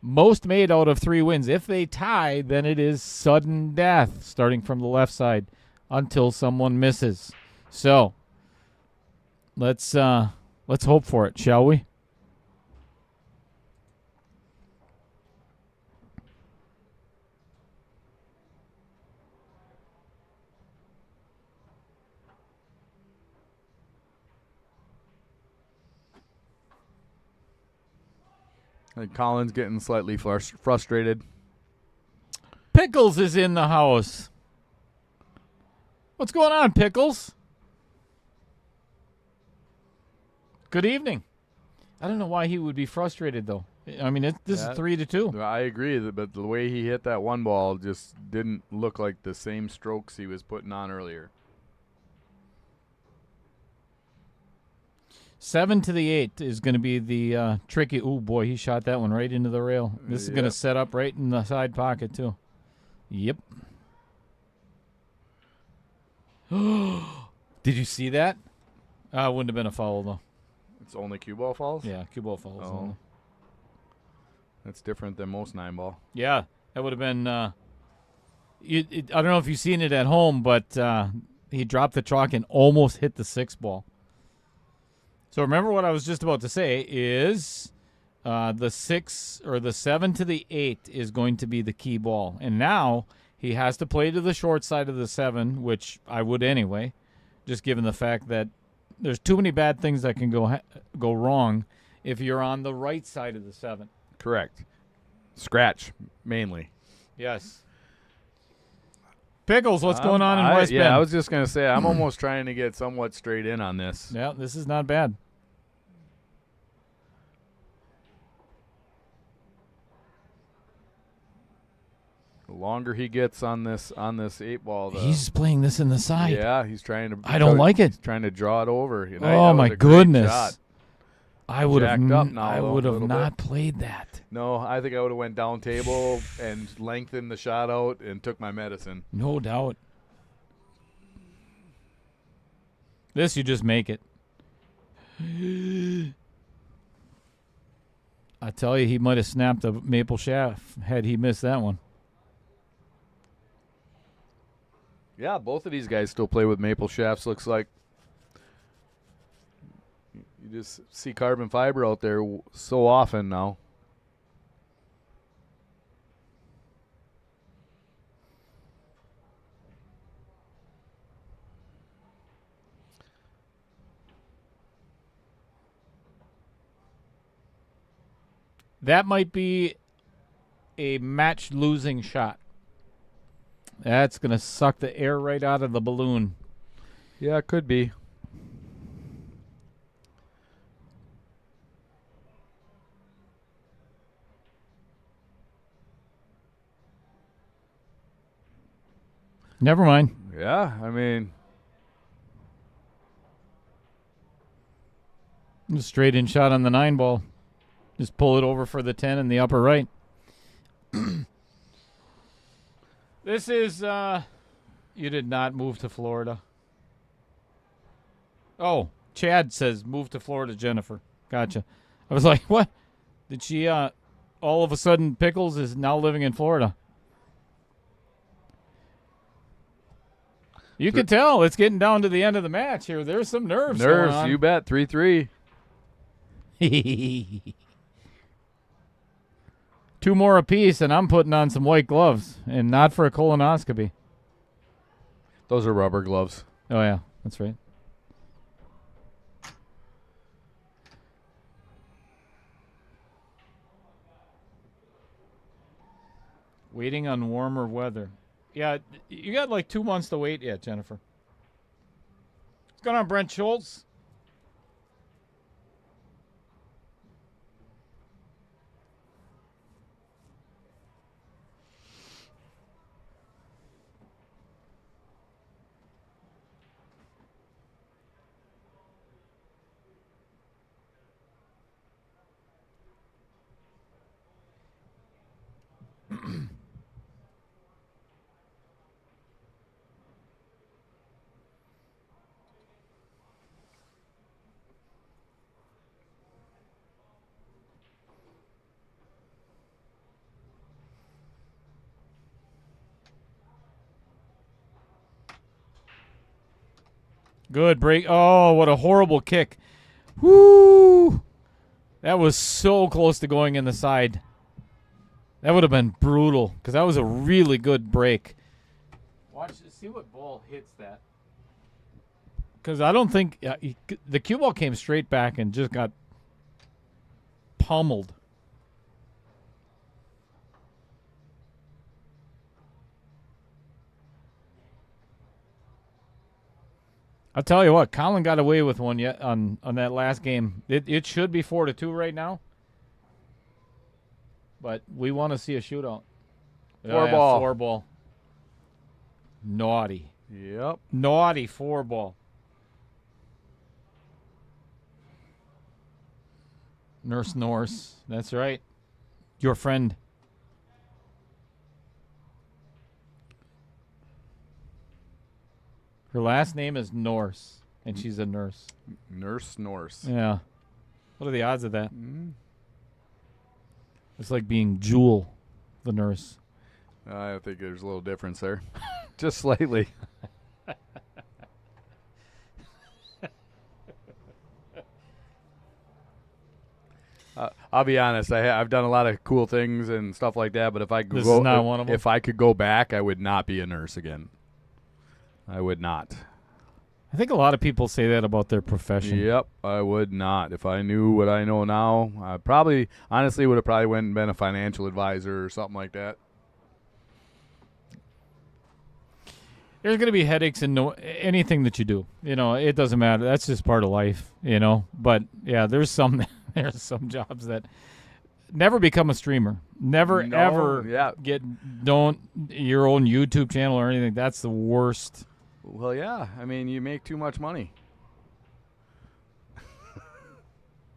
Most made out of 3 wins. If they tie, then it is sudden death, starting from the left side until someone misses. So let's hope for it, shall we? I think Collin's getting slightly frustrated. Pickles is in the house. What's going on, Pickles? Good evening. I don't know why he would be frustrated, though. I mean, this is 3-2. I agree, but the way he hit that one ball just didn't look like the same strokes he was putting on earlier. 7 to the 8 is going to be the tricky. Oh, boy, he shot that one right into the rail. This is going to set up right in the side pocket, too. Yep. Did you see that? Wouldn't have been a foul, though. It's only cue ball falls? Yeah, cue ball falls. Oh. That's different than most 9-ball. Yeah, that would have been I don't know if you've seen it at home, but he dropped the chalk and almost hit the 6-ball. So remember what I was just about to say is the 6 or the 7 to the 8 is going to be the key ball. And now he has to play to the short side of the 7, which I would anyway, just given the fact that there's too many bad things that can go wrong if you're on the right side of the 7. Correct. Scratch, mainly. Yes. Pickles, what's going on in West Bend? Yeah, I was just going to say, I'm almost trying to get somewhat straight in on this. Yeah, this is not bad. The longer he gets on this 8-ball, He's playing this in the side. yeah, he's trying to. I don't like it. He's trying to draw it over. You know, Oh, that was my a great goodness. shot. I would have Jacked up now, I though, would a have little not bit. played that. No, I think I would have went down table and lengthened the shot out and took my medicine. No doubt. This, you just make it. I tell you, he might have snapped a maple shaft had he missed that one. Yeah, both of these guys still play with maple shafts, looks like. You just see carbon fiber out there so often now. That might be a match-losing shot. That's going to suck the air right out of the balloon. Yeah, it could be. Never mind. Yeah, I mean, Straight in shot on the 9-ball. Just pull it over for the 10 in the upper right. This is, you did not move to Florida. Oh, Chad says move to Florida, Jennifer. Gotcha. I was like, what? Did she, all of a sudden, Pickles is now living in Florida? You can tell it's getting down to the end of the match here. There's some nerves going on. you bet. 3-3. 2 more apiece, and I'm putting on some white gloves, and not for a colonoscopy. Those are rubber gloves. Oh, yeah, that's right. Waiting on warmer weather. Yeah, you got like 2 months to wait yet, Jennifer. What's going on, Brent Schultz? Good break. Oh, what a horrible kick. Woo! That was so close to going in the side. That would have been brutal because that was a really good break. Watch, see what ball hits that. Because I don't think the cue ball came straight back and just got pummeled. I'll tell you what, Collin got away with one yet on that last game. It should be 4-2 right now. But we want to see a shootout. 4-ball. 4-ball. Naughty. Yep. Naughty 4-ball. Nurse Norse. That's right. Your friend. Her last name is Norse, and she's a nurse. Nurse Norse. Yeah. What are the odds of that? It's like being Jewel, the nurse. I think there's a little difference there. Just slightly. I'll be honest. I've done a lot of cool things and stuff like that, but if I could This go, is not one of them? if I could go back, I would not be a nurse again. I would not. I think a lot of people say that about their profession. Yep, I would not. If I knew what I know now, I probably, honestly, would have probably went and been a financial advisor or something like that. There's going to be headaches in anything that you do. It doesn't matter. That's just part of life, But, yeah, there's some jobs that never become a streamer. Never, ever get your own YouTube channel or anything. That's the worst. Well, yeah. I mean, you make too much money.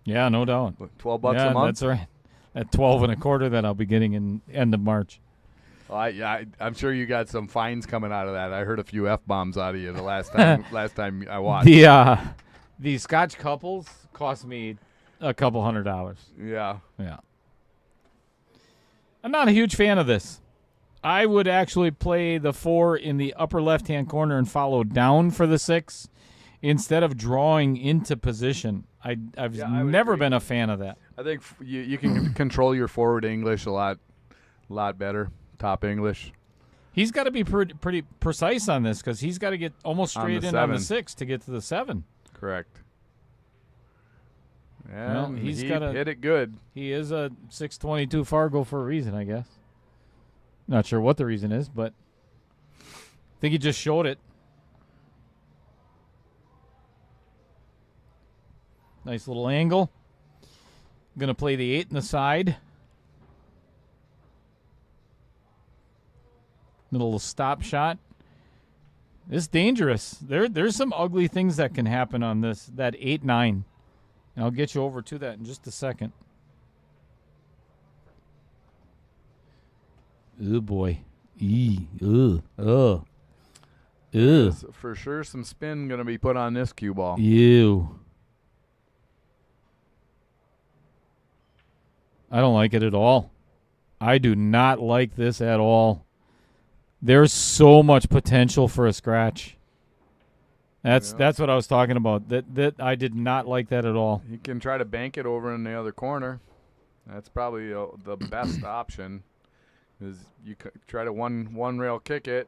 Yeah, no doubt. $12 a month? That's right. At 12 and a quarter that I'll be getting in end of March. Well, I'm sure you got some fines coming out of that. I heard a few F-bombs out of you the last time I watched. The Scotch couples cost me a couple $100. Yeah. Yeah. I'm not a huge fan of this. I would actually play the 4 in the upper left-hand corner and follow down for the 6 instead of drawing into position. I've never been a fan of that. I think you can control your forward English a lot better. Top English. He's got to be pretty precise on this because he's got to get almost straight in on the 6 to get to the 7. Correct. Yeah, he's he got to hit it good. He is a 622 Fargo for a reason, I guess. Not sure what the reason is, but I think he just showed it. Nice little angle. Going to play the 8 in the side. Little stop shot. This is dangerous. There's some ugly things that can happen on that 8-9. And I'll get you over to that in just a second. Oh boy. For sure some spin going to be put on this cue ball. Ew. I don't like it at all. I do not like this at all. There's so much potential for a scratch. That's what I was talking about. That I did not like that at all. You can try to bank it over in the other corner. That's probably the best option. Is you try to one rail kick it.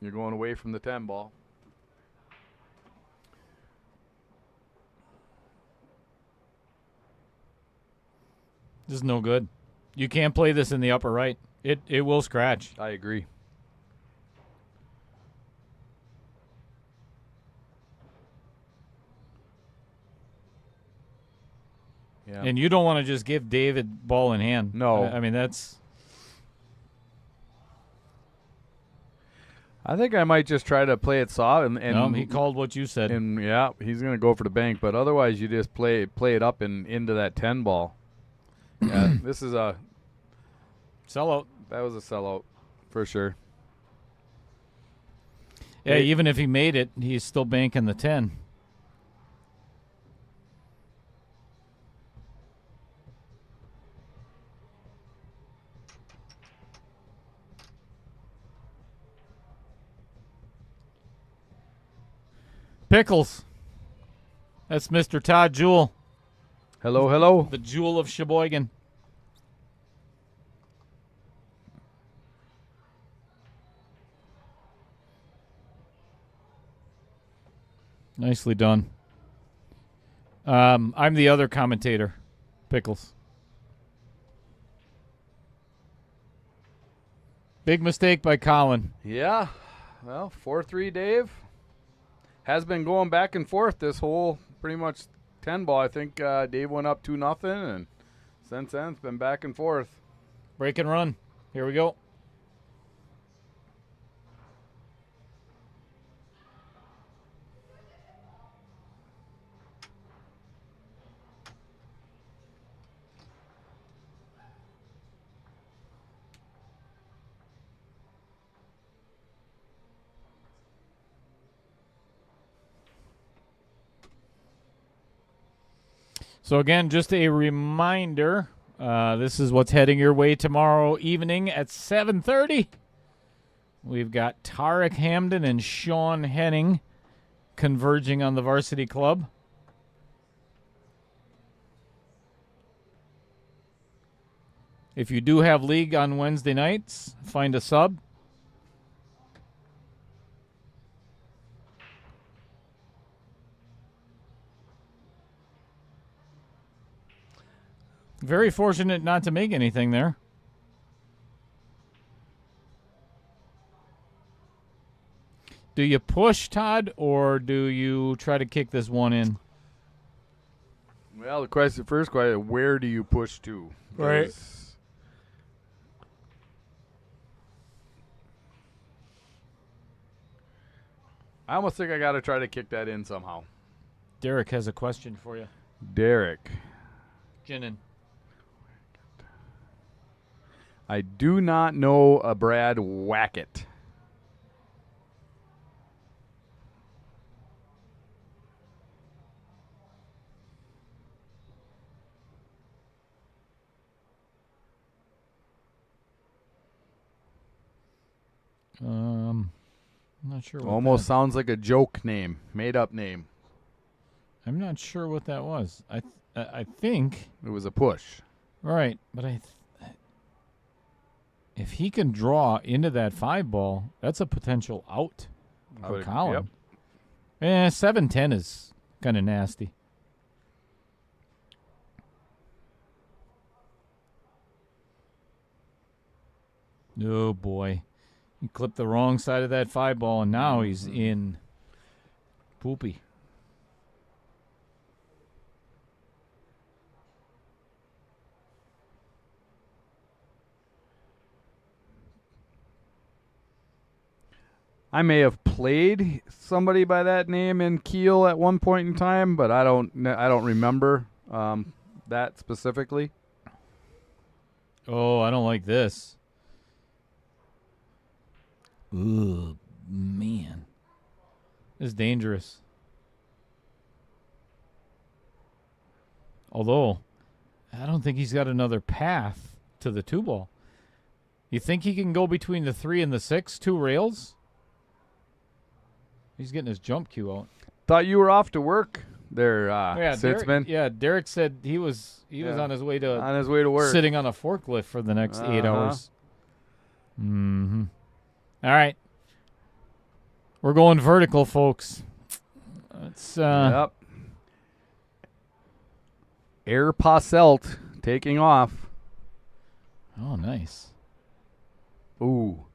You're going away from the 10 ball. This is no good. You can't play this in the upper right. It will scratch. I agree. Yeah. And you don't want to just give David ball in hand. No. I mean, that's... I think I might just try to play it soft. And he called what you said. And, yeah, he's going to go for the bank. But otherwise, you just play it up and into that 10 ball. Yeah, this is a... Sellout. That was a sellout, for sure. Yeah, even if he made it, he's still banking the 10. Pickles. That's Mr. Todd Jewell. Hello, hello. The Jewel of Sheboygan. Nicely done. I'm the other commentator, Pickles. Big mistake by Collin. Yeah. Well, 4-3 Dave. Has been going back and forth this whole pretty much 10 ball. I think Dave went up 2-0, and since then it's been back and forth. Break and run. Here we go. So again, just a reminder, this is what's heading your way tomorrow evening at 7:30. We've got Tarek Hamden and Sean Henning converging on the varsity club. If you do have league on Wednesday nights, find a sub. Very fortunate not to make anything there. Do you push, Todd, or do you try to kick this one in? Well, first question, where do you push to? Right. 'Cause I almost think I got to try to kick that in somehow. Derek has a question for you. Derek. Ginnin. I do not know a Brad Wackett. I'm not sure. What Almost sounds like a joke name, made up name. I'm not sure what that was. I think. It was a push. Right, but if he can draw into that 5 ball, that's a potential out for Collin. Yep. 7-10 is kind of nasty. Oh boy, he clipped the wrong side of that 5 ball, and now he's in poopy. I may have played somebody by that name in Kiel at one point in time, but I don't remember that specifically. Oh, I don't like this. Ugh, man. This is dangerous. Although, I don't think he's got another path to the 2-ball. You think he can go between the 3 and the 6, 2 rails? He's getting his jump cue out. Thought you were off to work there, Sitzman. Derek said he was on his way to work, sitting on a forklift for the next 8 hours. Mm-hmm. All right. We're going vertical, folks. It's Yep. Air Posselt taking off. Oh, nice. Ooh.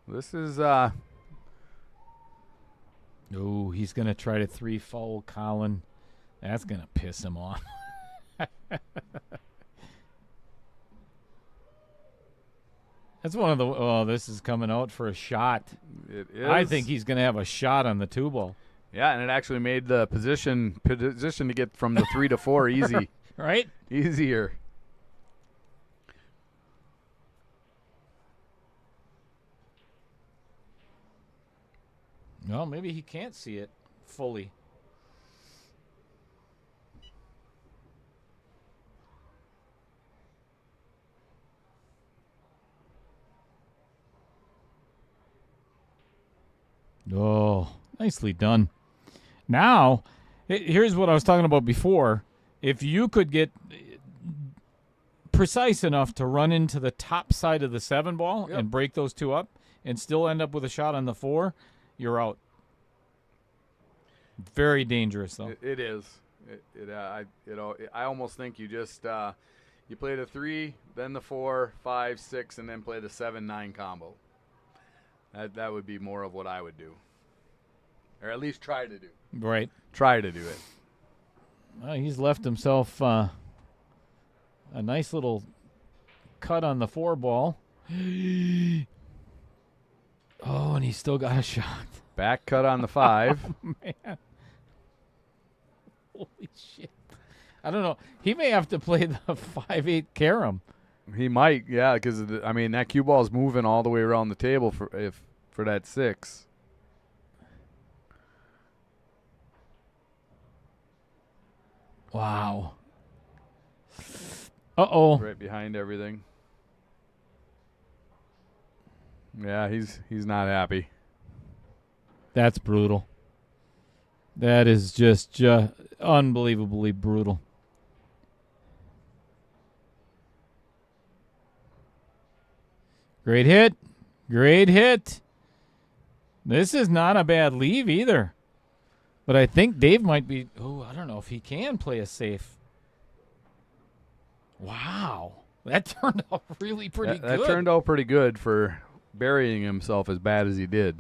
This is Oh, he's going to try to 3-foul Collin. That's going to piss him off. That's one of the... Oh, this is coming out for a shot. It is. I think he's going to have a shot on the 2-ball. Yeah, and it actually made the position to get from the 3 to 4 easy. Right? Easier. Well, maybe he can't see it fully. Oh, nicely done. Now, here's what I was talking about before. If you could get precise enough to run into the top side of the 7-ball and break those 2 up and still end up with a shot on the 4, you're out. Very dangerous, though. It is. I almost think you just you play the 3, then the 4, 5, 6, and then play the 7-9 combo. That would be more of what I would do, or at least try to do. Right. Try to do it. Well, he's left himself a nice little cut on the 4-ball. Oh, and he's still got a shot. Back cut on the 5. Oh, man. Holy shit. I don't know. He may have to play the 5-8 carom. He might, yeah, because that cue ball is moving all the way around the table for that 6. Wow. Uh-oh. Right behind everything. Yeah, he's not happy. That's brutal. That is just unbelievably brutal. Great hit. Great hit. This is not a bad leave either. But I think Dave might be, I don't know if he can play a safe. Wow. That turned out really pretty good. That turned out pretty good for burying himself as bad as he did.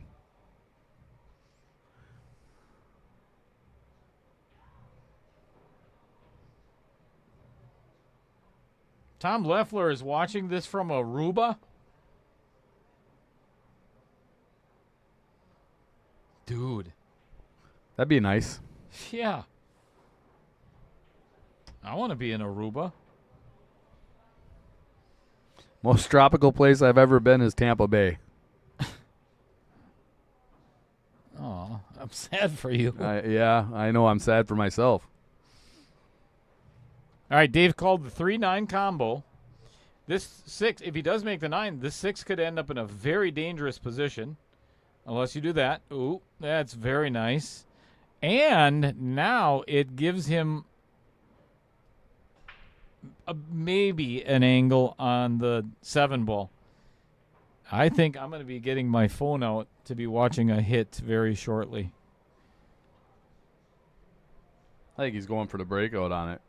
Tom Leffler is watching this from Aruba. Dude. That'd be nice. Yeah. I want to be in Aruba. Most tropical place I've ever been is Tampa Bay. Oh, I'm sad for you. Yeah, I know. I'm sad for myself. All right, Dave called the 3-9 combo. This 6, if he does make the 9, this 6 could end up in a very dangerous position. Unless you do that. Ooh, that's very nice. And now it gives him maybe an angle on the 7 ball. I think I'm going to be getting my phone out to be watching a hit very shortly. I think he's going for the breakout on it.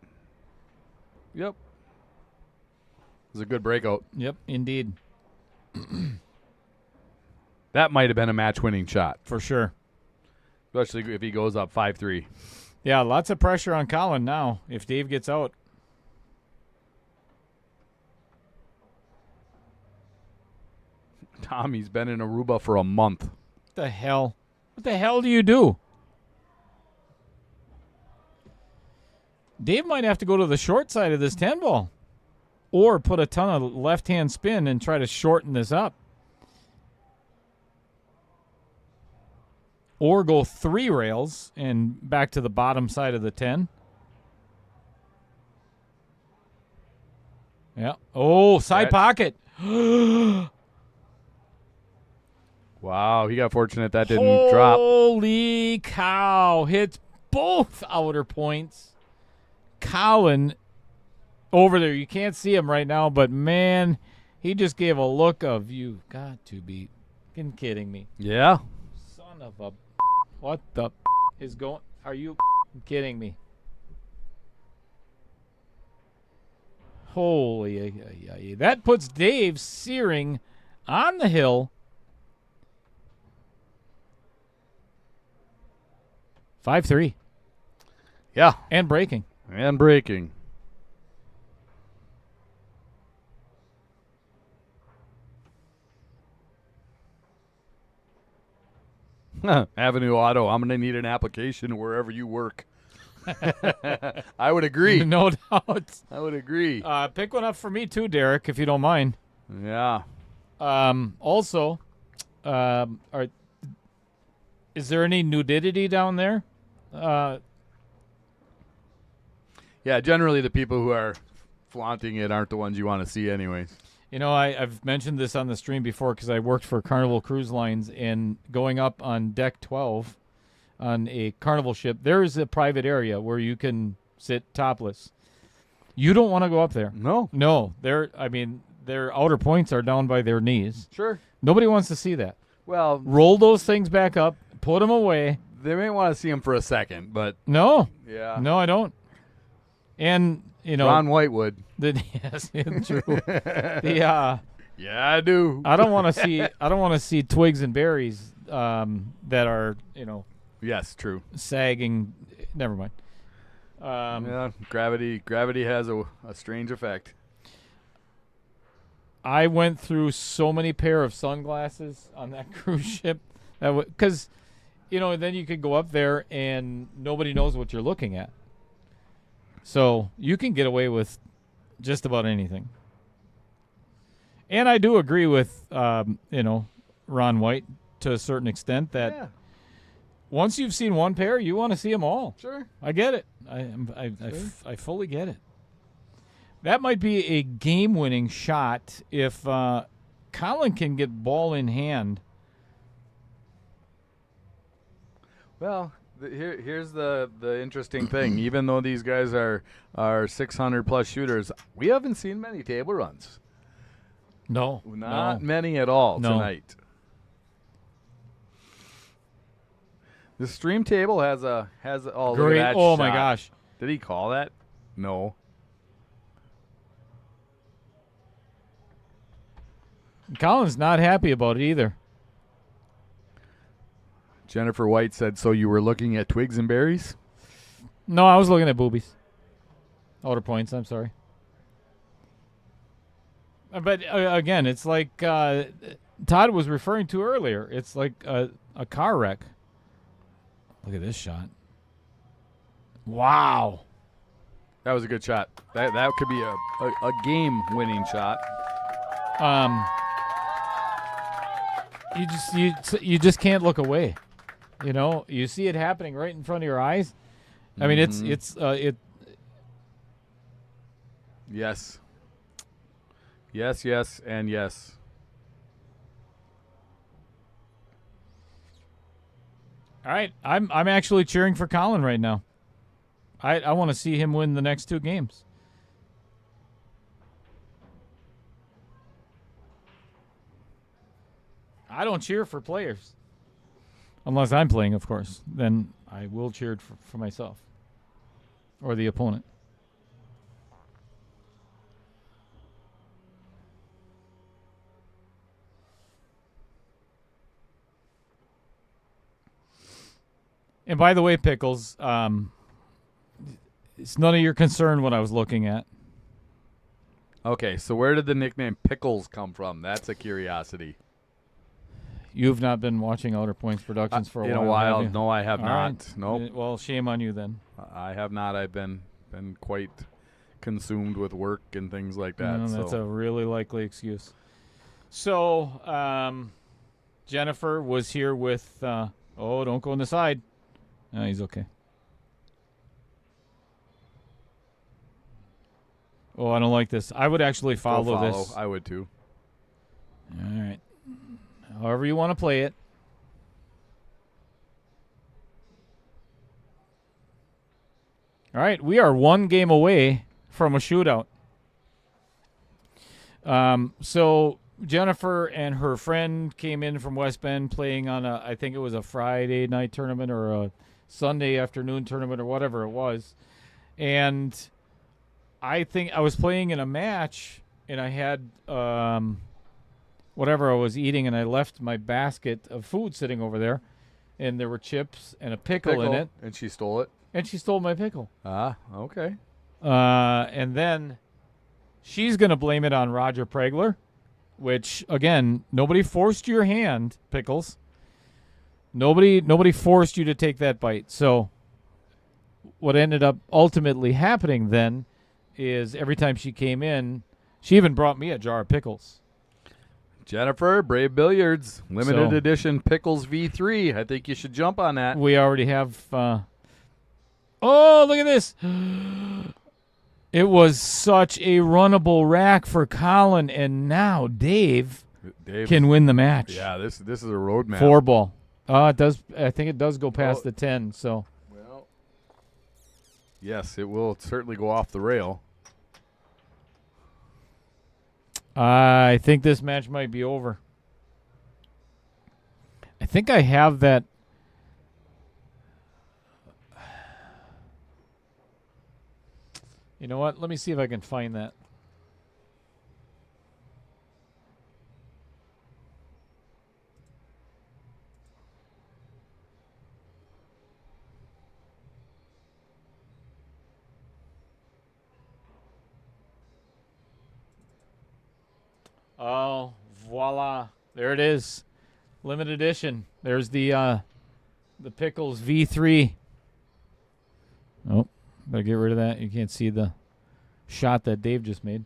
Yep. It was a good breakout. Yep, indeed. That might have been a match-winning shot, For sure. especially if he goes up 5-3. Yeah, lots of pressure on Collin now if Dave gets out. Tommy's been in Aruba for a month. What the hell? What the hell do you do? Dave might have to go to the short side of this 10 ball or put a ton of left-hand spin and try to shorten this up. Or go 3 rails and back to the bottom side of the 10. Yeah. Oh, side pocket. Wow, he got fortunate that didn't drop. Holy cow. Hits both outer points. Collin over there. You can't see him right now, but man, he just gave a look of, you've got to be kidding me. Yeah. Son of a... What the is going... Are you kidding me? Holy... That puts Dave Seering on the hill. 5-3. Yeah. And breaking. And breaking. Avenue Auto, I'm going to need an application wherever you work. I would agree. No doubt. I would agree. Pick one up for me too, Derek, if you don't mind. Yeah. Also, is there any nudity down there? Yeah, generally the people who are flaunting it aren't the ones you want to see anyways. You know, I've mentioned this on the stream before because I worked for Carnival Cruise Lines, and going up on deck 12 on a Carnival ship, there is a private area where you can sit topless. You don't want to go up there. No. No, their outer points are down by their knees. Sure. Nobody wants to see that. Well, Roll those things back up, put them away. they may want to see him for a second, but No, yeah. no, I don't. And you know, Ron Whitewood. yes, it's true. Yeah, I do. I don't want to see twigs and berries that are, you know, Yes, true. sagging. Never mind. Yeah, gravity has a strange effect. I went through so many pair of sunglasses on that cruise ship because, you know, then you could go up there and nobody knows what you're looking at. So you can get away with just about anything. And I do agree with, you know, Ron White to a certain extent that Yeah, once you've seen one pair, you want to see them all. sure. I get it. I fully get it. That might be a game-winning shot if Collin can get ball in hand. Well, here's the interesting thing. Even though these guys are 600-plus shooters, we haven't seen many table runs. No. Not many at all No. tonight. The stream table has a oh, look Great. at that Oh, my shot. gosh. Did he call that? No. Colin's not happy about it either. Jennifer White said, so you were looking at twigs and berries? No, I was looking at boobies. Outer points, I'm sorry. But again, it's like Todd was referring to earlier. It's like a car wreck. Look at this shot. Wow. That was a good shot. That could be a game-winning shot. You just can't look away. You know, you see it happening right in front of your eyes. I mean, it's Yes. Yes, yes, and yes. All right. I'm actually cheering for Collin right now. I want to see him win the next 2 games. I don't cheer for players. Unless I'm playing, of course. Then I will cheer for myself. Or the opponent. And by the way, Pickles, it's none of your concern what I was looking at. Okay, so where did the nickname Pickles come from? That's a curiosity. You've not been watching Outer Points Productions for a while. In a while, have you? no, I have All not. right. Nope, Well, shame on you then. I have not. I've been quite consumed with work and things like that. No, that's so. a really likely excuse. So, Jennifer was here with. Don't go on the side. No, he's okay. Oh, I don't like this. I would actually follow this. I would too. All right. However you want to play it. All right, we are 1 game away from a shootout. So Jennifer and her friend came in from West Bend playing on I think it was a Friday night tournament or a Sunday afternoon tournament or whatever it was. And I think I was playing in a match and I had whatever I was eating, and I left my basket of food sitting over there, and there were chips and a pickle in it. And she stole it? And she stole my pickle. Ah, okay. And then she's going to blame it on Roger Pregler, which, again, nobody forced your hand, Pickles. Nobody forced you to take that bite. So what ended up ultimately happening then is every time she came in, she even brought me a jar of pickles. Jennifer, Brave Billiards, limited edition Pickles V3. I think you should jump on that. We already have. Oh, look at this! It was such a runnable rack for Collin, and now Dave can win the match. Yeah, this is a roadmap. 4-ball. It does. I think it does go past the 10. So. Well, yes, it will certainly go off the rail. I think this match might be over. I think I have that. You know what? Let me see if I can find that. Oh, voila. There it is. Limited edition. There's the Pickles V3. Oh, better get rid of that. You can't see the shot that Dave just made.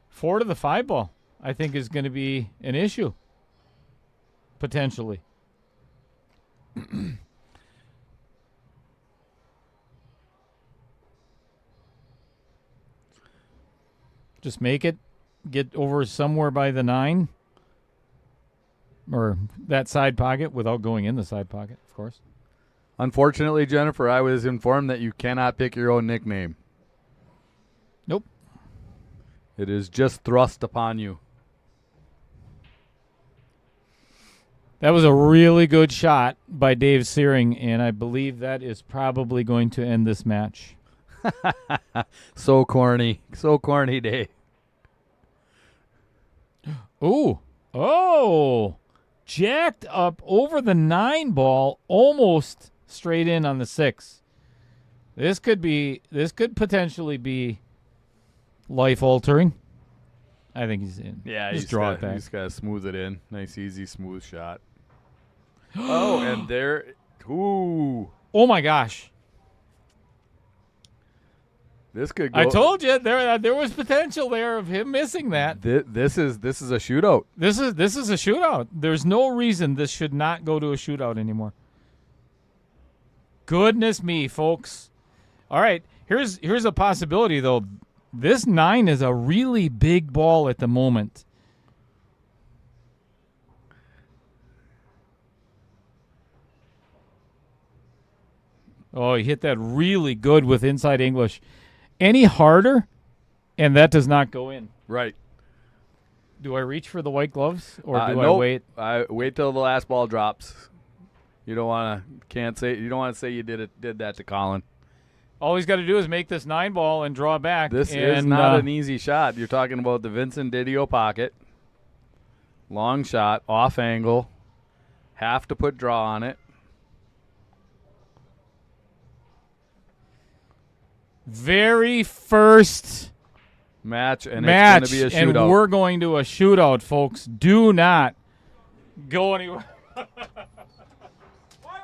4 to the 5-ball, I think, is going to be an issue. Potentially. Just make it. Get over somewhere by the 9. Or that side pocket without going in the side pocket, of course. Unfortunately, Jennifer, I was informed that you cannot pick your own nickname. Nope. It is just thrust upon you. That was a really good shot by Dave Seering, and I believe that is probably going to end this match. So corny. So corny, Dave. Ooh. Oh. Jacked up over the 9-ball, almost straight in on the 6. This could potentially be life-altering. I think he's in. Yeah, just draw it back. He's got to smooth it in. Nice, easy, smooth shot. Oh, and there. Ooh. Oh, my gosh. This could go. I told you there was potential there of him missing that. This is a shootout. This is a shootout. There's no reason this should not go to a shootout anymore. Goodness me, folks. All right, here's a possibility though. This 9 is a really big ball at the moment. Oh, he hit that really good with inside English. Any harder, and that does not go in. Right. Do I reach for the white gloves, or do nope. I wait? I wait till the last ball drops. You don't want to say you did that to Collin. All he's got to do is make this 9-ball and draw back. This is not an easy shot. You're talking about the Vincent Didio pocket. Long shot, off angle. Have to put draw on it. Very first match, and match, it's going to be a shootout. And we're going to a shootout, folks. Do not go anywhere. Why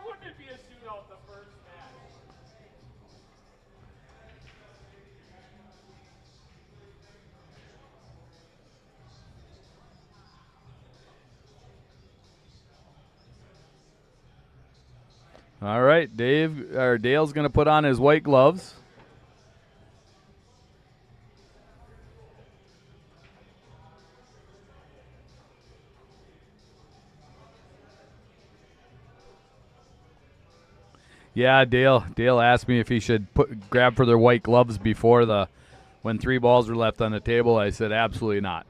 wouldn't it be a shootout the first match? All right, Dale's going to put on his white gloves. Yeah, Dale asked me if he should grab for their white gloves before when 3 balls were left on the table. I said absolutely not.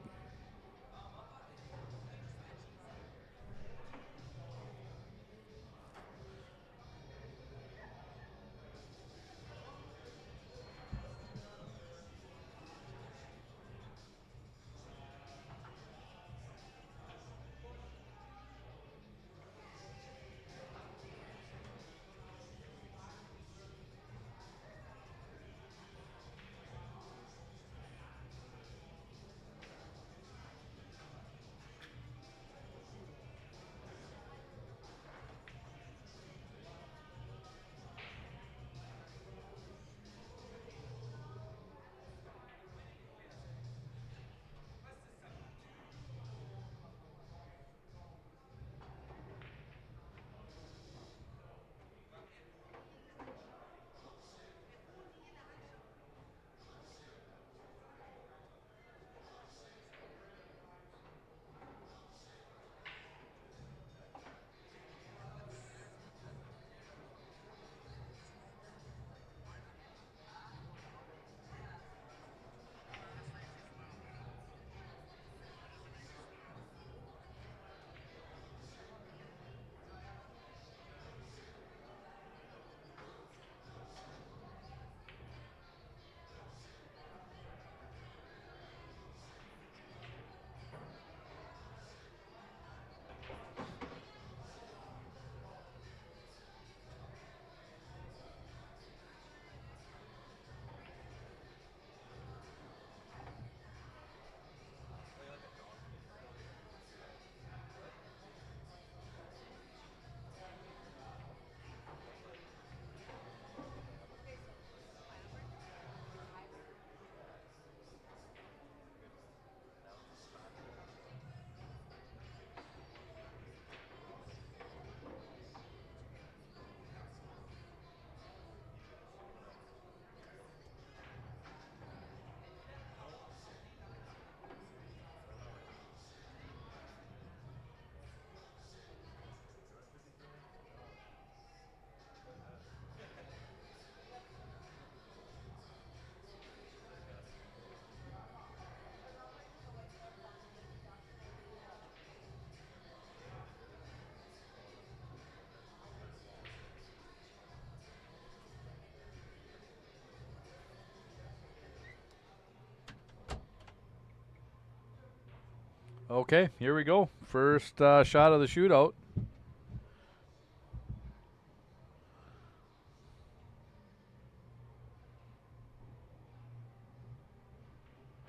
Okay, here we go. First shot of the shootout.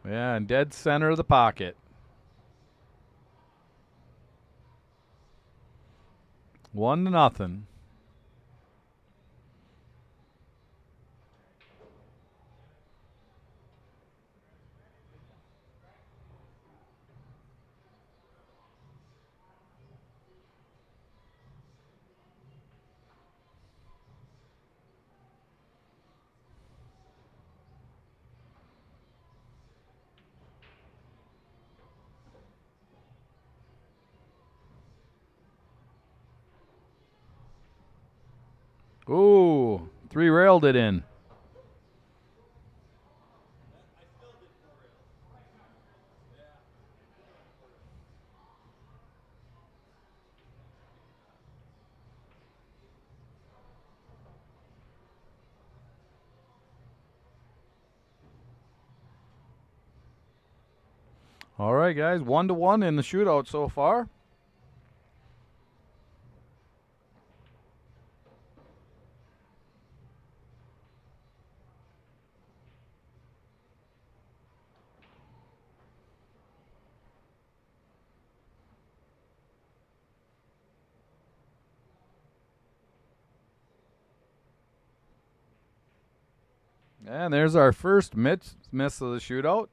Yeah, in dead center of the pocket. 1-0. Ooh, 3-railed it in. All right, guys, 1-1 in the shootout so far. And there's our first miss of the shootout.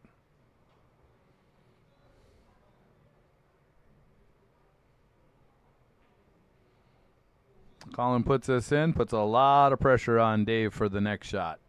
Collin puts this in, puts a lot of pressure on Dave for the next shot.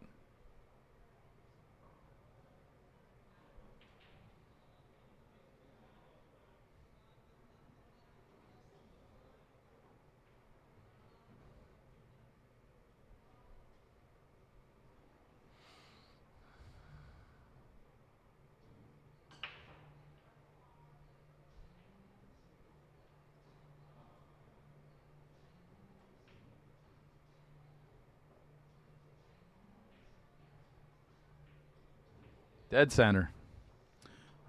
Dead center.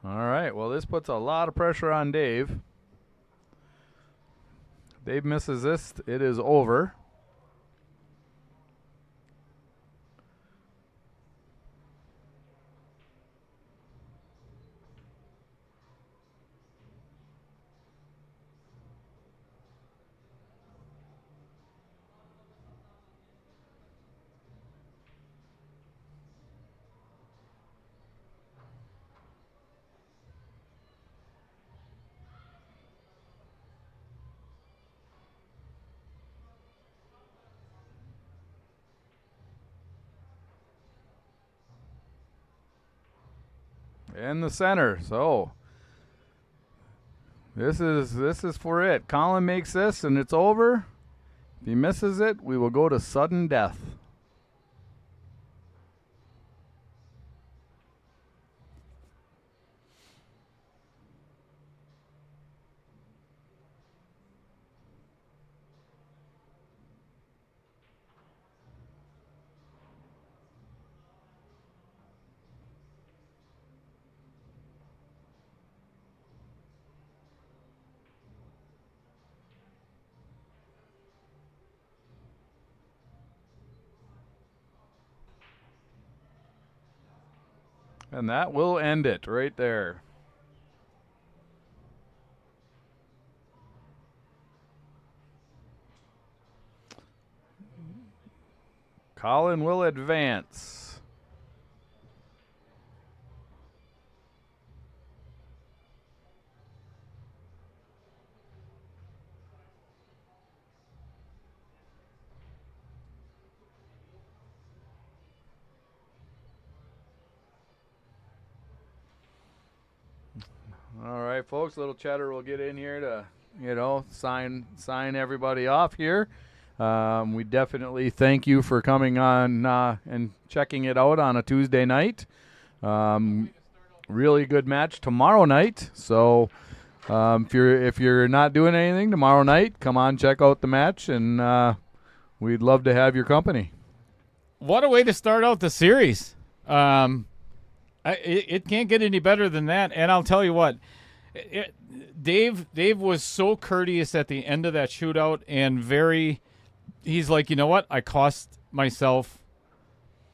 All right, well, this puts a lot of pressure on Dave. Dave misses this, it is over. In the center. So this is for it. Collin makes this and it's over. If he misses it, we will go to sudden death. And that will end it right there. Collin will advance. All right, folks, little Cheddar will get in here to, sign everybody off here. We definitely thank you for coming on and checking it out on a Tuesday night. Really good match tomorrow night. So if you're not doing anything tomorrow night, come on, check out the match, and we'd love to have your company. What a way to start out the series. It can't get any better than that. And I'll tell you what, Dave was so courteous at the end of that shootout and he's like, you know what? I cost myself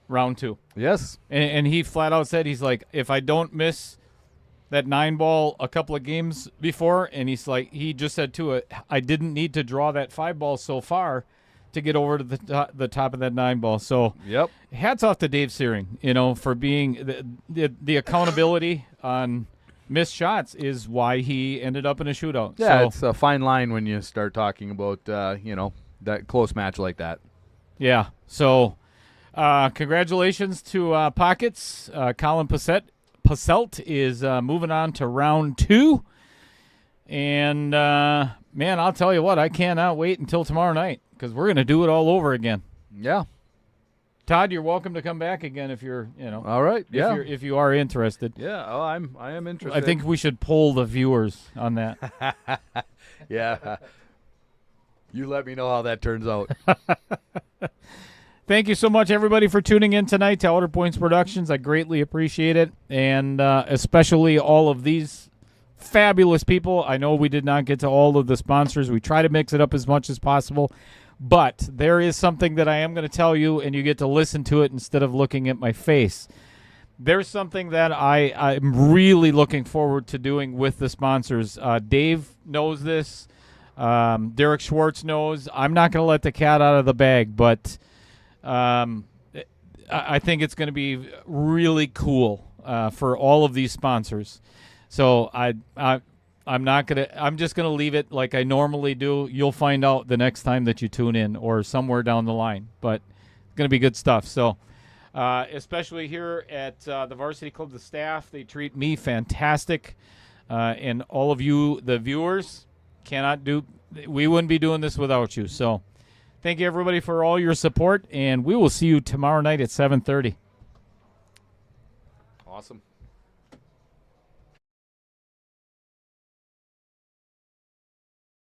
round 2. Yes. And he flat out said, he's like, if I don't miss that 9-ball a couple of games before, and he's like, he just said to it, I didn't need to draw that 5-ball so far to get over to the top of that 9-ball. So Yep. hats off to Dave Seering, for being the accountability on missed shots is why he ended up in a shootout. Yeah, So, it's a fine line when you start talking about, that close match like that. yeah. So congratulations to Pockets. Collin Posselt is moving on to round 2. And, man, I'll tell you what, I cannot wait until tomorrow night because we're going to do it all over again. Yeah. Todd, you're welcome to come back again if you're, All right. Yeah. if you are interested. Yeah. Oh, I am interested. I think we should poll the viewers on that. Yeah. You let me know how that turns out. Thank you so much, everybody, for tuning in tonight to Outer Points Productions. I greatly appreciate it, and especially all of these fabulous people. I know we did not get to all of the sponsors. We try to mix it up as much as possible, but there is something that I am going to tell you, and you get to listen to it instead of looking at my face. There's something that I'm really looking forward to doing with the sponsors. Dave knows this. Derek Schwartz knows. I'm not going to let the cat out of the bag, but I think it's going to be really cool for all of these sponsors. So I'm not going to. I'm just going to leave it like I normally do. You'll find out the next time that you tune in or somewhere down the line. But it's going to be good stuff. So especially here at the Varsity Club, the staff, they treat me fantastic, and all of you, the viewers, we wouldn't be doing this without you. So thank you, everybody, for all your support, and we will see you tomorrow night at 7:30. Awesome.